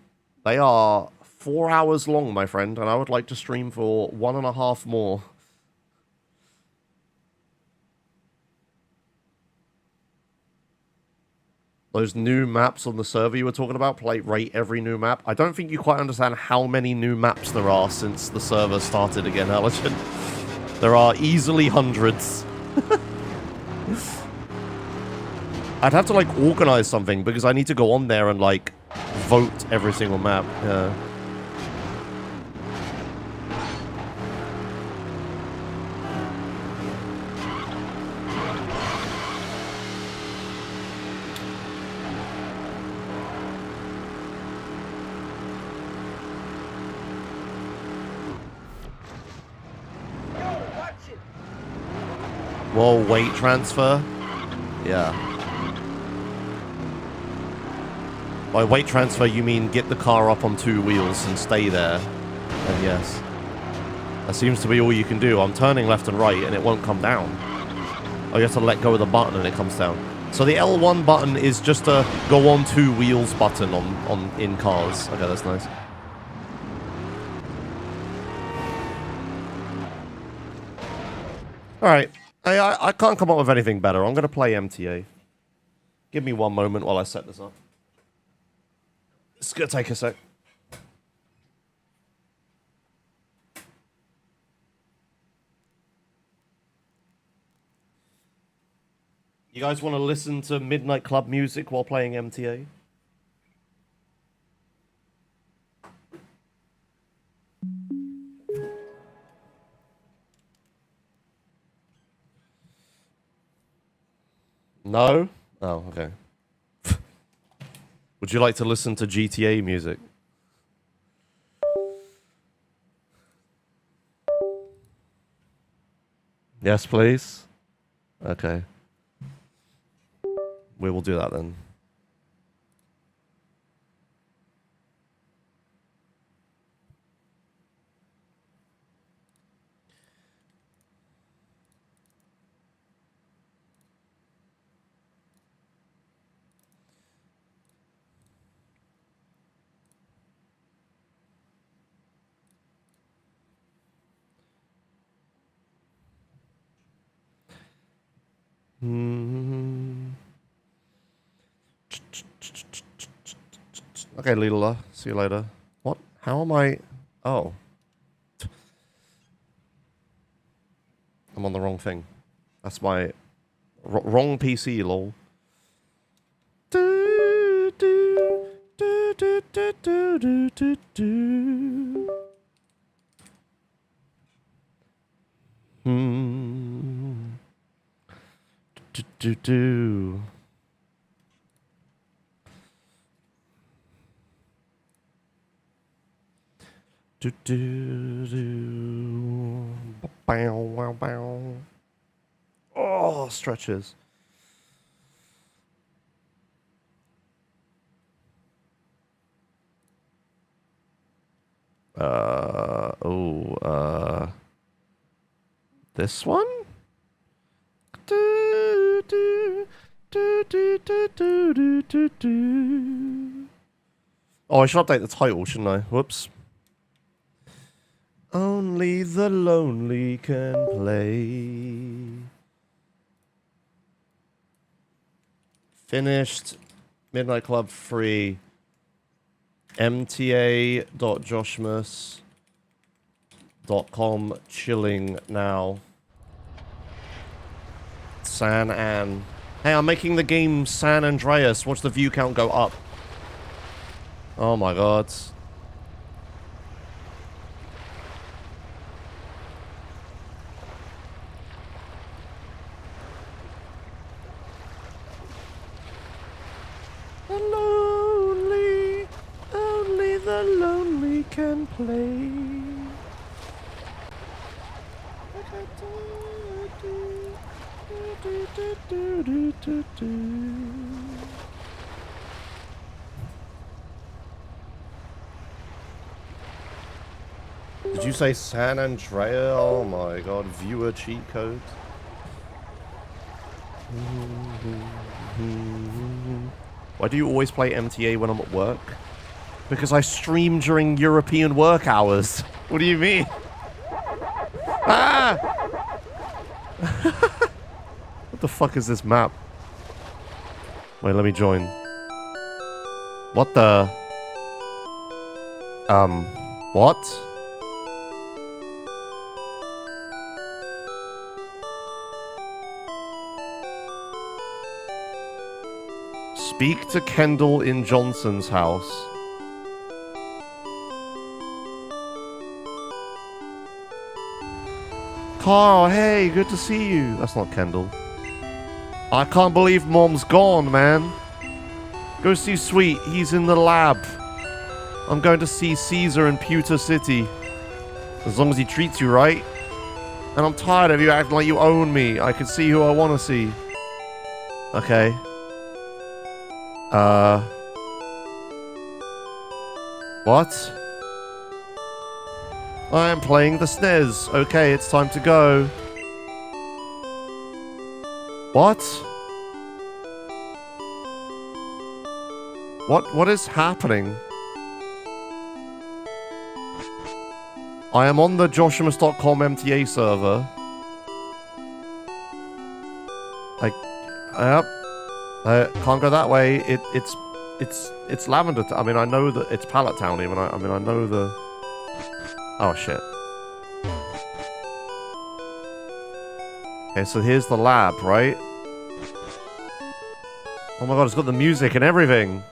They are 4 hours long, my friend, and I would like to stream for 1.5 more. Those new maps on the server you were talking about, rate every new map. I don't think you quite understand how many new maps there are since the server started again, Allergen. There are easily hundreds. I'd have to, like, organize something, because I need to go on there and, like, vote every single map. Yeah. Whoa, weight transfer? Yeah. By weight transfer, you mean get the car up on 2 wheels and stay there. And yes. That seems to be all you can do. I'm turning left and right and it won't come down. Oh, you have to let go of the button and it comes down. So the L1 button is just a go on 2 wheels button in cars. Okay, that's nice. Alright. I can't come up with anything better. I'm going to play MTA. Give me 1 moment while I set this up. It's going to take a sec. You guys want to listen to Midnight Club music while playing MTA? No? Oh, okay. Would you like to listen to GTA music? Yes, please? Okay. We will do that then. Okay, Leela. See you later. What? How am I? Oh. I'm on the wrong thing. That's my wrong PC, lol. Do, do, do, do, do, do, do, do. Do, do, do. Do, do, do. Bow, wow, bow. Oh, stretches. This one? Do, do, do, do, do, do, do, do, do. Oh, I should update the title, shouldn't I? Whoops. Only the lonely can play. Finished. Midnight Club free. MTA.joshmus.com chilling now. San An. Hey, I'm making the game San Andreas. Watch the view count go up. Oh my god. The lonely, only the lonely can play. Did you say San Andrea? Oh my god, viewer cheat code. Why do you always play MTA when I'm at work? Because I stream during European work hours. What do you mean? Ah! What the fuck is this map? Wait, let me join. What the? What? Speak to Kendall in Johnson's house. Carl, hey, good to see you. That's not Kendall. I can't believe Mom's gone, man. Go see Sweet. He's in the lab. I'm going to see Caesar in Pewter City. As long as he treats you right. And I'm tired of you acting like you own me. I can see who I want to see. Okay. What? I am playing the SNES. Okay, it's time to go. What? What is happening? I am on the joshumus.com MTA server. Yep. Can't go that way. It's Lavender. I mean, I know that it's Pallet Town. Even I mean, I know the. Oh shit. Okay, so here's the lab, right? Oh my god, it's got the music and everything.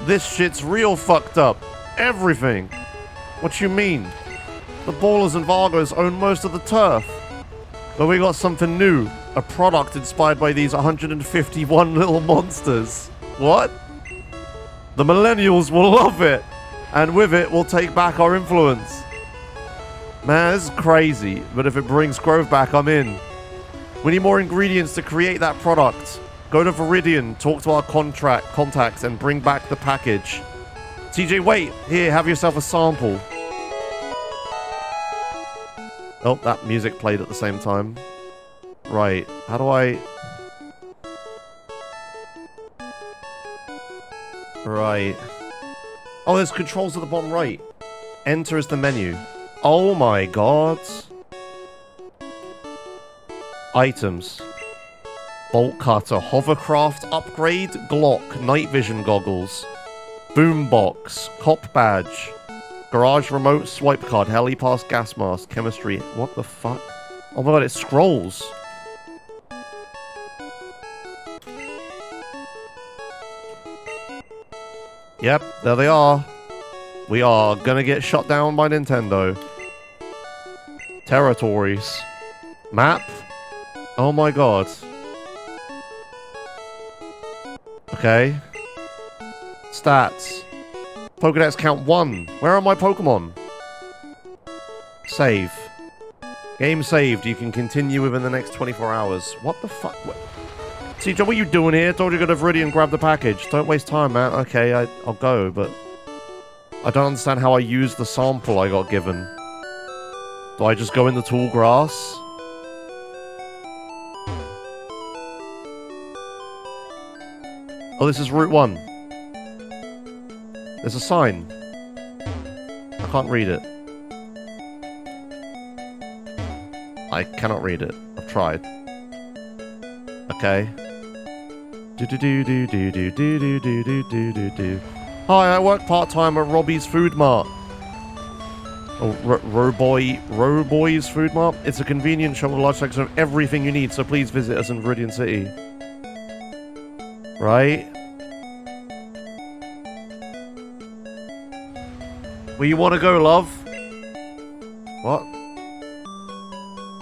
This shit's real fucked up. Everything. What you mean? The Ballers and Vargos own most of the turf. But we got something new. A product inspired by these 151 little monsters. What? The millennials will love it. And with it, we'll take back our influence. Man, this is crazy. But if it brings growth back, I'm in. We need more ingredients to create that product. Go to Viridian, talk to our contacts, and bring back the package. TJ, wait. Here, have yourself a sample. Oh, that music played at the same time. Right. How do I... Right. Oh, there's controls at the bottom right. Enter is the menu. Oh my god. Items. Bolt cutter. Hovercraft upgrade. Glock. Night vision goggles. Boombox. Cop badge. Garage remote. Swipe card. Heli pass. Gas mask. Chemistry. What the fuck? Oh my god, it scrolls. Yep, there they are. We are gonna get shut down by Nintendo. Territories. Map. Oh my god. Okay. Stats. Pokedex count 1. Where are my Pokemon? Save. Game saved. You can continue within the next 24 hours. What the fuck? CJ, what are you doing here? Told you to go to Viridian, grab the package. Don't waste time, man. Okay, I'll go, but I don't understand how I use the sample I got given. Do I just go in the tall grass? Oh, this is Route 1. There's a sign. I can't read it. I cannot read it. I've tried. Okay. Hi, I work part-time at Robbie's Food Mart. Oh, Roboy's Food Mart. It's a convenient shop with a large section of everything you need, so please visit us in Viridian City. Right? Where you want to go, love? What?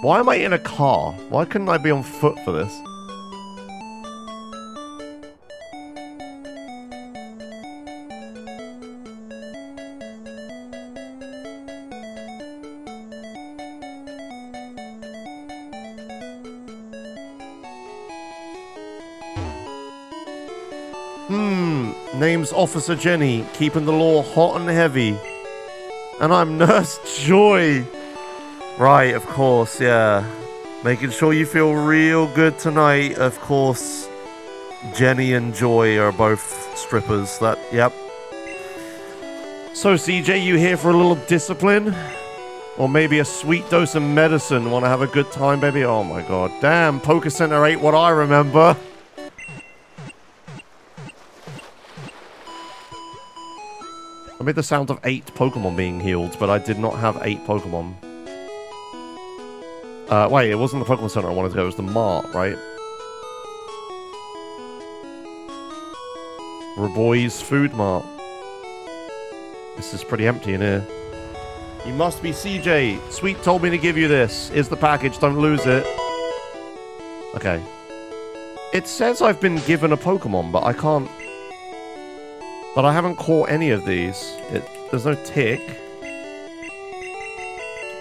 Why am I in a car? Why couldn't I be on foot for this? Name's Officer Jenny, keeping the law hot and heavy. And I'm Nurse Joy. Right, of course, yeah. Making sure you feel real good tonight. Of course, Jenny and Joy are both strippers. Yep. So, CJ, you here for a little discipline? Or maybe a sweet dose of medicine? Want to have a good time, baby? Oh my god. Damn, Poker Center ain't what I remember. I made the sound of 8 Pokemon being healed, but I did not have 8 Pokemon. Wait, it wasn't the Pokemon Center I wanted to go, it was the Mart, right? Roboy's Food Mart. This is pretty empty in here. You must be CJ. Sweet told me to give you this. Here's the package, don't lose it. Okay. It says I've been given a Pokemon, but I can't... But I haven't caught any of these. There's no tick.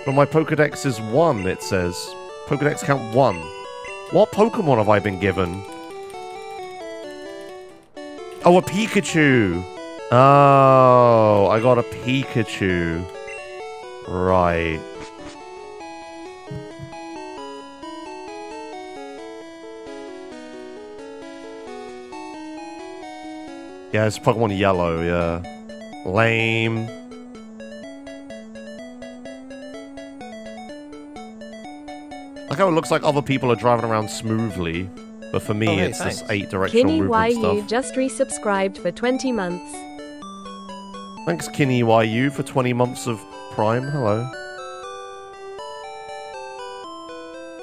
But my Pokedex is 1, it says. Pokedex count 1. What Pokemon have I been given? Oh, a Pikachu! Oh, I got a Pikachu. Right. Yeah, it's Pokemon Yellow, yeah. Lame. Like how it looks like other people are driving around smoothly, but for me, it's this 8-directional movement stuff. Kinney YU just resubscribed for 20 months. Thanks, Kinney YU, for 20 months of Prime. Hello.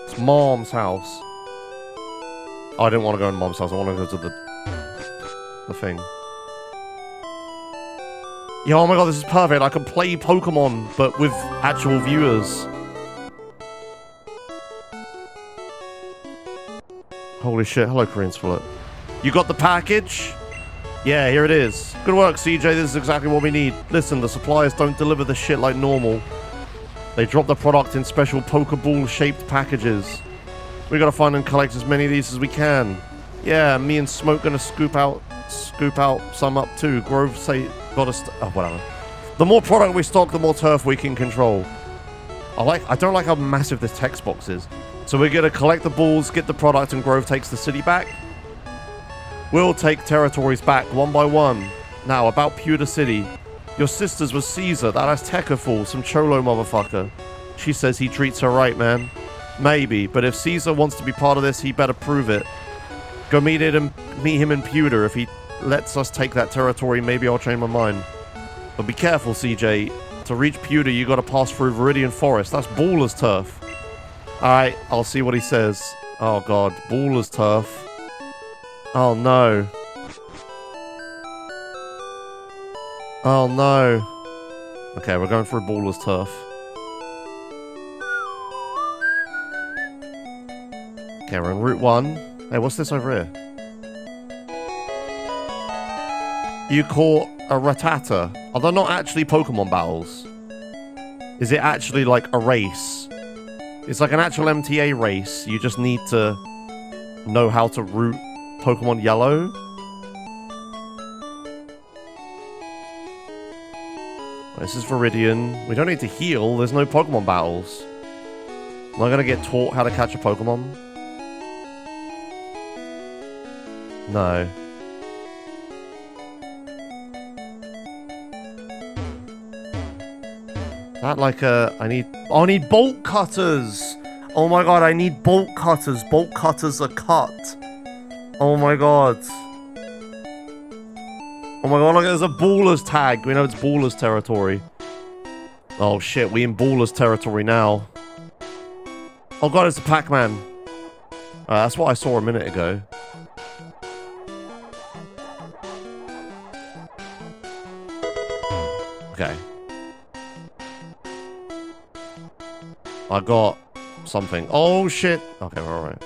It's Mom's house. Oh, I didn't want to go in Mom's house. I want to go to the thing. Yeah, oh my god, this is perfect. I can play Pokemon, but with actual viewers. Holy shit. Hello, Korean Split. You got the package? Yeah, here it is. Good work, CJ. This is exactly what we need. Listen, the suppliers don't deliver the shit like normal. They drop the product in special Pokeball-shaped packages. We gotta find and collect as many of these as we can. Yeah, me and Smoke gonna scoop out some up too. Grove say got us. Oh, whatever. The more product we stock, the more turf we can control. I don't like how massive this text box is. So we're gonna collect the balls, get the product, and Grove takes the city back. We'll take territories back one by one. Now about Pewter City. Your sister's was Caesar, that Azteca fool, some cholo motherfucker. She says he treats her right, man. Maybe, but if Caesar wants to be part of this, he better prove it. Go meet him in Pewter. If he lets us take that territory, maybe I'll change my mind. But be careful, CJ. To reach Pewter, you gotta pass through Viridian Forest. That's Baller's turf. Alright, I'll see what he says. Oh god, Baller's turf. Oh no. Oh no. Okay, we're going through Baller's turf. Okay, we're on Route 1. Hey, what's this over here? You caught a Rattata. Are there not actually Pokemon battles? Is it actually like a race? It's like an actual MTA race. You just need to know how to route Pokemon Yellow. This is Viridian. We don't need to heal. There's no Pokemon battles. Am I gonna get taught how to catch a Pokemon? No. That like a... I need bolt cutters! Oh my god, I need bolt cutters. Bolt cutters are cut. Oh my god. Oh my god, look, there's a Baller's tag. We know it's Baller's territory. Oh shit, we in Baller's territory now. Oh god, it's a Pac-Man. That's what I saw a minute ago. Okay. I got something. Oh shit. Okay, we're alright.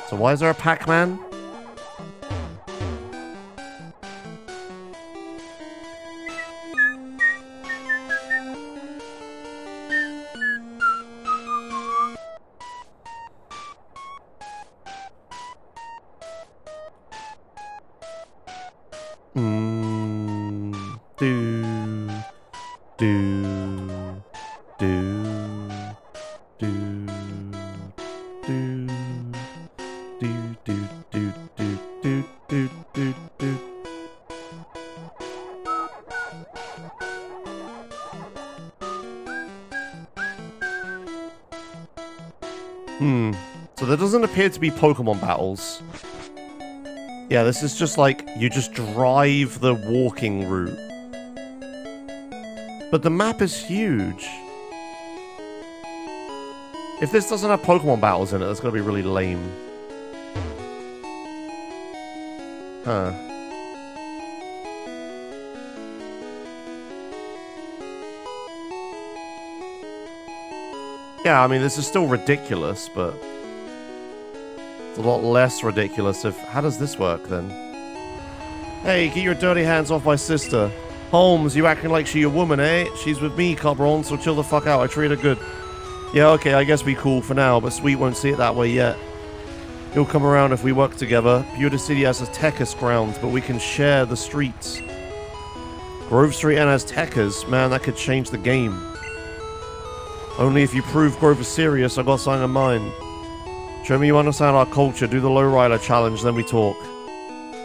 So why is there a Pac-Man? So there doesn't appear to be Pokemon battles. Yeah, this is just like, you just drive the walking route. But the map is huge. If this doesn't have Pokemon battles in it, that's gonna be really lame. Huh. Yeah, I mean, this is still ridiculous, but... it's a lot less ridiculous if... how does this work, then? Hey, get your dirty hands off my sister. Holmes, you acting like she a woman, eh? She's with me, Cabron, so chill the fuck out. I treat her good. Yeah, okay, I guess we cool for now, but Sweet won't see it that way yet. He'll come around if we work together. Pewter City has Aztecas grounds, but we can share the streets. Grove Street and Aztecas? Man, that could change the game. Only if you prove Grove is serious, I got something in mind. Show me you understand our culture, do the lowrider challenge, then we talk.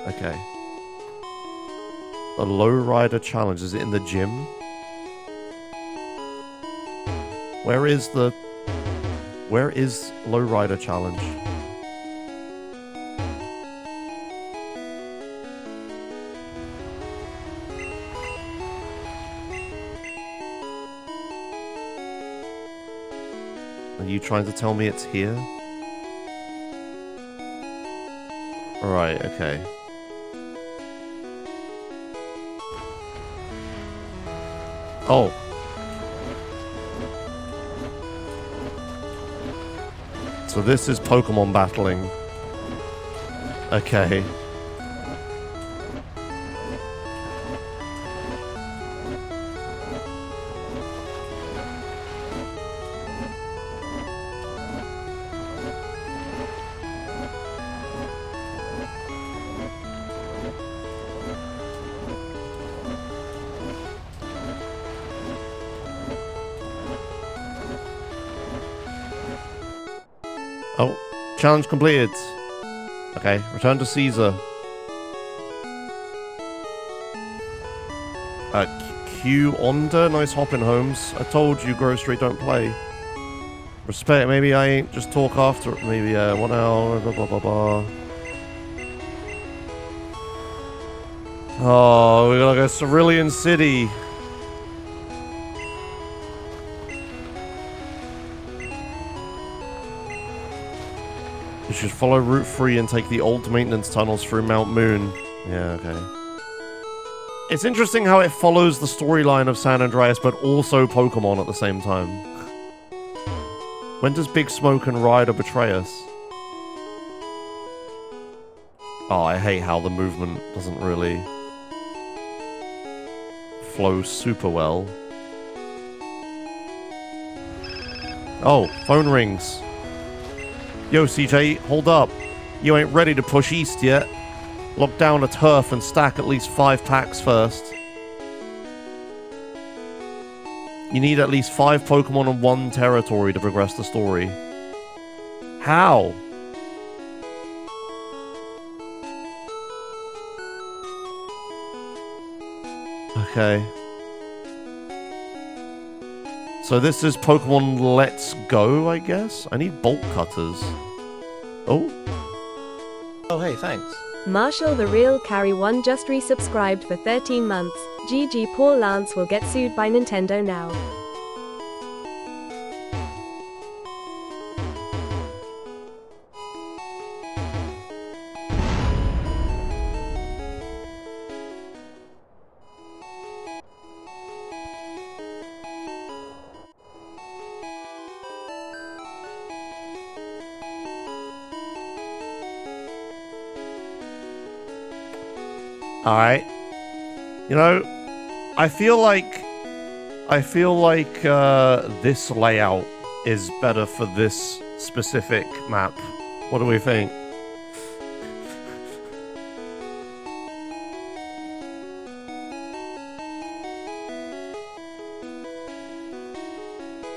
Okay. The lowrider challenge, is it in the gym? Where is lowrider challenge? Are you trying to tell me it's here? Right, okay. Oh. So this is Pokemon battling. Okay. Oh, challenge completed. Okay, return to Caesar. Q Onda, nice hopping, Holmes. I told you Grove Street don't play. Respect, maybe I ain't just talk after. Maybe 1 hour, blah, blah, blah, blah. Oh, we got like a Cerulean City. You should follow Route 3 and take the old maintenance tunnels through Mount Moon. Yeah, okay. It's interesting how it follows the storyline of San Andreas, but also Pokemon at the same time. When does Big Smoke and Ryder betray us? Oh, I hate how the movement doesn't really flow super well. Oh, phone rings. Yo, CJ, hold up. You ain't ready to push east yet. Lock down a turf and stack at least 5 packs first. You need at least 5 Pokemon in 1 territory to progress the story. How? Okay. So this is Pokemon Let's Go, I guess? I need bolt cutters. Oh. Oh, hey, thanks. Marshall the Real Carry 1 just resubscribed for 13 months. GG, poor Lance will get sued by Nintendo now. Alright. You know, I feel like this layout is better for this specific map. What do we think?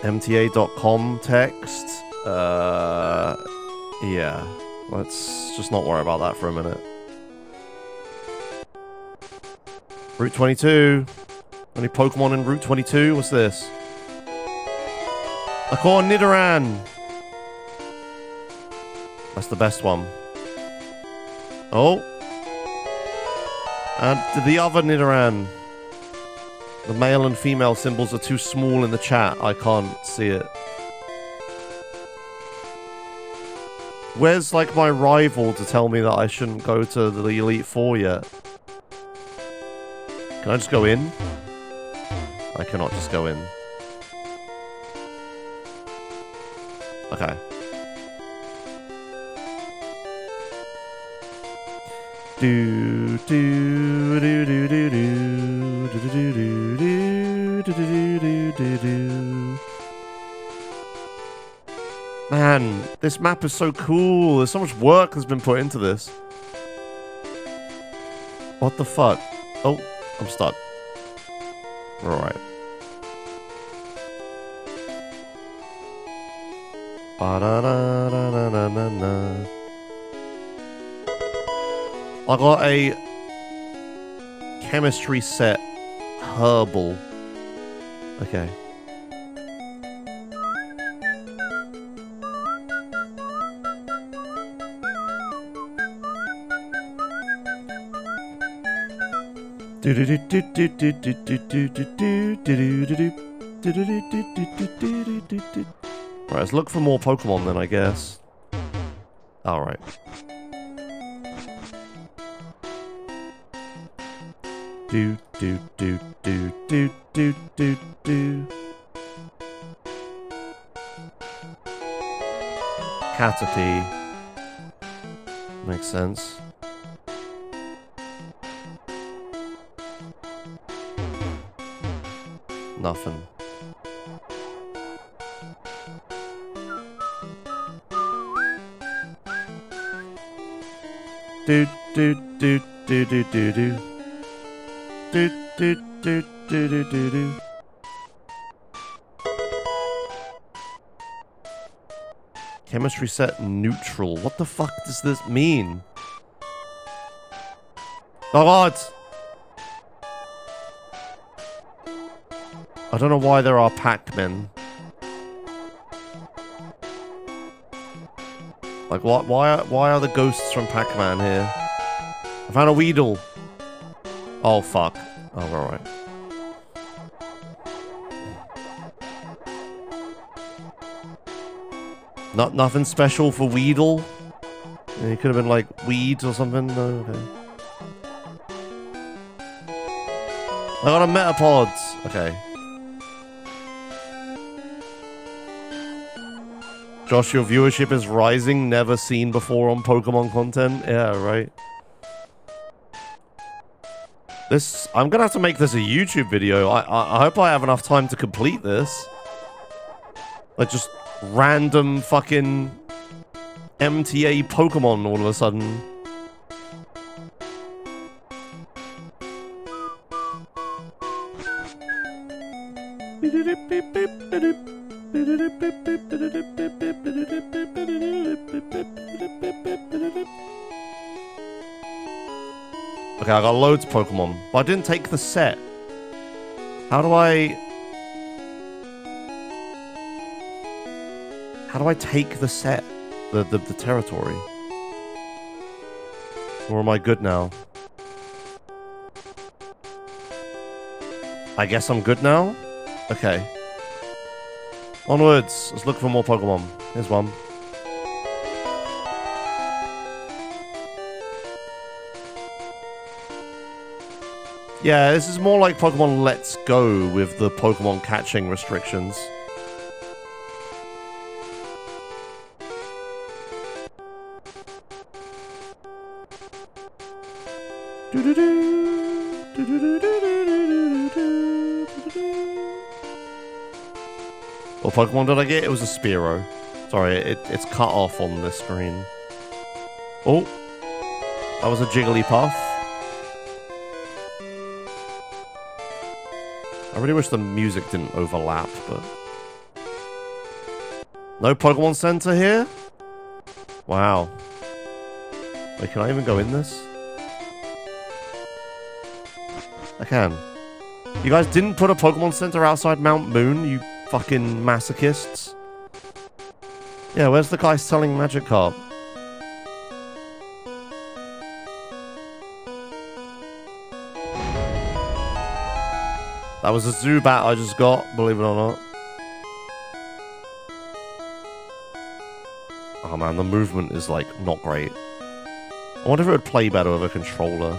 MTA.com text. Yeah. Let's just not worry about that for a minute. Route 22. Only Pokemon in Route 22? What's this? I caught a Nidoran. That's the best one. Oh. And the other Nidoran. The male and female symbols are too small in the chat. I can't see it. Where's, like, my rival to tell me that I shouldn't go to the Elite Four yet? Can I just go in? I cannot just go in. Okay. Do do do do do do do do do do do do do. Man, this map is so cool. There's so much work that's been put into this. What the fuck? Oh. I'm stuck. We're alright. I got a chemistry set herbal. Okay. Right, let's look for more Pokemon then, I guess. Alright. Do do do do do do do do. Caterpie. Makes sense. Nothing. Do do do do do do do. Do do do do do do do. Chemistry set neutral. What the fuck does this mean? Oh God! I don't know why there are Pac-Men. Like, what? Why are the ghosts from Pac-Man here? I found a Weedle. Oh, fuck. Oh, alright. Nothing special for Weedle? Yeah, he could have been like Weeds or something. No, okay. I got a Metapods. Okay. Josh, your viewership is rising. Never seen before on Pokemon content. Yeah, right. I'm gonna have to make this a YouTube video. I hope I have enough time to complete this. Like, just random fucking MTA Pokemon all of a sudden. Okay, I got loads of Pokemon, but I didn't take the set. How do I take the set? The territory? Or am I good now? I guess I'm good now? Okay. Onwards. Let's look for more Pokemon. Here's one. Yeah, this is more like Pokemon Let's Go with the Pokemon catching restrictions. What Pokemon did I get? It was a Spearow. Sorry, it's cut off on this screen. Oh, that was a Jigglypuff. I really wish the music didn't overlap, but... No Pokemon Center here? Wow. Wait, can I even go in this? I can. You guys didn't put a Pokemon Center outside Mount Moon, you fucking masochists? Yeah, where's the guy selling Magikarp? That was a Zubat I just got, believe it or not. Oh man, the movement is like not great. I wonder if it would play better with a controller.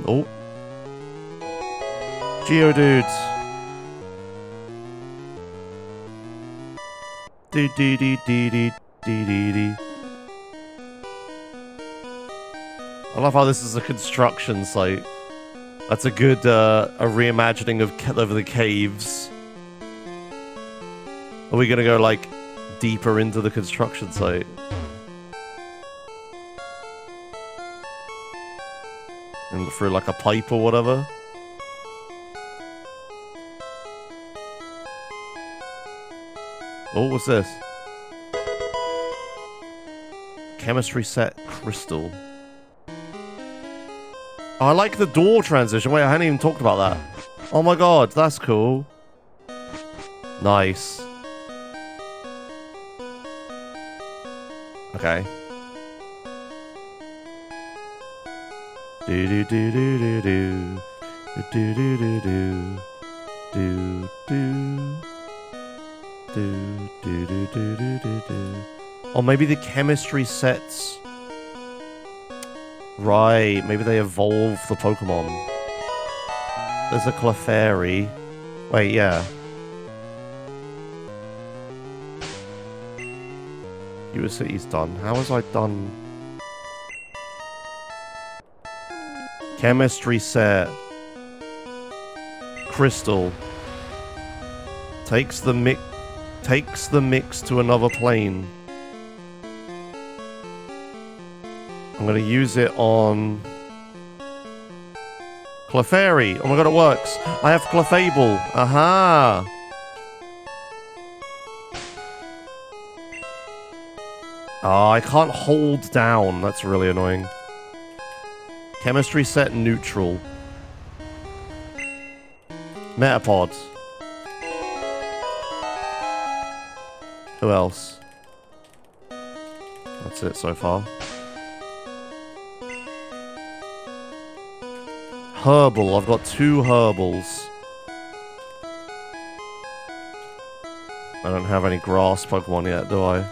Oh. Geodudes. Dee. I love how this is a construction site. That's a good a reimagining of the caves. Are we gonna go like deeper into the construction site? And through like a pipe or whatever? Oh, what's this? Chemistry set crystal. Oh, I like the door transition. Wait, I hadn't even talked about that. Oh my god, that's cool. Nice. Okay. Or maybe the chemistry sets. Right, maybe they evolve the Pokemon. There's a Clefairy. Wait, yeah. City's done. How was I done? Chemistry set. Crystal. Takes the mix to another plane. I'm gonna use it on Clefairy. Oh my god, it works. I have Clefable. Aha! Oh, I can't hold down. That's really annoying. Chemistry set neutral. Metapod. Who else? That's it so far. Herbal. I've got 2 herbals. I don't have any grass Pokemon yet, do I?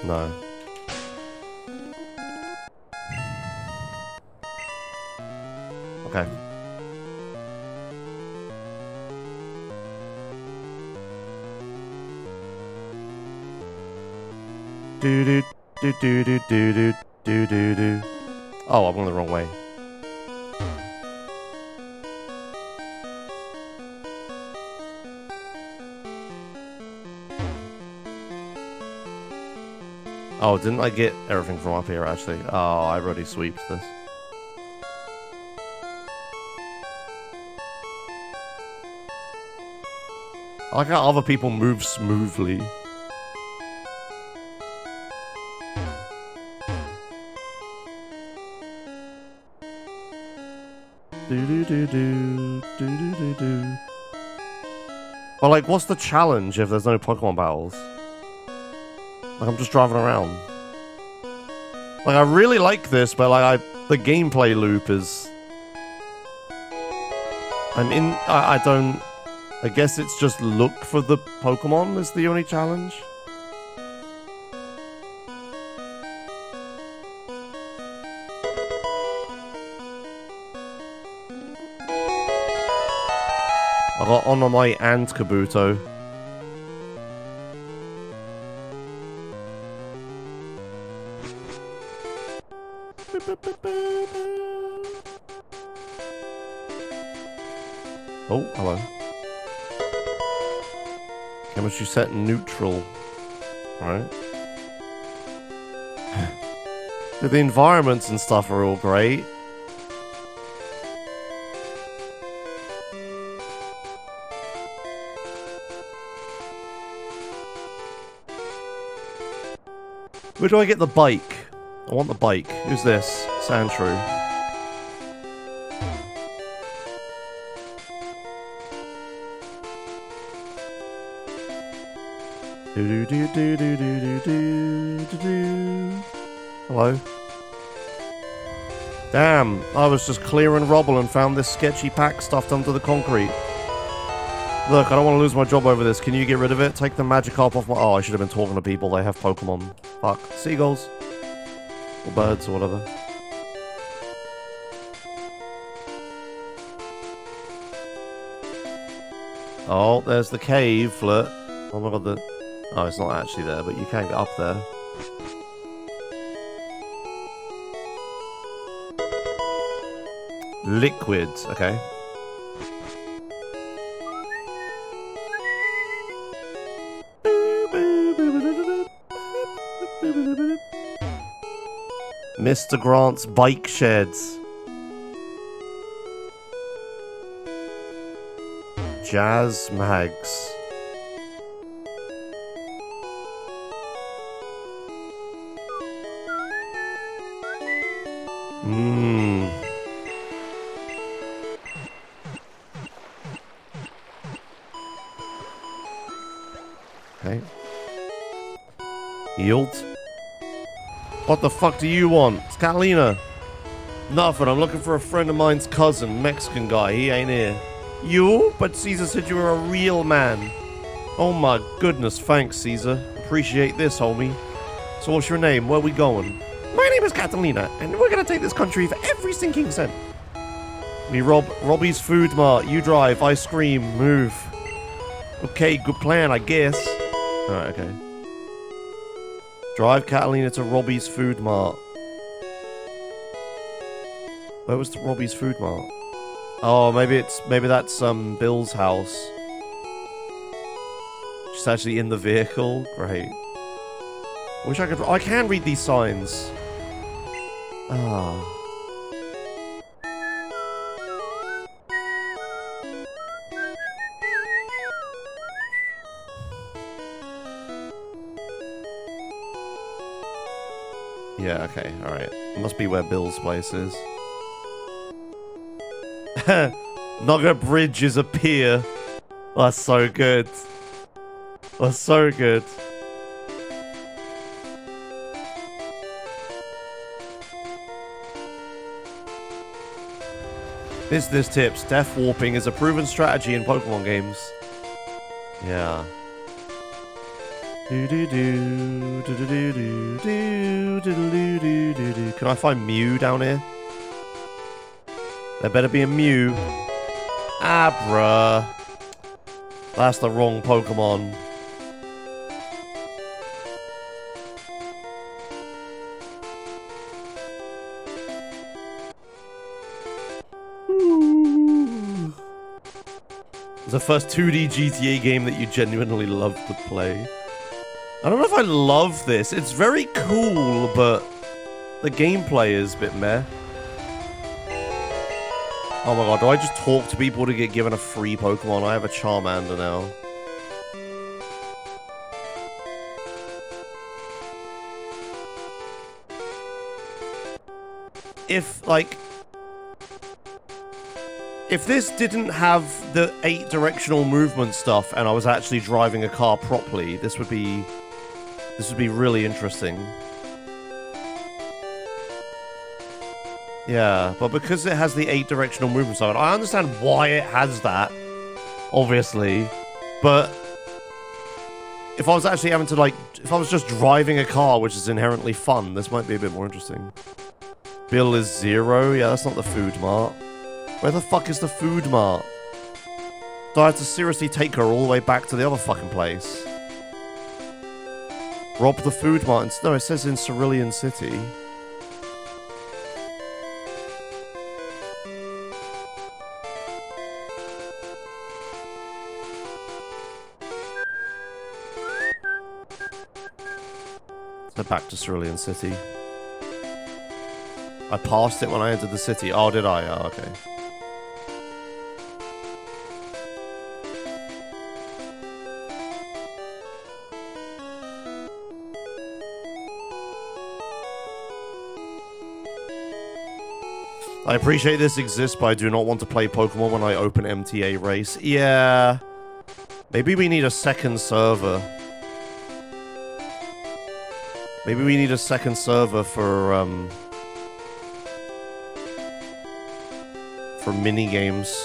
No. Okay. Do do do do do do do do do. Oh, I went the wrong way. Oh, didn't I get everything from up here, actually? Oh, I already sweeped this. I like how other people move smoothly. Do-do-do-do, Well, like, what's the challenge if there's no Pokemon battles? Like, I'm just driving around. Like, I really like this, but, like, the gameplay loop is... I don't... I guess it's just look for the Pokemon is the only challenge. I got Onomai and Kabuto. Oh, hello. Chemistry set neutral. Alright. The environments and stuff are all great. Where do I get the bike? I want the bike. Who's this? Sandshrew. Hello. Damn, I was just clearing rubble and found this sketchy pack stuffed under the concrete. Look, I don't want to lose my job over this. Can you get rid of it? Take the Magikarp off my... Oh, I should have been talking to people. They have Pokemon. Fuck. Seagulls. Or birds or whatever. Oh, there's the cave, Flirt. Oh my god, the... Oh, it's not actually there, but you can get up there. Liquid, okay. Mr. Grant's bike sheds. Jazz mags. Okay. Yield. What the fuck do you want? It's Catalina. Nothing. I'm looking for a friend of mine's cousin, Mexican guy. He ain't here. You? But Caesar said you were a real man. Oh my goodness. Thanks, Caesar. Appreciate this, homie. So what's your name? Where we going? My name is Catalina, and we're gonna take this country for every sinking cent. We rob Robbie's Food Mart. You drive. I scream. Move. Okay, good plan, I guess. Alright, okay. Drive Catalina to Robbie's Food Mart. Where was the Robbie's Food Mart? Oh, maybe that's Bill's house. She's actually in the vehicle. Great. Wish I could. I can read these signs. Ah. Yeah, okay, alright. Must be where Bill's place is. Nugget Bridge is a pier. That's so good. That's so good. Business tips. Death warping is a proven strategy in Pokemon games. Yeah. Can I find Mew down here? There better be a Mew. Ah, bruh. That's the wrong Pokemon. It's the first 2D GTA game that you genuinely love to play. I don't know if I love this. It's very cool, but the gameplay is a bit meh. Oh my god, do I just talk to people to get given a free Pokemon? I have a Charmander now. If this didn't have the 8 directional movement stuff and I was actually driving a car properly, this would be really interesting. Yeah, but because it has the 8 directional movement stuff, I understand why it has that, obviously, but if I was actually having to, like, if I was just driving a car, which is inherently fun, this might be a bit more interesting. Bill is 0? Yeah, that's not the food mart. Where the fuck is the food mart? Do I have to seriously take her all the way back to the other fucking place? Rob the food mart. No, it says in Cerulean City. So back to Cerulean City. I passed it when I entered the city. Oh, did I? Oh, okay. I appreciate this exists, but I do not want to play Pokemon when I open MTA race. Yeah. Maybe we need a second server. Maybe we need a second server for mini games.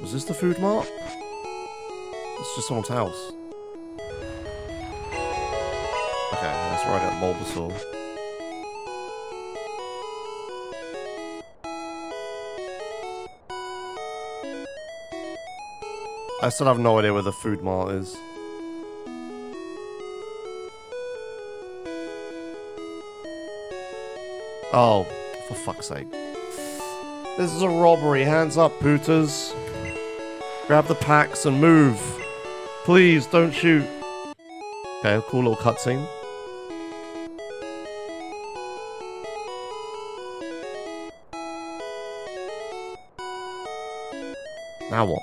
Was this the food mart? It's just someone's house. Okay, that's where I got Bulbasaur. I still have no idea where the food mart is. Oh, for fuck's sake. This is a robbery. Hands up, pooters. Grab the packs and move. Please, don't shoot. Okay, cool little cutscene. Now what?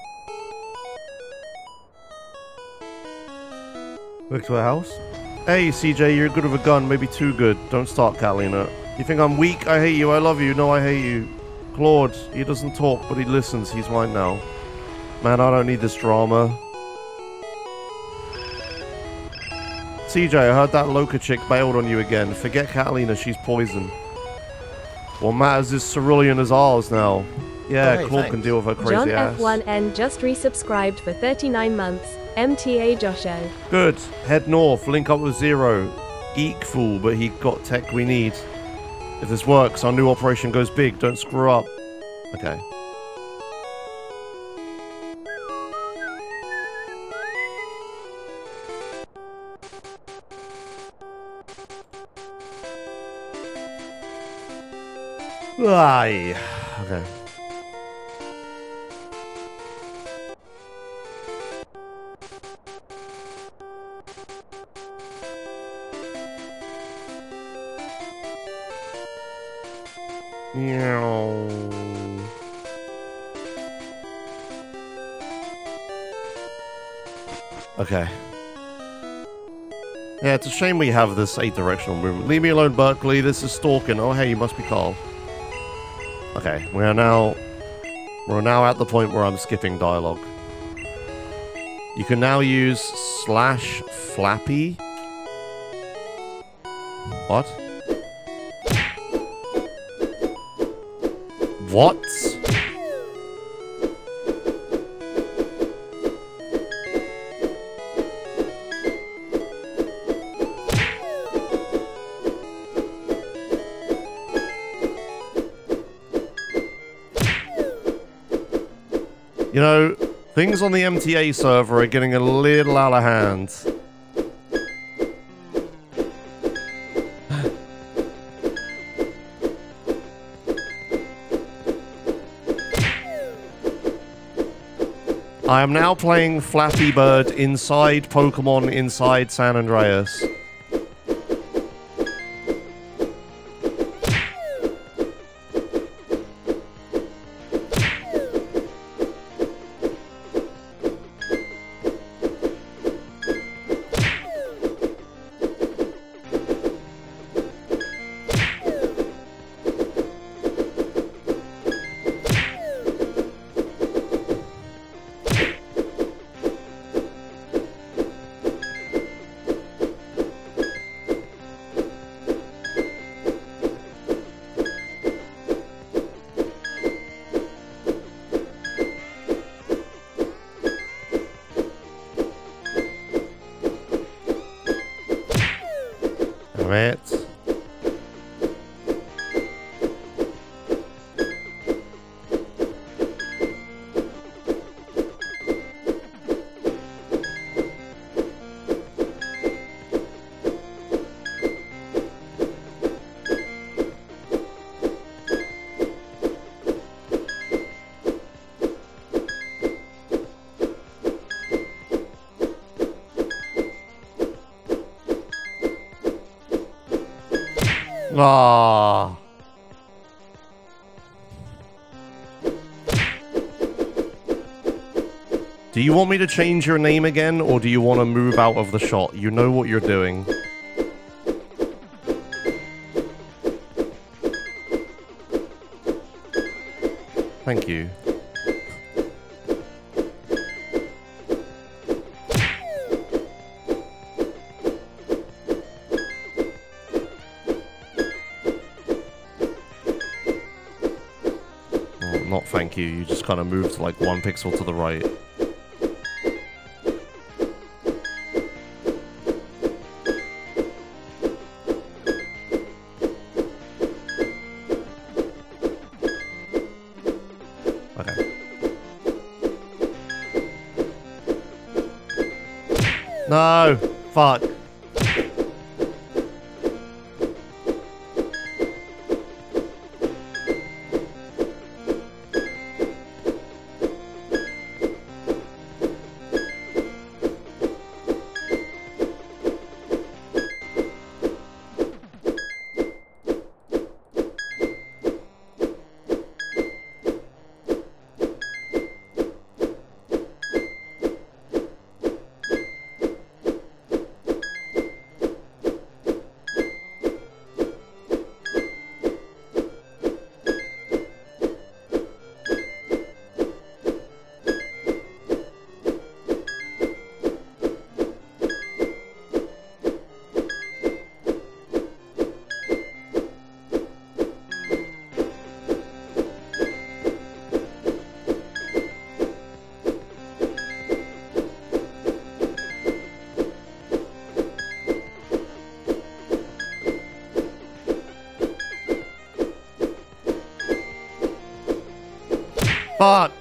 Back to our house. Hey, CJ, you're good with a gun, maybe too good. Don't start, Catalina. You think I'm weak? I hate you. I love you. No, I hate you. Claude, he doesn't talk, but he listens. He's mine now. Man, I don't need this drama. CJ, I heard that Loca chick bailed on you again. Forget Catalina, she's poison. What matters is Cerulean is ours now. Yeah, Oh, hey, Claude thanks. can deal with her crazy John ass. F1N just resubscribed for 39 months. MTA Josho. Good. Head north, link up with Zero. Geek fool, but he got tech we need. If this works, our new operation goes big. Don't screw up. Okay. Aye. Okay. Meow. Okay. Yeah, it's a shame we have this 8-directional movement. Leave me alone, Berkeley. This is stalking. Oh, hey, you must be Carl. Okay, we're now at the point where I'm skipping dialogue. You can now use /Flappy. What? What? You know, things on the MTA server are getting a little out of hand. I am now playing Flappy Bird inside Pokemon inside San Andreas. Alright. Ah. Do you want me to change your name again, or do you want to move out of the shot? You know what you're doing. Thank you. Not thank you, you just kind of moved like 1 pixel to the right. Okay. No! Fuck. Fuck!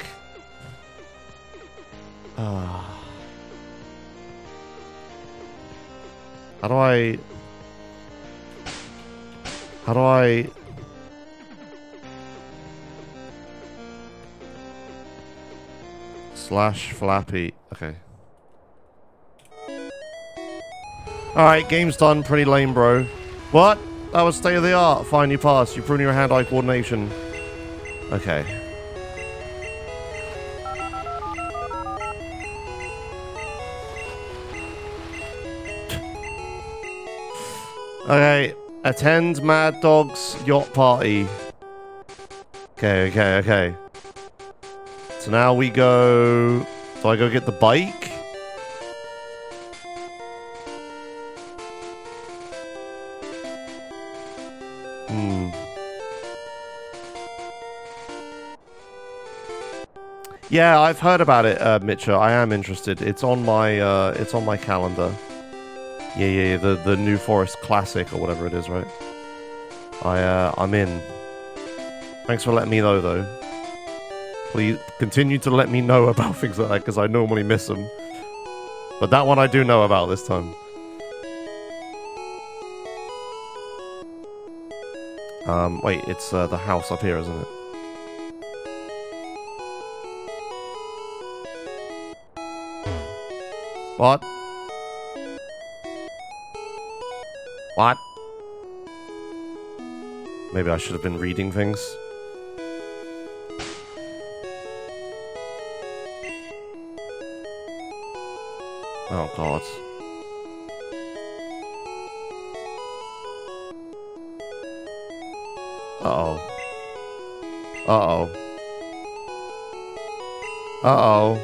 How do I... /Flappy. Okay. Alright, game's done. Pretty lame, bro. What? That was state of the art. Fine, you passed. You proved your hand-eye coordination. Okay. Okay, attend Mad Dog's yacht party. Okay. So now we go... Do I go get the bike? Yeah, I've heard about it, Mitcha. I am interested. It's on my calendar. Yeah, the New Forest Classic or whatever it is, right? I'm in. Thanks for letting me know, though. Please continue to let me know about things like that, because I normally miss them. But that one I do know about this time. Wait, it's the house up here, isn't it? What? What? Maybe I should have been reading things. Oh, God. Uh-oh. Uh-oh. Uh-oh.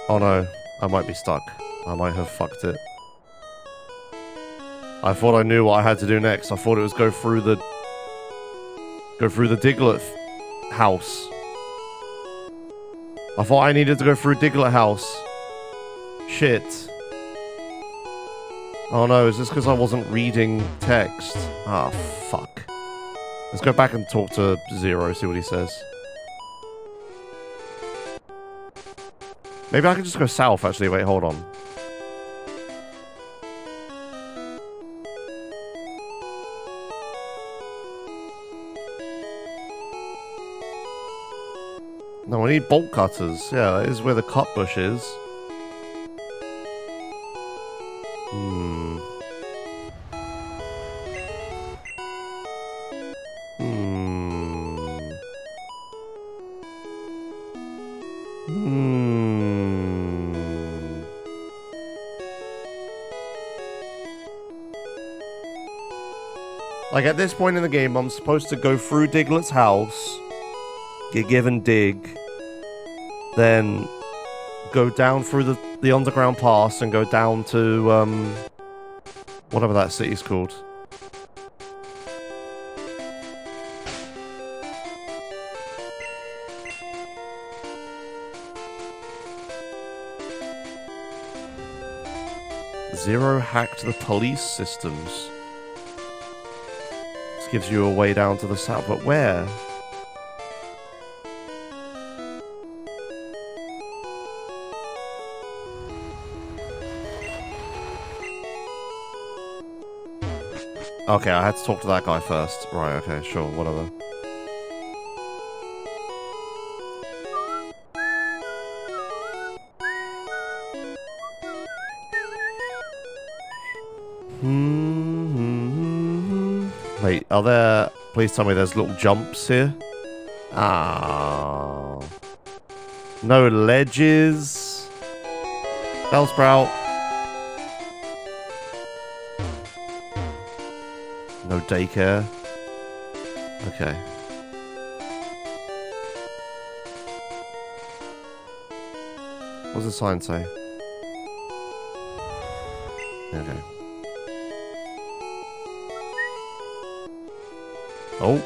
Oh, no. I might be stuck. I might have fucked it. I thought I knew what I had to do next. I thought it was go through the Diglett house. I thought I needed to go through Diglett house. Shit. Oh no, is this because I wasn't reading text? Ah, fuck. Let's go back and talk to Zero, see what he says. Maybe I can just go south, actually. Wait, hold on. No, we need bolt cutters. Yeah, that is where the cut bush is. Like, at this point in the game, I'm supposed to go through Diglett's house, get given dig, then go down through the underground pass and go down to, whatever that city's called. Zero hacked the police systems. This gives you a way down to the south, but where? Okay, I had to talk to that guy first. Right, okay, sure, whatever. Wait, are there... Please tell me there's little jumps here. Ah. No ledges. Bellsprout. No daycare. Okay. What does the sign say? Okay. Oh.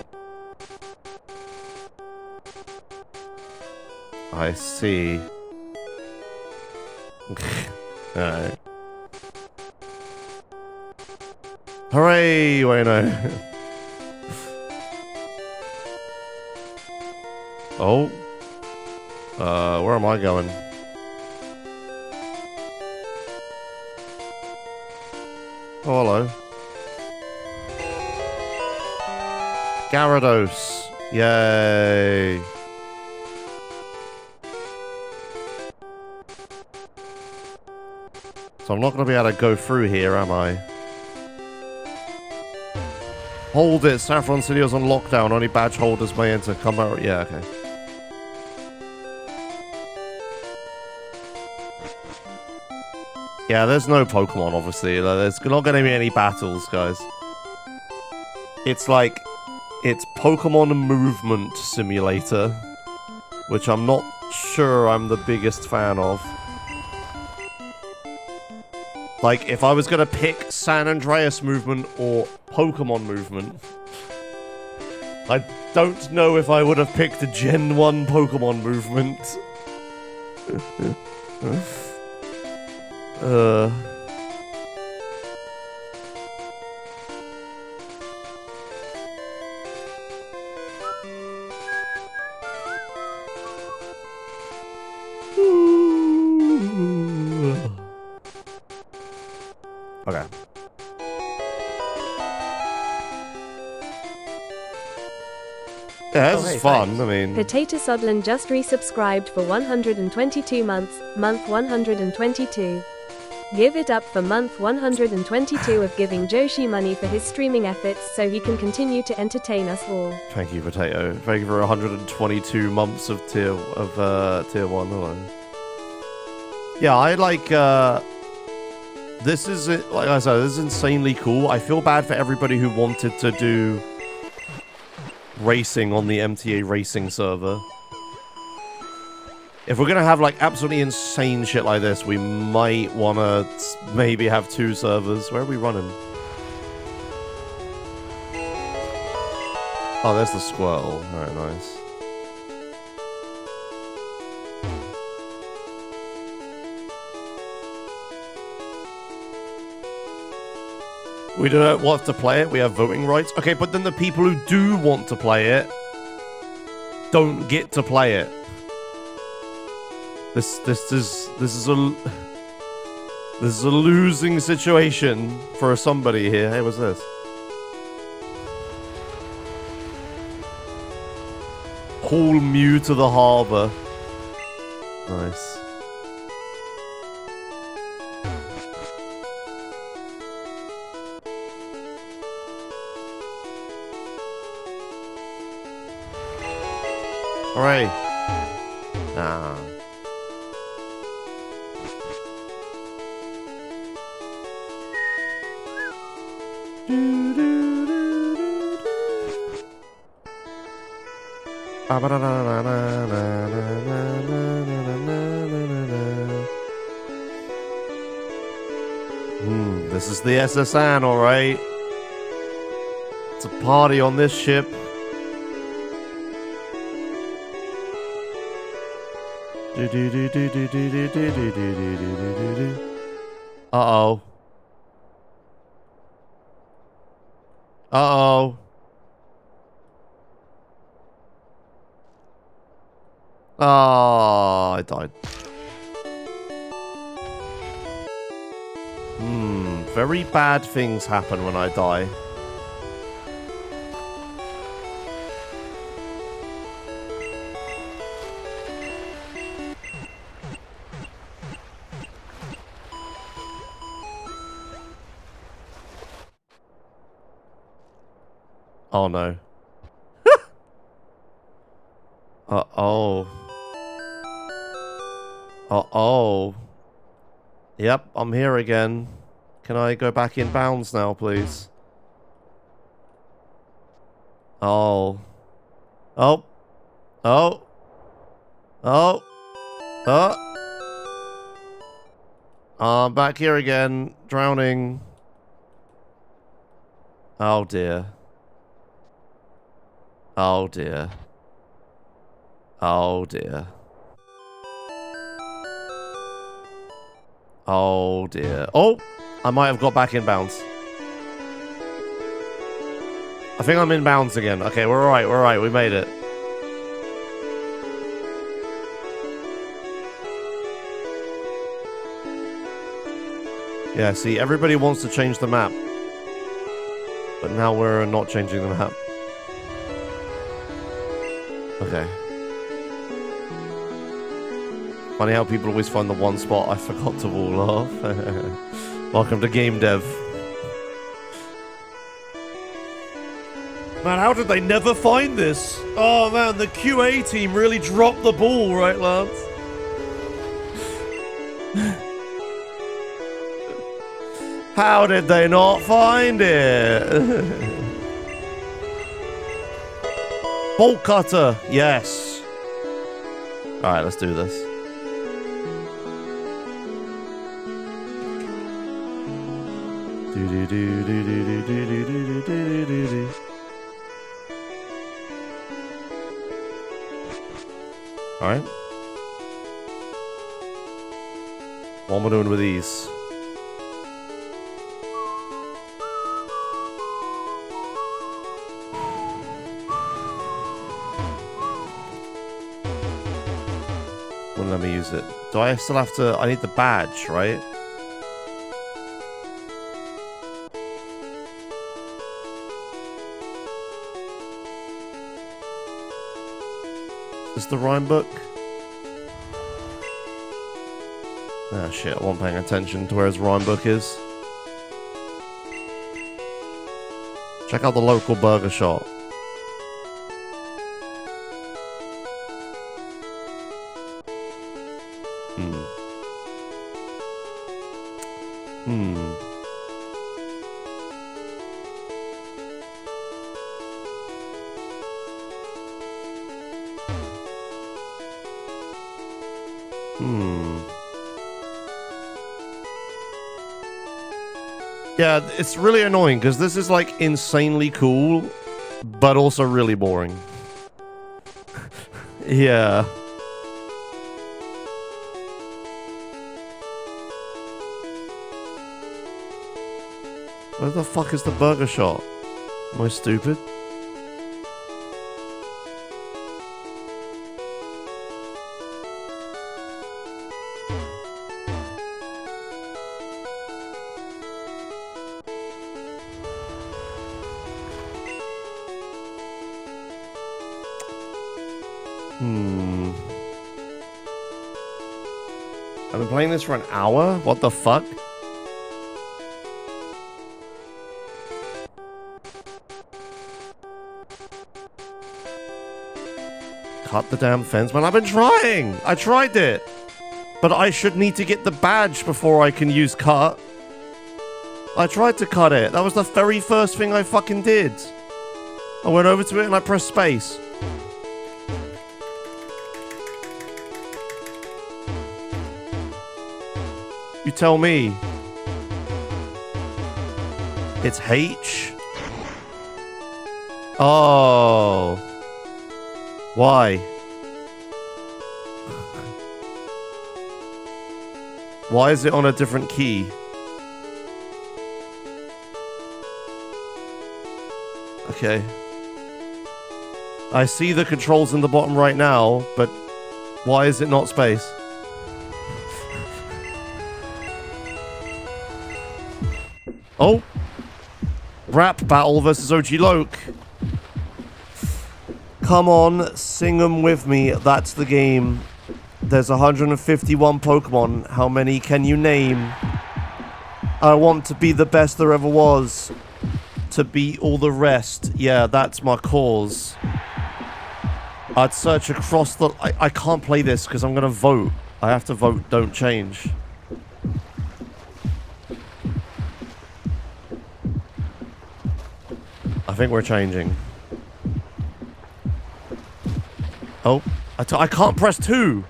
I see. Alright. Hooray, Wayno. Oh. Where am I going? Oh, hello. Gyarados. Yay. So I'm not going to be able to go through here, am I? Hold it. Saffron City is on lockdown. Only badge holders may enter. Come out. Yeah, okay. Yeah, there's no Pokemon, obviously. There's not going to be any battles, guys. It's like... It's Pokemon Movement Simulator, which I'm not sure I'm the biggest fan of. Like, if I was going to pick San Andreas Movement or Pokemon Movement, I don't know if I would have picked the Gen 1 Pokemon Movement. Okay. Yeah, this is fun. Thanks. I mean, Potato Sodlin just resubscribed for 122 months, month 122. Give it up for month 122 of giving Joshi money for his streaming efforts so he can continue to entertain us all. thank you, Potato. Thank you for 122 months of tier 1. Hello. Yeah, I like. This is like I said. This is insanely cool. I feel bad for everybody who wanted to do racing on the MTA racing server. If we're gonna have like absolutely insane shit like this, we might wanna maybe have 2 servers. Where are we running? Oh, there's the Squirtle. Alright, nice. We don't want to play it. We have voting rights. Okay, but then the people who do want to play it don't get to play it. This is a losing situation for somebody here. Hey, what's this? Haul Mew to the harbor. Nice. Hooray. Ah. This is the SSN, alright. It's a party on this ship. Uh-oh. Uh-oh. Oh, I died. Very bad things happen when I die. Oh no. Uh-oh. Uh-oh. Yep, I'm here again. Can I go back in bounds now, please? Oh. Oh. Oh. Oh. Oh. I'm back here again. Drowning. Oh dear. Oh dear. Oh dear. Oh dear. Oh! I might have got back in bounds. I think I'm in bounds again. Okay, we're alright, we're alright, we made it. Yeah, see, everybody wants to change the map. But now we're not changing the map. Okay. Funny how people always find the one spot I forgot to wall off. Welcome to game dev. Man, how did they never find this? Oh man, the QA team really dropped the ball, right, Lance? How did they not find it? Bolt cutter, yes. All right, let's do this. All right. What am I doing with these? Wouldn't let me use it. Do I still have to? I need the badge, right? Is this the rhyme book? Ah, shit, I wasn't paying attention to where his rhyme book is. Check out the local burger shop. Yeah, it's really annoying because this is like insanely cool, but also really boring. Yeah. Where the fuck is the burger shop? Am I stupid? I've been playing this for an hour? What the fuck? Cut the damn fence, man. I've been trying. I tried it. But I should need to get the badge before I can use cut. I tried to cut it. That was the very first thing I fucking did. I went over to it and I pressed space. You tell me. It's H? Oh. Why? Why is it on a different key? Okay. I see the controls in the bottom right now, but why is it not space? Oh. Rap battle versus OG Loke. Come on, sing them with me. That's the game. There's 151 Pokemon. How many can you name? I want to be the best there ever was. To beat all the rest. Yeah, that's my cause. I'd search across the... I can't play this because I'm going to vote. I have to vote don't change. I think we're changing. Oh, I can't press 2.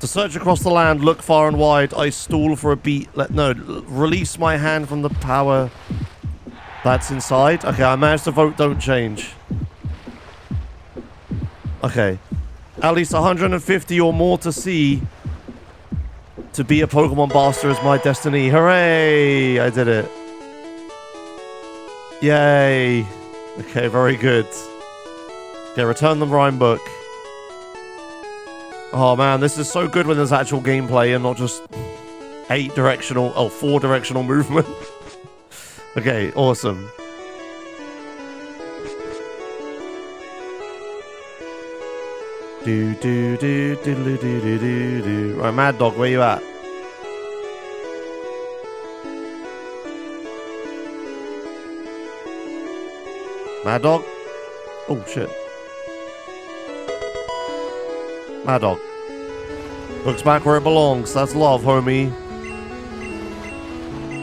To search across the land, look far and wide, I stall for a beat. Release my hand from the power that's inside. Okay, I managed to vote don't change. Okay. At least 150 or more to see. To be a Pokemon Master is my destiny. Hooray! I did it. Yay. Okay, very good. Okay, return the rhyme book. Oh man, this is so good when there's actual gameplay and not just 4 directional movement. Okay, awesome. Do do do do do do do do do. Right, Mad Dog, where you at? Mad Dog? Oh shit. Mad Dog. Looks back where it belongs. That's love, homie.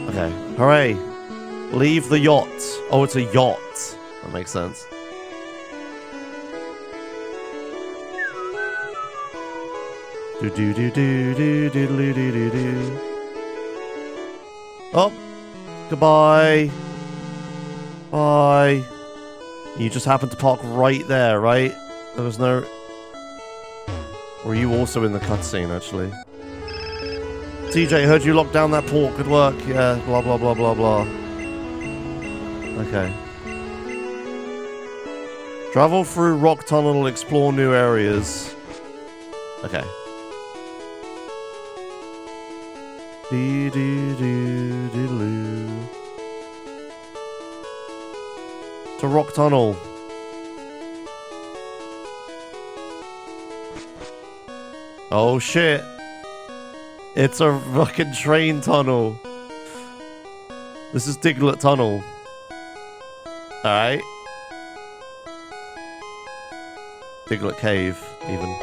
Okay. Hooray. Leave the yacht. Oh, it's a yacht. That makes sense. Do do do do do do do do do do. Oh, goodbye. Bye. You just happened to park right there, right? There was no... Were you also in the cutscene, actually? TJ, heard you locked down that port. Good work. Yeah, blah, blah, blah, blah, blah. Okay. Travel through Rock Tunnel, explore new areas. Okay. Dee dee dee dee doo. To Rock Tunnel. Oh shit. It's a fucking train tunnel. This is Diglett Tunnel. Alright. Diglett Cave, even.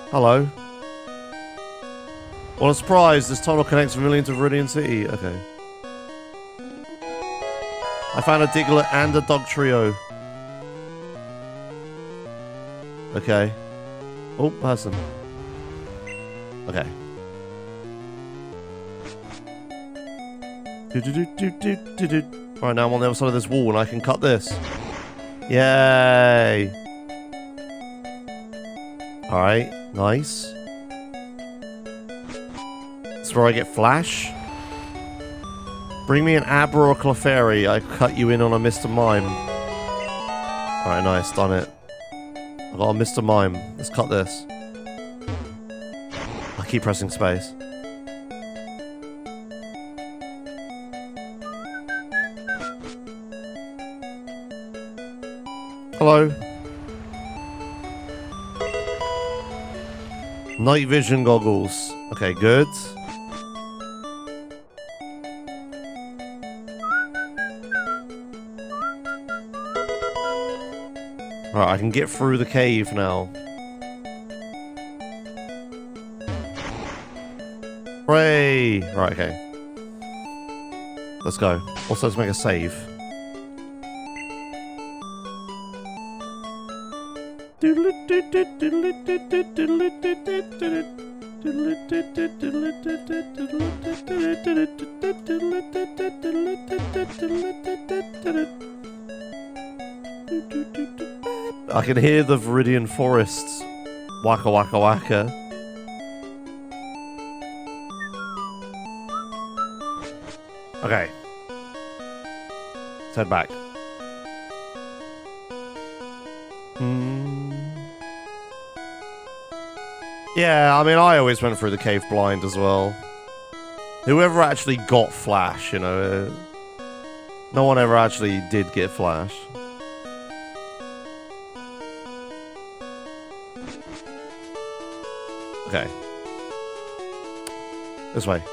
Hello. What a surprise, this tunnel connects Vermilion to Viridian City. Okay. I found a Diglett and a dog trio. Okay. Oh, person. Okay. Alright, now I'm on the other side of this wall and I can cut this. Yay! Alright, nice. That's where I get Flash. Bring me an Abra or Clefairy. I cut you in on a Mr. Mime. Alright, nice. Done it. I got a Mr. Mime. Let's cut this. I keep pressing space. Hello. Night vision goggles. Okay, good. Alright, I can get through the cave now. Hooray! Right, okay. Let's go. Also, let's make a save. I can hear the Viridian forests. Waka waka waka. Okay. Let's head back. Yeah, I mean, I always went through the cave blind as well. Whoever actually got Flash, you know. No one ever actually did get Flash. Okay. This way.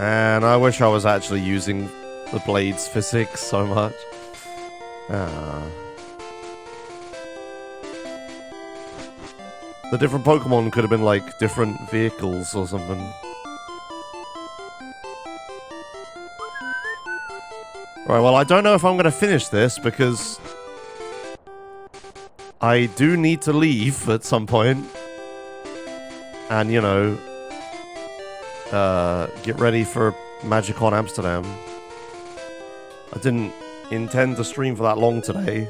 And I wish I was actually using the blade's physics so much. The different Pokemon could have been like different vehicles or something. Right, well, I don't know if I'm going to finish this because I do need to leave at some point. And, you know, get ready for Magicon Amsterdam. I didn't intend to stream for that long today.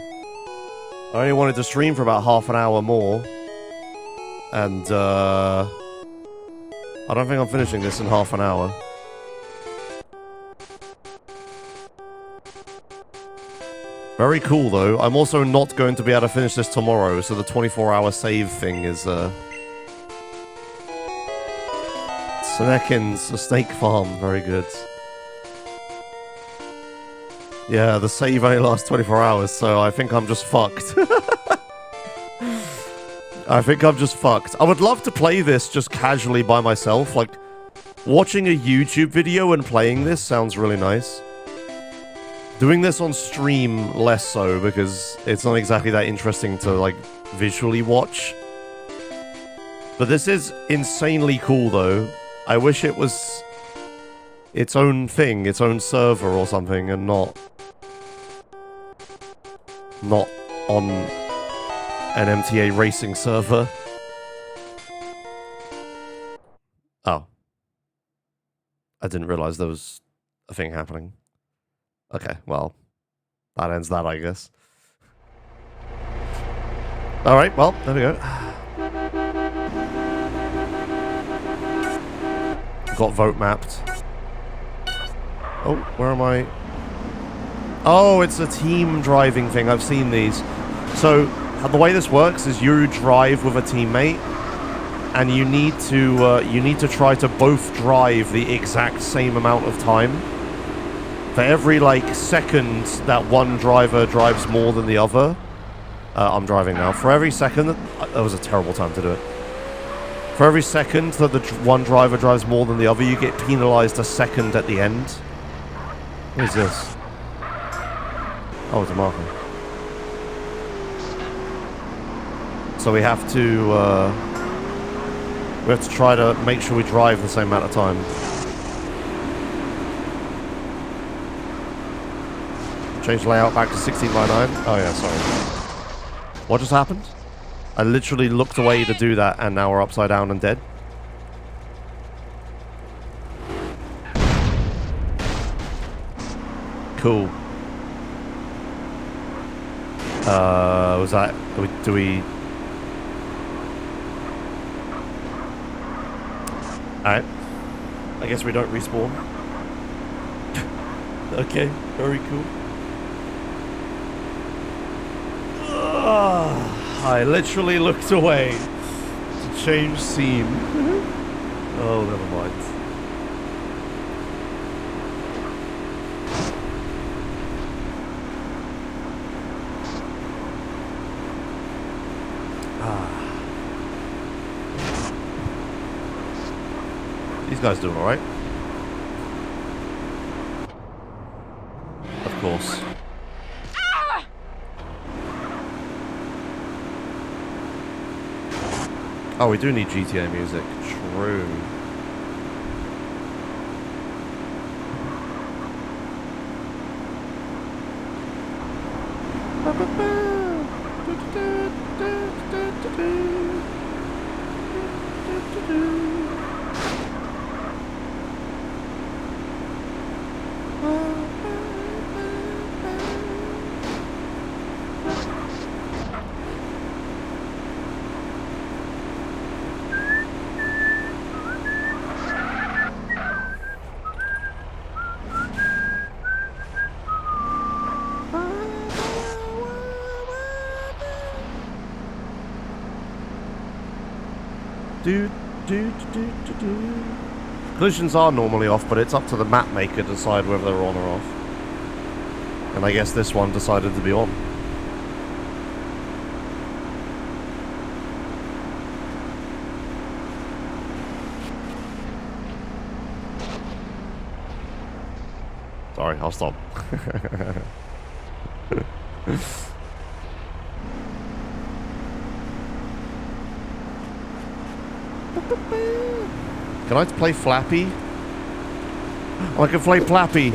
I only wanted to stream for about half an hour more. And, I don't think I'm finishing this in half an hour. Very cool, though. I'm also not going to be able to finish this tomorrow, so the 24-hour save thing is, Snekins, a snake farm. Very good. Yeah, the save only lasts 24 hours, so I think I'm just fucked. I think I'm just fucked. I would love to play this just casually by myself. Like, watching a YouTube video and playing this sounds really nice. Doing this on stream, less so, because it's not exactly that interesting to, like, visually watch. But this is insanely cool, though. I wish it was its own thing, its own server or something, and not on an MTA racing server. Oh. I didn't realize there was a thing happening. Okay, well, that ends that, I guess. Alright, well, there we go. Got vote mapped. Oh, where am I? Oh, it's a team driving thing. I've seen these. So, the way this works is you drive with a teammate, and you need to try to both drive the exact same amount of time. For every, like, second that one driver drives more than the other... I'm driving now. For every second... That was a terrible time to do it. For every second that the one driver drives more than the other, you get penalized a second at the end. What is this? Oh, it's a marker. So we have to try to make sure we drive the same amount of time. Change layout back to 16:9. Oh yeah, sorry. What just happened? I literally looked away to do that, and now we're upside down and dead. Cool. Was that... Do we... Alright. I guess we don't respawn. Okay, very cool. I literally looked away to change scene. Oh, never mind. These guys doing alright? Of course. Oh, we do need GTA music. True. Collisions are normally off, but it's up to the map maker to decide whether they're on or off. And I guess this one decided to be on. Sorry, I'll stop. Can I play Flappy? Oh, I can play Flappy.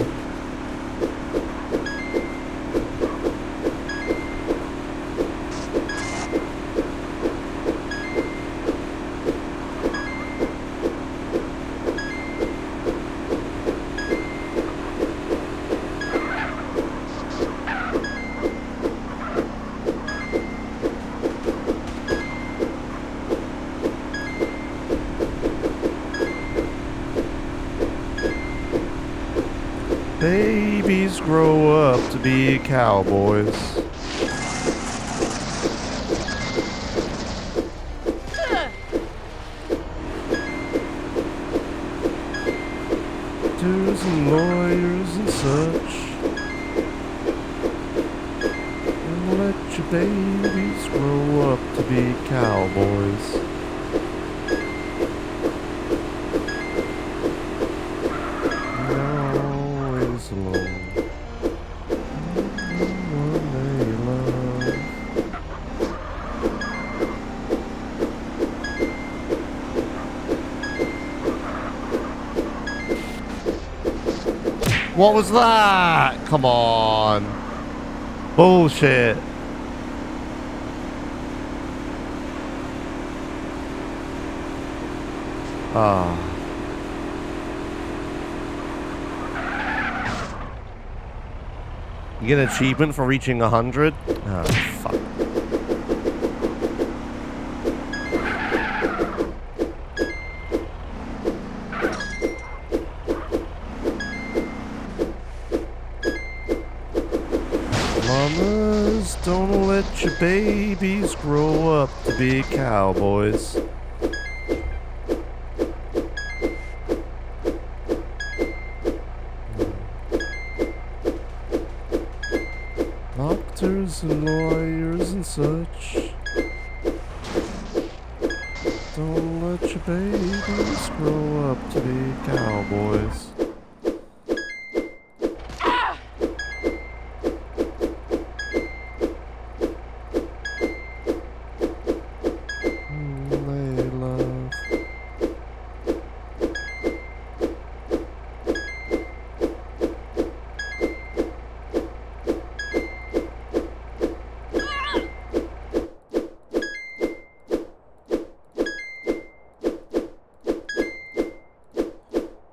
Babies grow up to be cowboys. Doctors and lawyers and such. And let your babies grow up to be cowboys. Alone. What was that? Come on. Bullshit. Ah. You get an achievement for reaching 100? Oh, fuck. Mamas, don't let your babies grow up to be cowboys. Doctors and lawyers and such. Don't let your babies grow up to be cowboys. They love.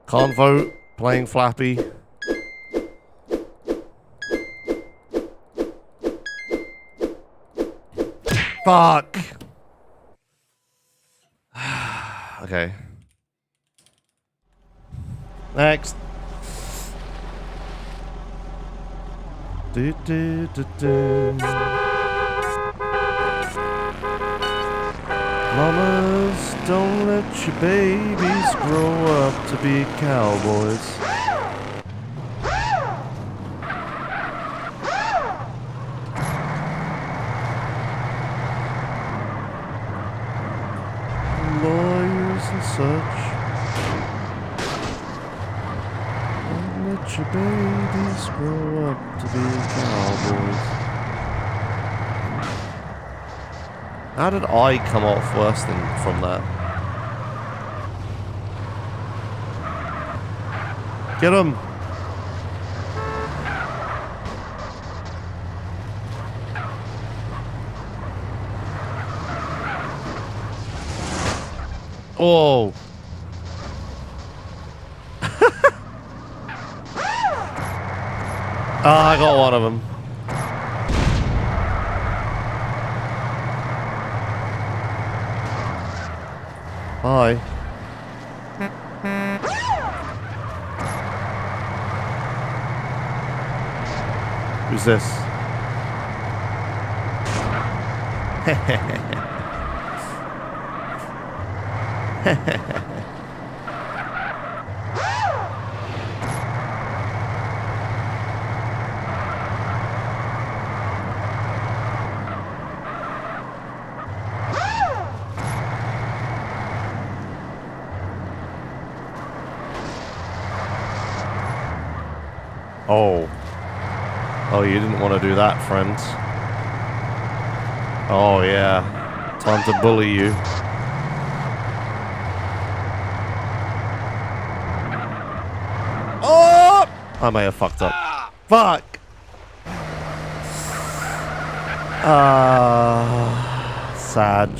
Can't vote, playing Flappy. Fuck. Okay. Next. Do, do, do, do. Mamas, don't let your babies grow up to be cowboys. Lawyers and such. Don't let your babies grow up to be cowboys. How did I come off worse than from that? Get him! Oh! I got one of them. Hi. Who's this? Oh. Oh, you didn't want to do that, friends. Oh, yeah. Time to bully you. Oh! I may have fucked up. Fuck! Sag.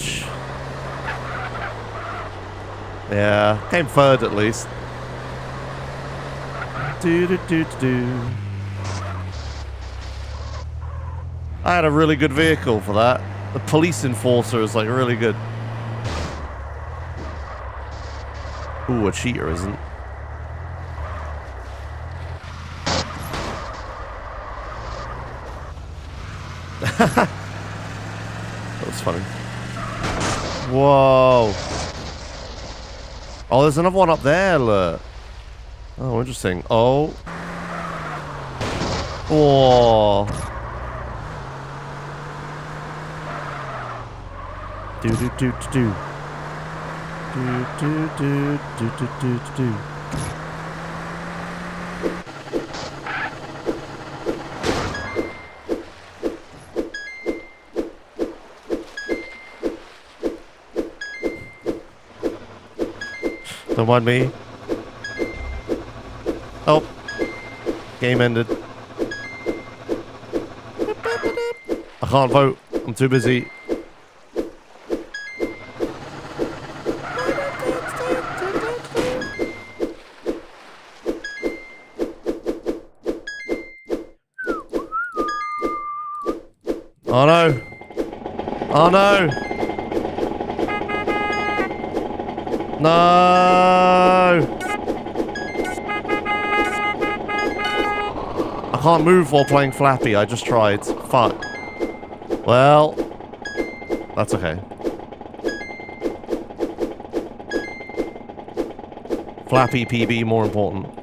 Yeah, came third at least. Do do do do do. I had a really good vehicle for that. The police enforcer is like really good. Ooh, a cheater isn't. That was funny. Whoa. Oh, there's another one up there, look. Oh, interesting. Oh. Oh. Do do do do do. Do do do do do do do. Don't mind me. Oh. Game ended. I can't vote. I'm too busy. Oh no. Oh no. No. I can't move while playing Flappy. I just tried. Fuck. Well, that's okay. Flappy PB more important.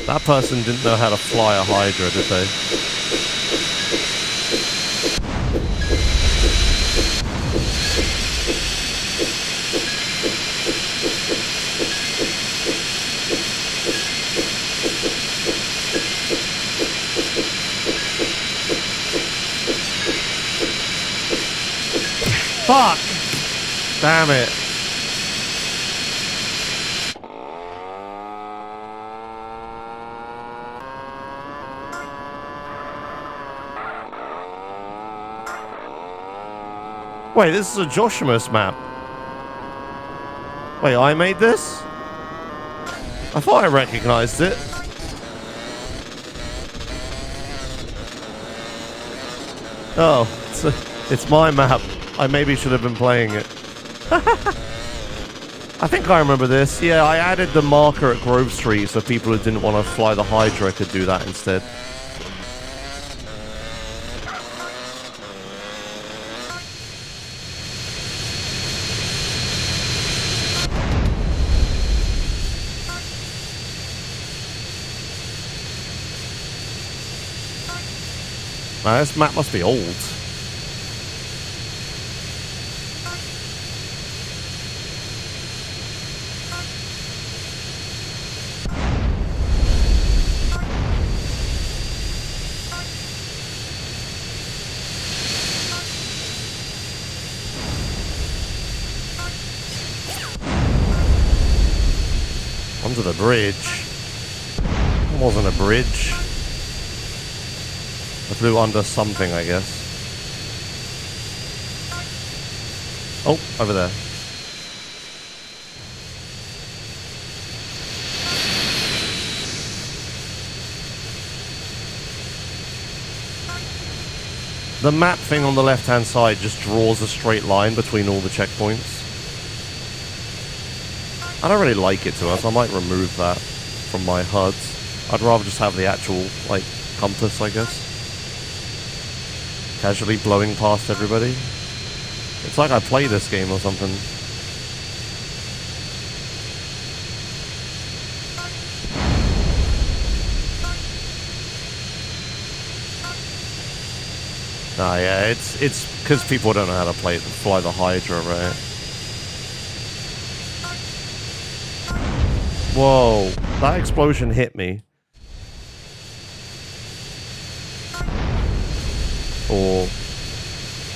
That person didn't know how to fly a Hydra, did they? Fuck! Damn it. Wait, this is a Joshimus map. Wait, I made this? I thought I recognized it. Oh, it's my map. I maybe should have been playing it. I think I remember this. Yeah, I added the marker at Grove Street so people who didn't want to fly the Hydra could do that instead. Now, this map must be old. Under the bridge. It wasn't a bridge. I flew under something, I guess. Oh, over there. The map thing on the left-hand side just draws a straight line between all the checkpoints. I don't really like it to us. I might remove that from my HUDs. I'd rather just have the actual, like, compass, I guess. Casually blowing past everybody. It's like I play this game or something. Ah, yeah, it's because people don't know how to fly the Hydra, right? Whoa, that explosion hit me. Or...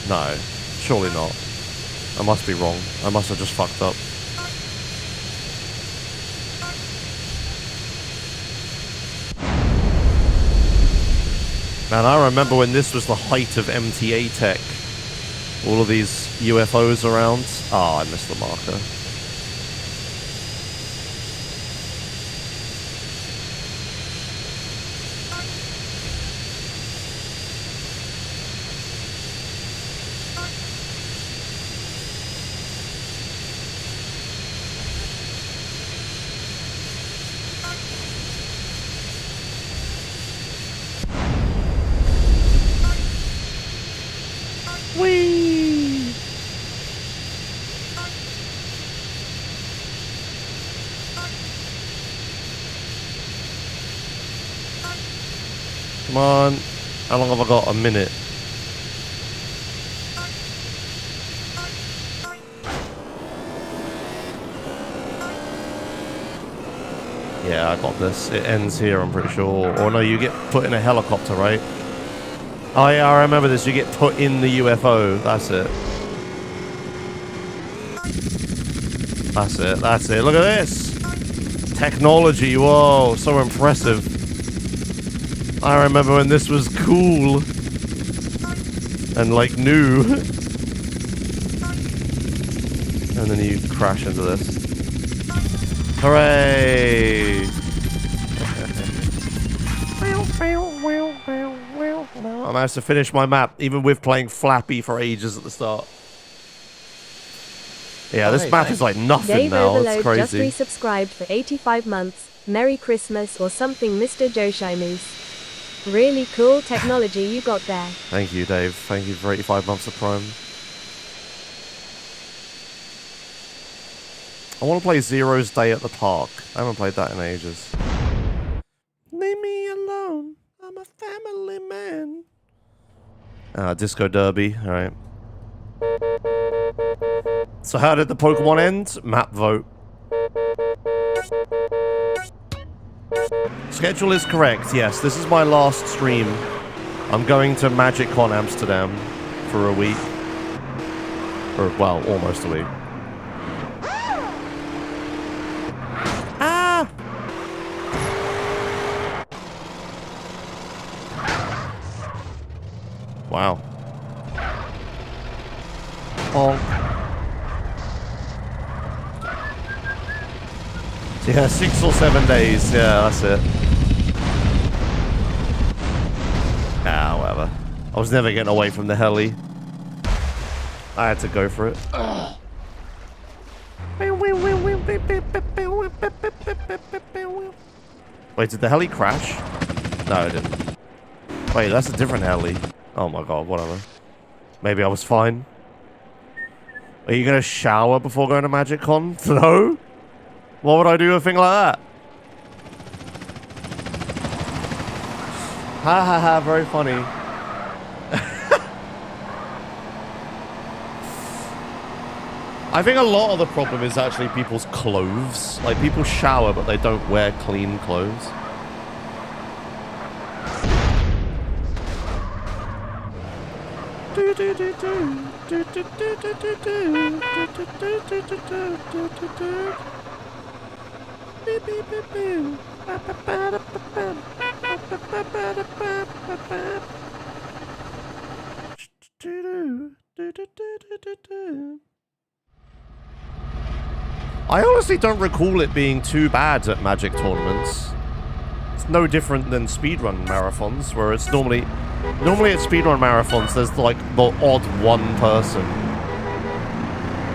no, surely not. I must be wrong. I must have just fucked up. Man, I remember when this was the height of MTA tech. All of these UFOs around. Ah, I missed the marker. Come on. How long have I got? A minute. Yeah, I got this. It ends here, I'm pretty sure. Or no, you get put in a helicopter, right? Oh yeah, I remember this. You get put in the UFO. That's it. That's it. That's it. Look at this. Technology. Whoa, so impressive. I remember when this was cool. And like new. And then you crash into this. Hooray! I managed to finish my map, even with playing Flappy for ages at the start. Yeah, this map is like nothing Dave now. Overload It's crazy. just resubscribed for 85 months. Merry Christmas or something, Mr. Joshimus. Really cool technology you got there. Thank you, Dave. Thank you for 85 months of Prime. I want to play Zero's Day at the Park. I haven't played that in ages. Leave me alone. I'm a family man. Disco Derby. All right. So how did the Pokemon end? Map vote. Schedule is correct. Yes, this is my last stream. I'm going to MagicCon Amsterdam for a week. Or, well, almost a week. Ah! Wow. Oh. Yeah, 6 or 7 days. Yeah, that's it. Ah, whatever. I was never getting away from the heli. I had to go for it. Wait, did the heli crash? No, it didn't. Wait, that's a different heli. Oh my god, whatever. Maybe I was fine. Are you gonna shower before going to MagicCon? No? What would I do with a thing like that? Ha ha ha, very funny. I think a lot of the problem is actually people's clothes. Like, people shower, but they don't wear clean clothes. I honestly don't recall it being too bad at Magic tournaments. It's no different than speedrun marathons, where it's normally at speedrun marathons there's like the odd one person,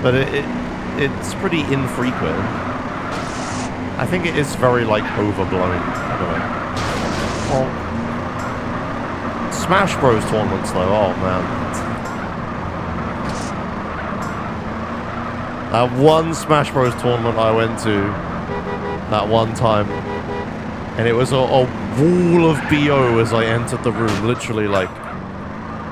but it's pretty infrequent. I think it is very like overblown. I don't know. Well, Smash Bros tournaments though, oh man. That one Smash Bros tournament I went to that one time, and it was a wall of BO as I entered the room. Literally, like,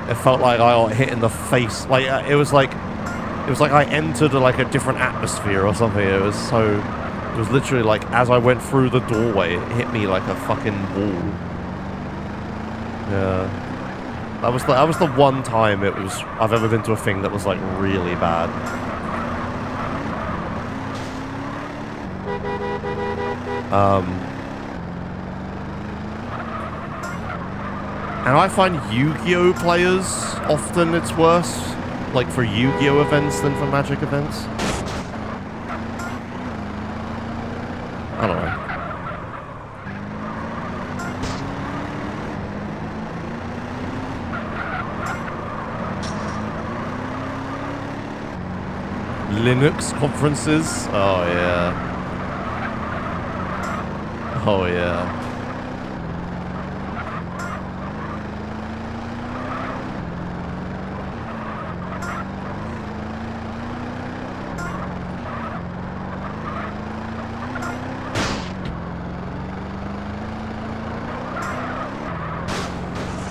it felt like I got hit in the face. Like it was like I entered like a different atmosphere or something. It was literally like as I went through the doorway, it hit me like a fucking wall. Yeah, that was the one time I've ever been to a thing that was like really bad. And I find Yu-Gi-Oh players, often it's worse, like for Yu-Gi-Oh events than for Magic events. I don't know. Linux conferences? Oh yeah. Oh yeah.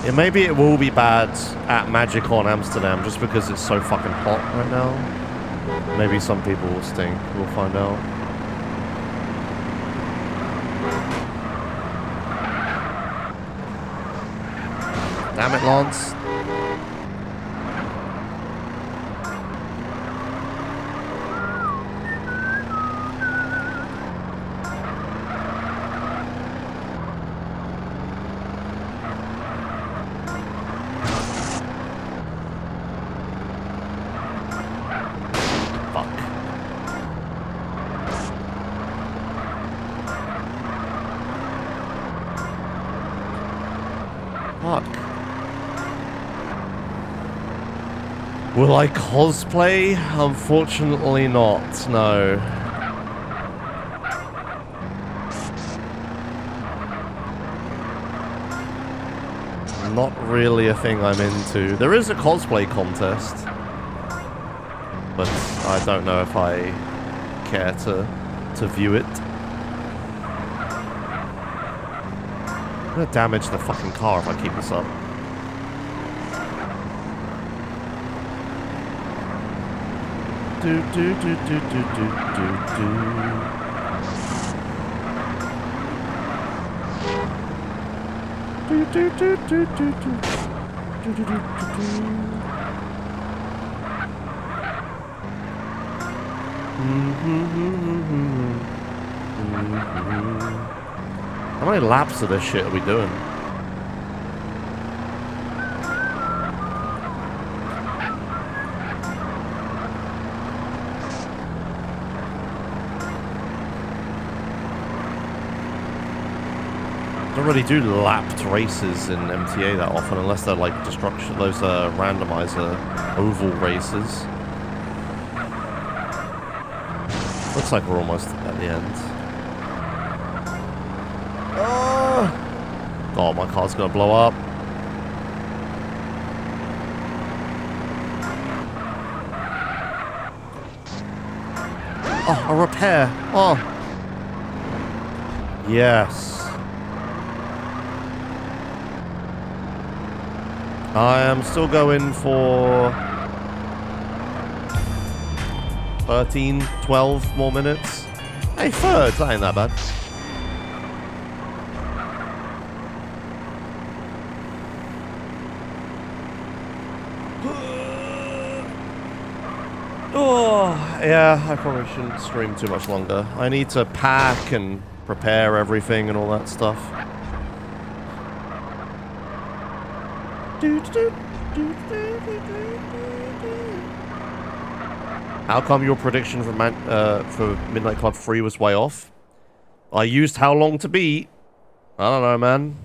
Yeah, maybe it will be bad at Magicon Amsterdam just because it's so fucking hot right now. Maybe some people will stink. We'll find out. Damn it, Lance. Will I cosplay? Unfortunately not, no. Not really a thing I'm into. There is a cosplay contest, but I don't know if I care to view it. I'm gonna damage the fucking car if I keep this up. Do do do do do do do do do do do do do do. How many laps of this shit are we doing? Don't really do lapped races in MTA that often, unless they're like destruction, those randomizer oval races. Looks like we're almost at the end. Oh, God, my car's gonna blow up. Oh, a repair. Oh, yes. I am still going for 13, 12 more minutes. Hey, third, that ain't that bad. Oh, yeah, I probably shouldn't stream too much longer. I need to pack and prepare everything and all that stuff. How come your prediction for Midnight Club 3 was way off? I used How Long to Beat. I don't know, man.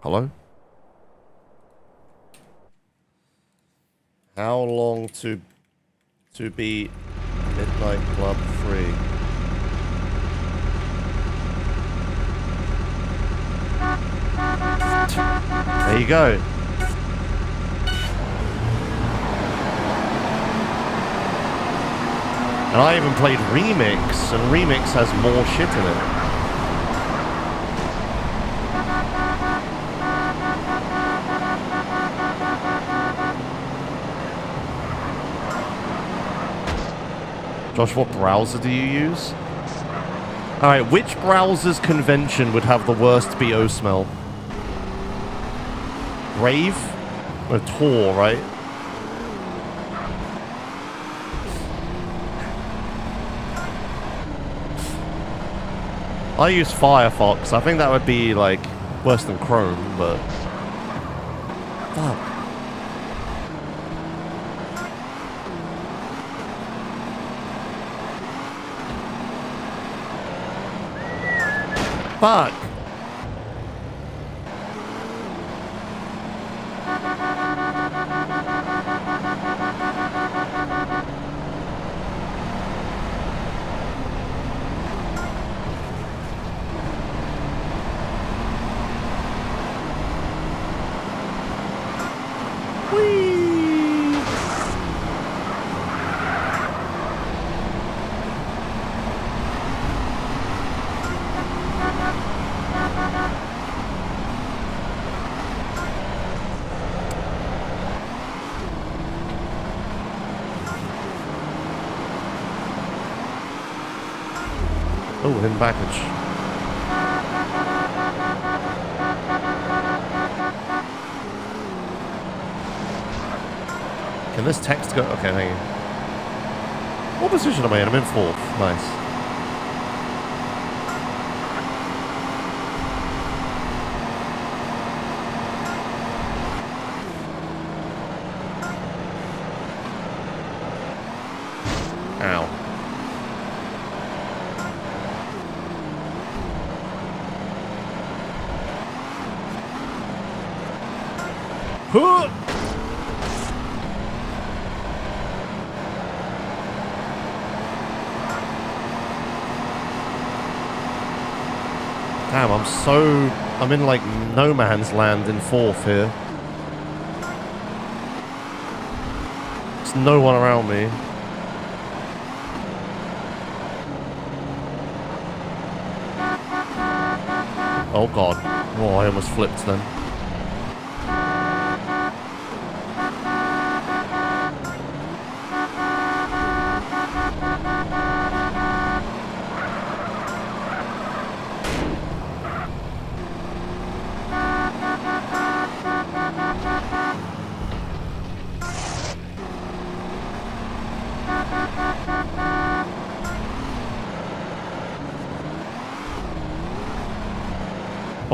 Hello? How long to beat Midnight Club 3? There you go. And I even played Remix, and Remix has more shit in it. Josh, what browser do you use? Alright, which browser's convention would have the worst BO smell? Brave? Or Tor, right? I use Firefox. I think that would be, like, worse than Chrome, but... Fuck. Fuck. hidden package. Can this text go? Okay, thank you. What position am I in? I'm in 4th. Nice. Ow. Huh! Damn, I'm in like no man's land in 4th here. There's no one around me. Oh god. Oh, I almost flipped then.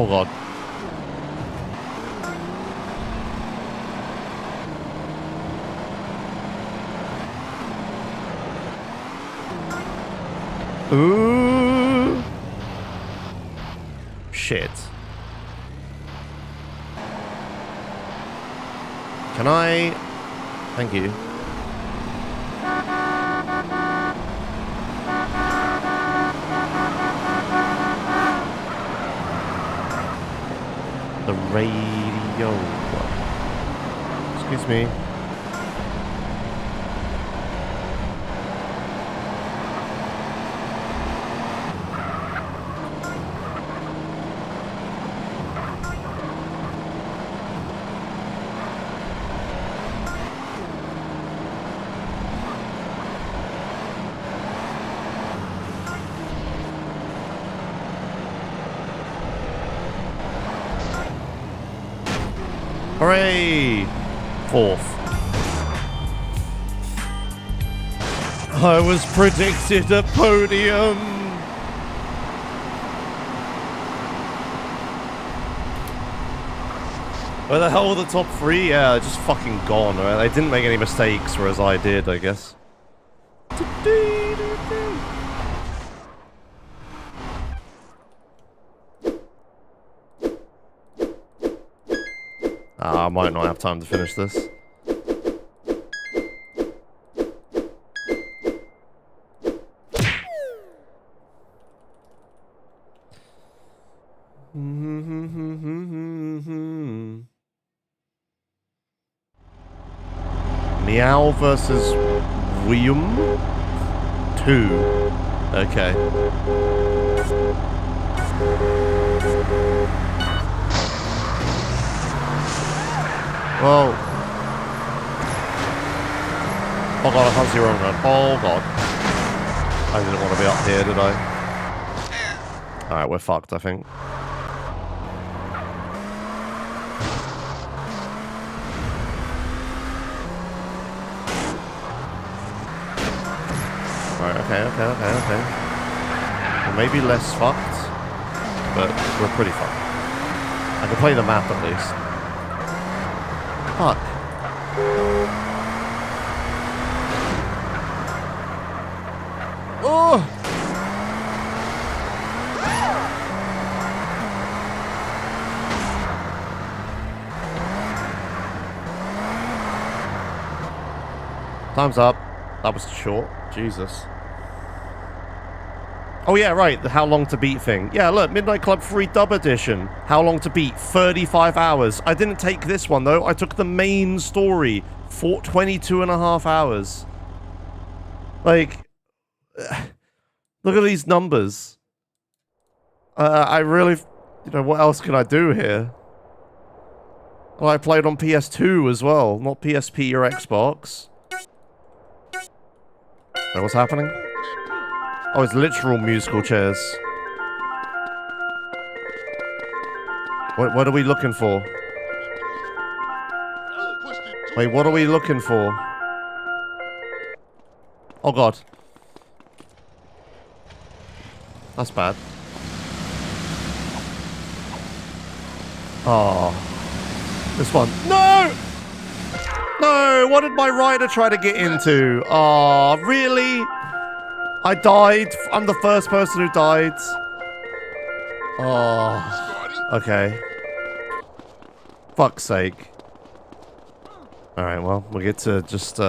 Oh god. Ooh. Shit. Can I... Thank you. The radio. Excuse me. Hooray! 4th. I was predicted a podium! Where the hell were the top 3? Yeah, just fucking gone, right? They didn't make any mistakes, whereas I did, I guess. I might not have time to finish this. Meow versus William 2. Okay. Well. Oh god, I can't see where I'm going. Oh god. I didn't want to be up here, did I? Alright, we're fucked, I think. Right, okay. We're maybe less fucked, but we're pretty fucked. I can play the map at least. Fuck. Oh! Time's up. That was short. Jesus. Oh yeah, right, the how long to beat thing. Yeah, look, Midnight Club 3 Dub Edition. How long to beat? 35 hours. I didn't take this one, though. I took the main story. For 22 and a half hours. Like... Look at these numbers. I really... You know, what else can I do here? Well, I played on PS2 as well, not PSP or Xbox. What's happening? Oh, it's literal musical chairs. What are we looking for? Wait, what are we looking for? Oh god. That's bad. Oh. This one. No! No! What did my rider try to get into? Oh, really? I died. I'm the first person who died. Oh. Okay. Fuck's sake. Alright, well, we get to just, you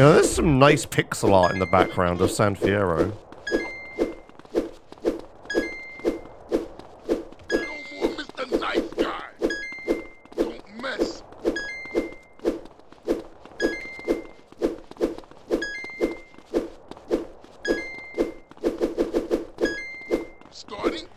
know, there's some nice pixel art in the background of San Fierro. Mr. Nice Guy. Don't mess. Starting.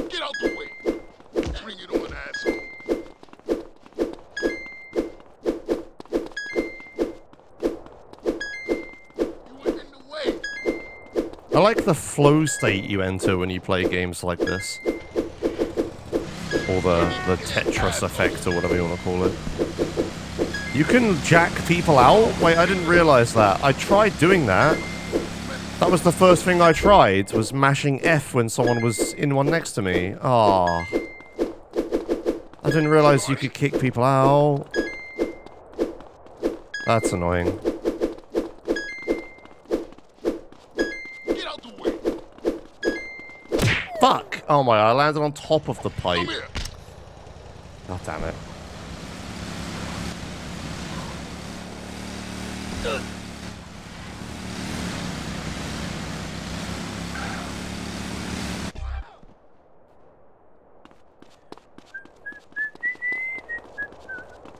Get out the way. Bring it on, asshole. You were in the way. I like the flow state you enter when you play games like this. Or the Tetris effect, or whatever you want to call it. You can jack people out? Wait, I didn't realize that. I tried doing that. That was the first thing I tried, was mashing F when someone was in one next to me. Ah. I didn't realize you could kick people out. That's annoying. Get out the way. Fuck! Oh my, I landed on top of the pipe. Come here. God damn it.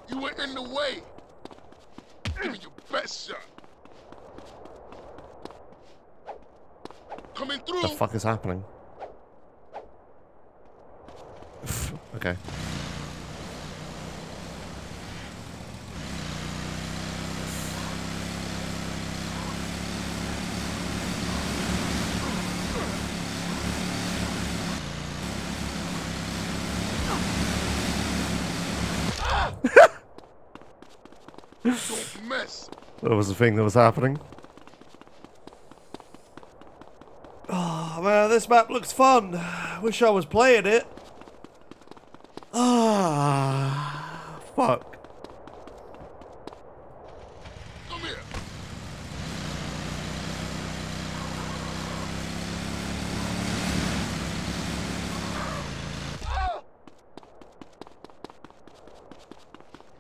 You were in the way. Give me your best shot. Coming through. What the fuck is happening? Okay. Don't mess. That was the thing that was happening. Oh man, this map looks fun. Wish I was playing it. Ah, fuck. Come here.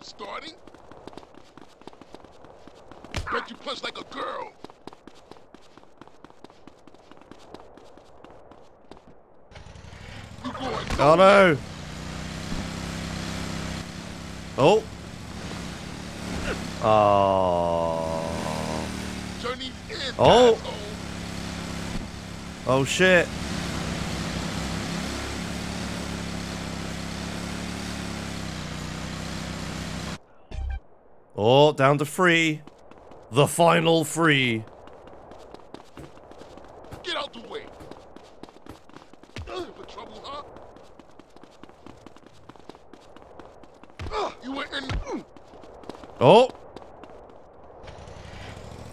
Starting. Bet you punch like a girl. You going? Oh no. Oh. Oh. Journey's in. Oh. asshole. Oh shit. Oh, down to 3. The final 3. Get out the way. For trouble, huh? You went in. Oh.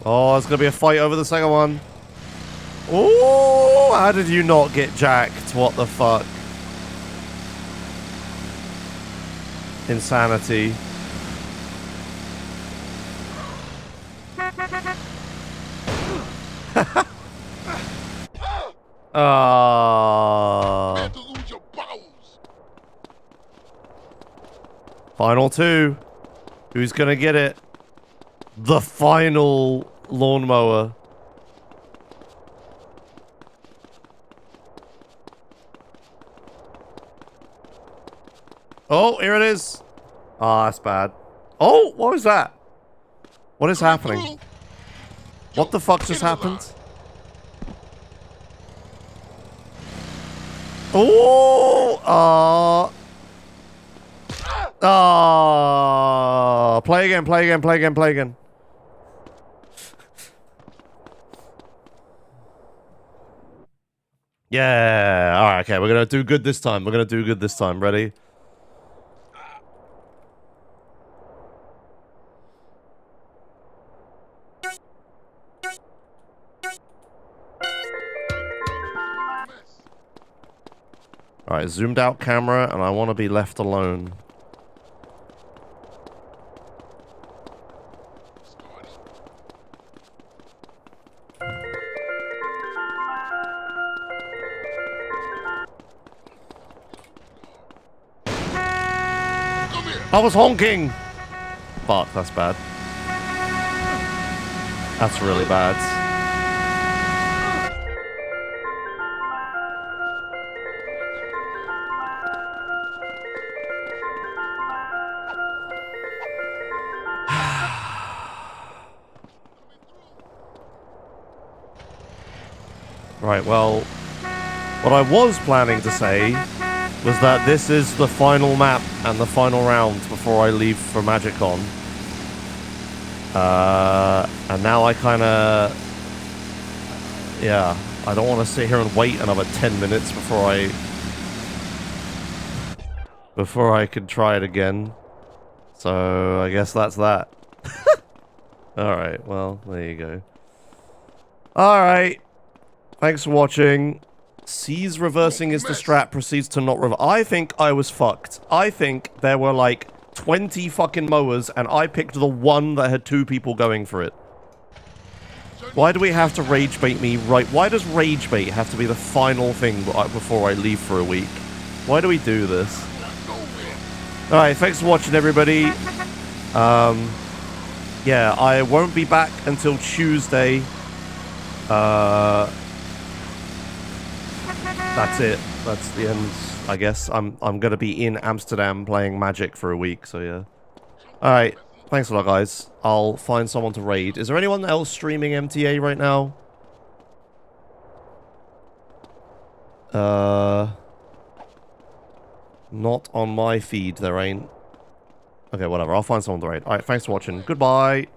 Oh, it's gonna be a fight over the second one. Oh, how did you not get jacked? What the fuck? Insanity. Man to lose your bowels. Final two. Who's gonna get it? The final lawnmower. Oh, here it is. Ah, that's bad. Oh, what was that? What is happening? What the fuck just happened? Oh, play again, play again, play again, play again. Yeah, alright, okay, we're gonna do good this time. We're gonna do good this time. Ready? Alright, zoomed out camera, and I want to be left alone. I was honking! Fuck, that's bad. That's really bad. Right, well, what I was planning to say was that this is the final map and the final round before I leave for MagicCon. And now I kind of... Yeah, I don't want to sit here and wait another 10 minutes before I can try it again. So, I guess that's that. Alright, well, there you go. Alright. Thanks for watching. Sees reversing his strat, proceeds to not reverse. I think I was fucked. I think there were like 20 fucking mowers and I picked the one that had 2 people going for it. Why do we have to rage bait me right? Why does rage bait have to be the final thing before I leave for a week? Why do we do this? Alright, thanks for watching everybody. Yeah, I won't be back until Tuesday. That's it. That's the end, I guess. I'm gonna be in Amsterdam playing Magic for a week, so yeah. Alright, thanks a lot, guys. I'll find someone to raid. Is there anyone else streaming MTA right now? Not on my feed, there ain't. Okay, whatever. I'll find someone to raid. Alright, thanks for watching. Goodbye.